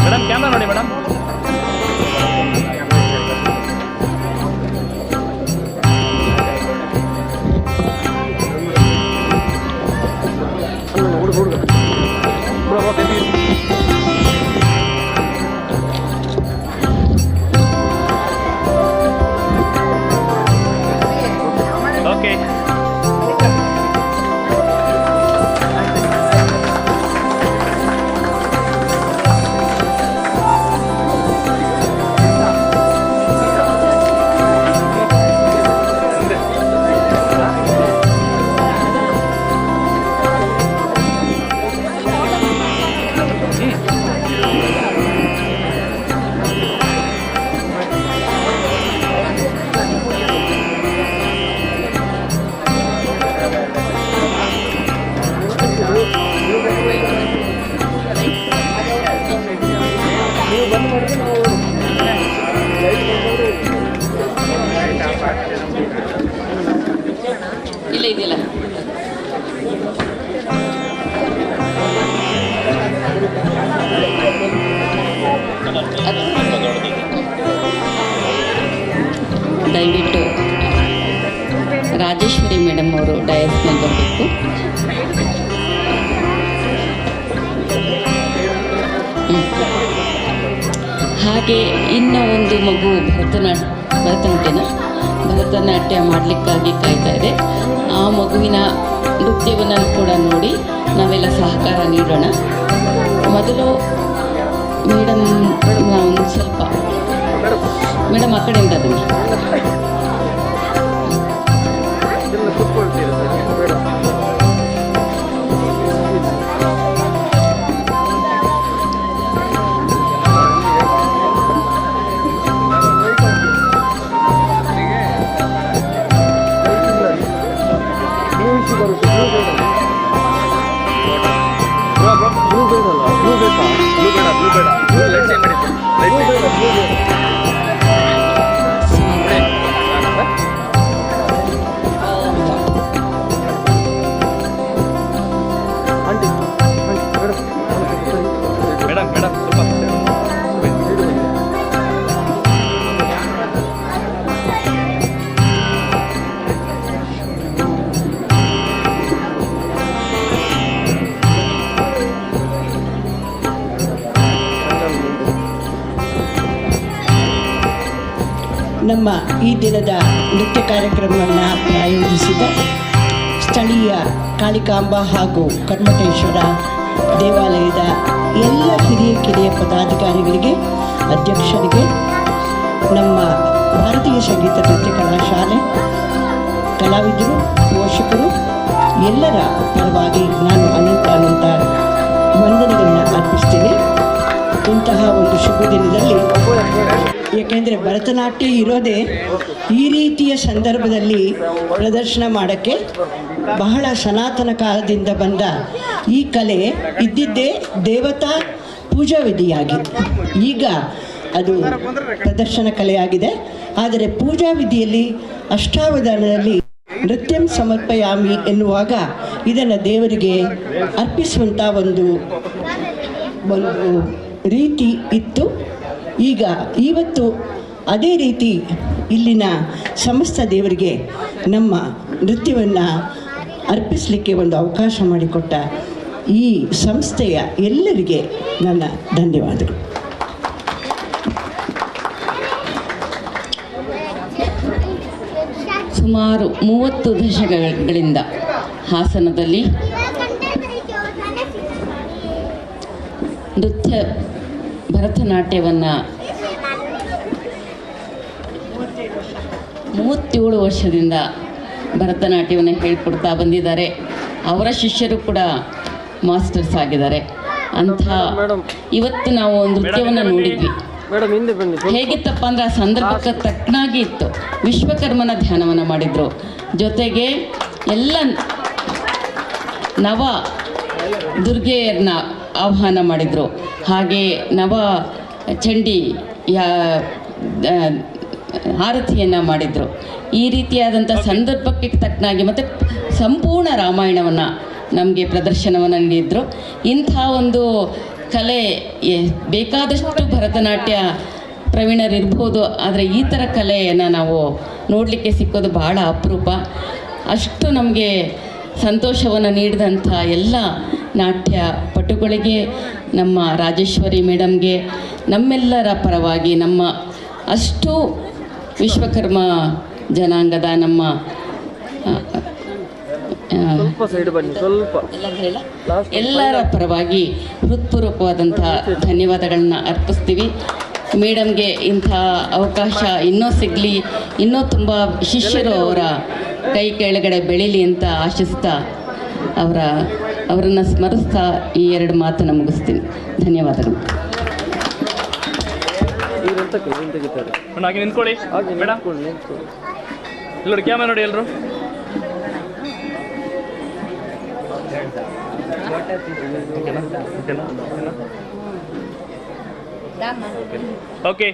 ಮೇಡಮ್ ಕ್ಯಾಮ್ರಾ ನೋಡಿ ಮೇಡಮ್. ಓಕೆ
ಇಲ್ಲ ಇದೆಯಲ್ಲ. ದಯವಿಟ್ಟು ರಾಜೇಶ್ವರಿ ಮೇಡಮ್ ಅವರು ಡಯಸ್ನಲ್ಲಿ ಬರಬೇಕು. ಹಾಗೆ ಇನ್ನೂ ಒಂದು ಮಗು ಭರತನಾಟ್ಯ ಮಾಡಲಿಕ್ಕಾಗಿ ಕಾಯ್ತಾ ಇದೆ. ಆ ಮಗುವಿನ ನೃತ್ಯವನ್ನು ಕೂಡ ನೋಡಿ ನಾವೆಲ್ಲ ಸಹಕಾರ ನೀಡೋಣ. ಮೊದಲು ಮೇಡಮ್ ಒಂದು ಸ್ವಲ್ಪ ಮೇಡಮ್ ಆ ಕಡೆಯಿಂದ ಬನ್ನಿ.
ನಮ್ಮ ಈ ದಿನದ ನೃತ್ಯ ಕಾರ್ಯಕ್ರಮವನ್ನು ಪ್ರಾಯೋಜಿಸಿದ ಸ್ಥಳೀಯ ಕಾಳಿಕಾಂಬ ಹಾಗೂ ಕರ್ಮಟೇಶ್ವರ ದೇವಾಲಯದ ಎಲ್ಲ ಹಿರಿಯ ಕಿರಿಯ ಪದಾಧಿಕಾರಿಗಳಿಗೆ, ಅಧ್ಯಕ್ಷರಿಗೆ, ನಮ್ಮ ಭಾರತೀಯ ಸಂಗೀತ ನೃತ್ಯ ಕಲಾಶಾಲೆ ಕಲಾವಿದರು, ಪೋಷಕರು ಎಲ್ಲರ ಪರವಾಗಿ ನಾನು ಅನಂತ ವಂದನೆಗಳನ್ನು ಅರ್ಪಿಸ್ತೀನಿ. ಇಂತಹ ಒಂದು ಶುಭ ದಿನದಲ್ಲಿ, ಏಕೆಂದರೆ ಭರತನಾಟ್ಯ ಇರೋದೇ ಈ ರೀತಿಯ ಸಂದರ್ಭದಲ್ಲಿ ಪ್ರದರ್ಶನ ಮಾಡೋಕ್ಕೆ, ಬಹಳ ಸನಾತನ ಕಾಲದಿಂದ ಬಂದ ಈ ಕಲೆ ಇದ್ದಿದ್ದೇ ದೇವತಾ ಪೂಜಾ ವಿಧಿಯಾಗಿ, ಈಗ ಅದು ಪ್ರದರ್ಶನ ಕಲೆಯಾಗಿದೆ. ಆದರೆ ಪೂಜಾ ವಿಧಿಯಲ್ಲಿ ಅಷ್ಟಾವಧಾನದಲ್ಲಿ ನೃತ್ಯಂ ಸಮರ್ಪಯಾಮಿ ಎನ್ನುವಾಗ ಇದನ್ನು ದೇವರಿಗೆ ಅರ್ಪಿಸುವಂಥ ಒಂದು ರೀತಿ ಇತ್ತು. ಈಗ ಇವತ್ತು ಅದೇ ರೀತಿ ಇಲ್ಲಿನ ಸಮಸ್ತ ದೇವರಿಗೆ ನಮ್ಮ ನೃತ್ಯವನ್ನು ಅರ್ಪಿಸಲಿಕ್ಕೆ ಒಂದು ಅವಕಾಶ ಮಾಡಿಕೊಟ್ಟ ಈ ಸಂಸ್ಥೆಯ ಎಲ್ಲರಿಗೆ ನನ್ನ ಧನ್ಯವಾದಗಳು.
ಸುಮಾರು 30 ದಶಕಗಳಿಂದ ಹಾಸನದಲ್ಲಿ ನೃತ್ಯ ಭರತನಾಟ್ಯವನ್ನು 37 ವರ್ಷದಿಂದ ಭರತನಾಟ್ಯವನ್ನು ಹೇಳ್ಕೊಡ್ತಾ ಬಂದಿದ್ದಾರೆ. ಅವರ ಶಿಷ್ಯರು ಕೂಡ ಮಾಸ್ಟರ್ಸ್ ಆಗಿದ್ದಾರೆ. ಅಂಥ ಇವತ್ತು ನಾವು ನೃತ್ಯವನ್ನು ನೋಡಿದ್ವಿ. ಹೇಗಿತ್ತಪ್ಪ ಅಂದರೆ ಆ ಸಂದರ್ಭಕ್ಕೆ ತಕ್ಕನಾಗಿ ಇತ್ತು. ವಿಶ್ವಕರ್ಮನ ಧ್ಯಾನವನ್ನು ಮಾಡಿದರು, ಜೊತೆಗೆ ಎಲ್ಲ ನವ ದುರ್ಗೆಯರನ್ನ ಆಹ್ವಾನ ಮಾಡಿದರು. ಹಾಗೆ ನವ ಚಂಡಿಯ ಆರತಿಯನ್ನು ಮಾಡಿದರು. ಈ ರೀತಿಯಾದಂಥ ಸಂದರ್ಭಕ್ಕೆ ತಕ್ಕನಾಗಿ ಮತ್ತು ಸಂಪೂರ್ಣ ರಾಮಾಯಣವನ್ನು ನಮಗೆ ಪ್ರದರ್ಶನವನ್ನು ನೀಡಿದರು. ಇಂಥ ಒಂದು ಕಲೆ ಬೇಕಾದಷ್ಟು ಭರತನಾಟ್ಯ ಪ್ರವೀಣರಿರ್ಬೋದು, ಆದರೆ ಈ ಥರ ಕಲೆಯನ್ನು ನಾವು ನೋಡಲಿಕ್ಕೆ ಸಿಕ್ಕೋದು ಬಹಳ ಅಪರೂಪ. ಅಷ್ಟು ನಮಗೆ ಸಂತೋಷವನ್ನು ನೀಡಿದಂಥ ಎಲ್ಲ ನಾಟ್ಯ ಪಟುಗಳಿಗೆ, ನಮ್ಮ ರಾಜೇಶ್ವರಿ ಮೇಡಮ್ಗೆ, ನಮ್ಮೆಲ್ಲರ ಪರವಾಗಿ, ನಮ್ಮ ಅಷ್ಟು ವಿಶ್ವಕರ್ಮ ಜನಾಂಗದ ನಮ್ಮ ಎಲ್ಲರ ಪರವಾಗಿ ಹೃತ್ಪೂರ್ವಕವಾದಂಥ ಧನ್ಯವಾದಗಳನ್ನ ಅರ್ಪಿಸ್ತೀವಿ. ಮೇಡಮ್ಗೆ ಇಂಥ ಅವಕಾಶ ಇನ್ನೂ ಸಿಗಲಿ, ಇನ್ನೂ ತುಂಬ ಶಿಷ್ಯರು ಅವರ ಕೈ ಕೆಳಗಡೆ ಬೆಳೀಲಿ ಅಂತ ಆಶಿಸ್ತಾ ಅವರನ್ನು ಸ್ಮರಿಸ್ತಾ ಈ 2 ಮಾತನ್ನು ಮುಗಿಸ್ತೀನಿ. ಧನ್ಯವಾದಗಳು.
ಹಾಗೆ ನಿಂತ್ಕೊಳ್ಳಿ ಮೇಡಮ್, ಎಲ್ಲರೂ ಕ್ಯಾಮರಾ ನೋಡಿ ಎಲ್ಲರೂ. ಓಕೆ,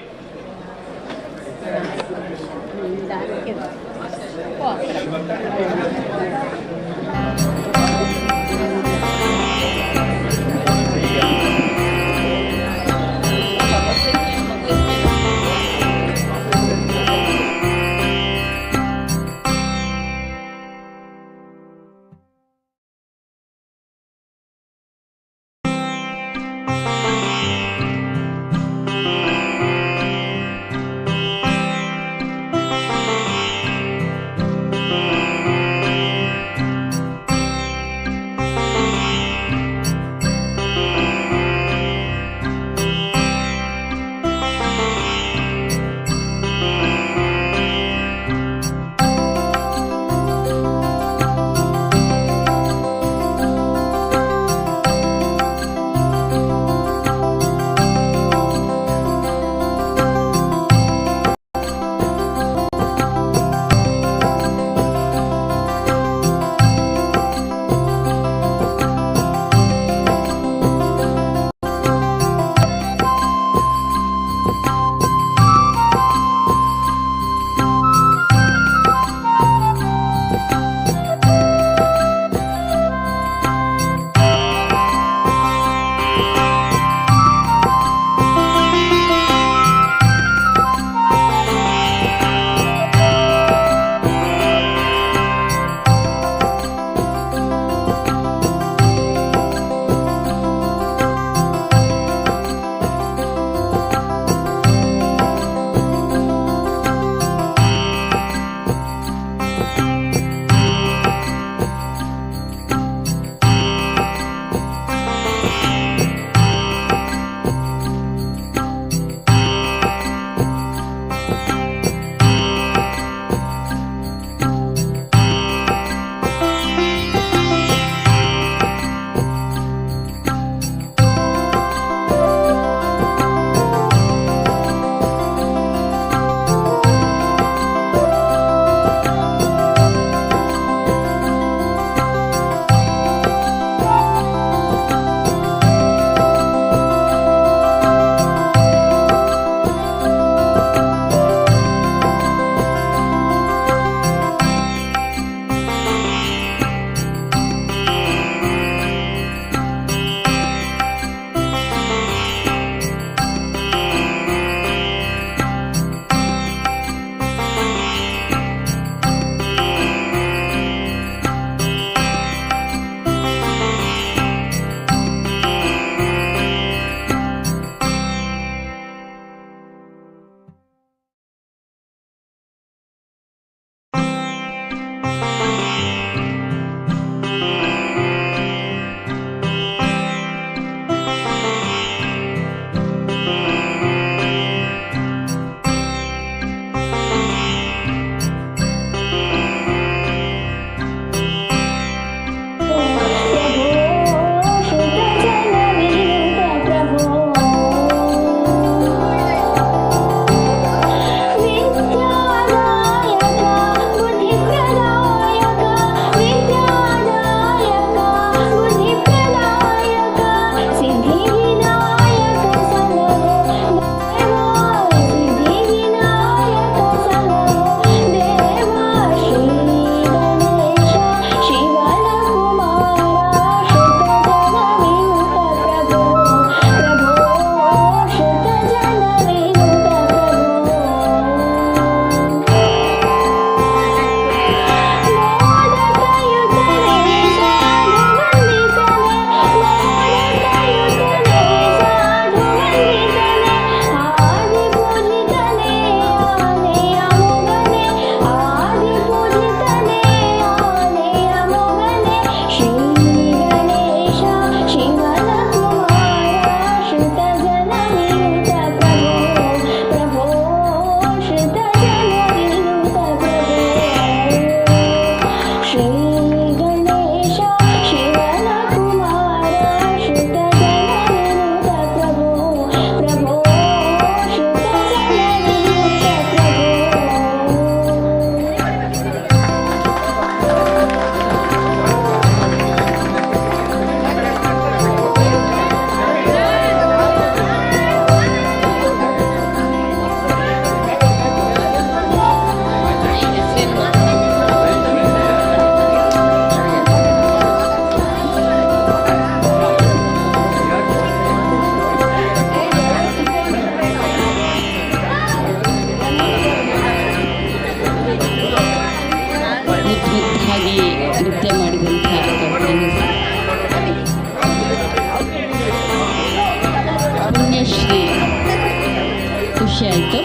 ಖುಷಿ ಆಯಿತು.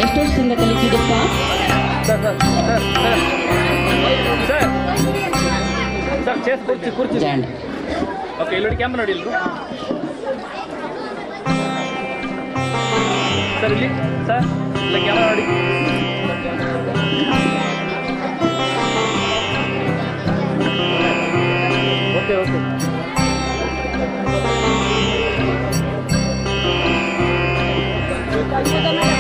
ಎಷ್ಟು ವರ್ಷದಿಂದ ಕಲಿತಿದ್ದಪ್ಪ?
ಸರ್ ಚೇಸ್ ಕುರ್ಚಿ
ಜಾಂಡ್.
ಓಕೆ ಇಲ್ಲಿ ಕ್ಯಾಮ್ರಾ ನೋಡಿ ಇಲ್ರು ಸರ್ ಇಲ್ಲಿ ಸರ್ ಇಲ್ಲ ಕ್ಯಾಮ್ರಾ ನೋಡಿ. ಓಕೆ ಓಕೆ
ಧನ್ಯವಾದ.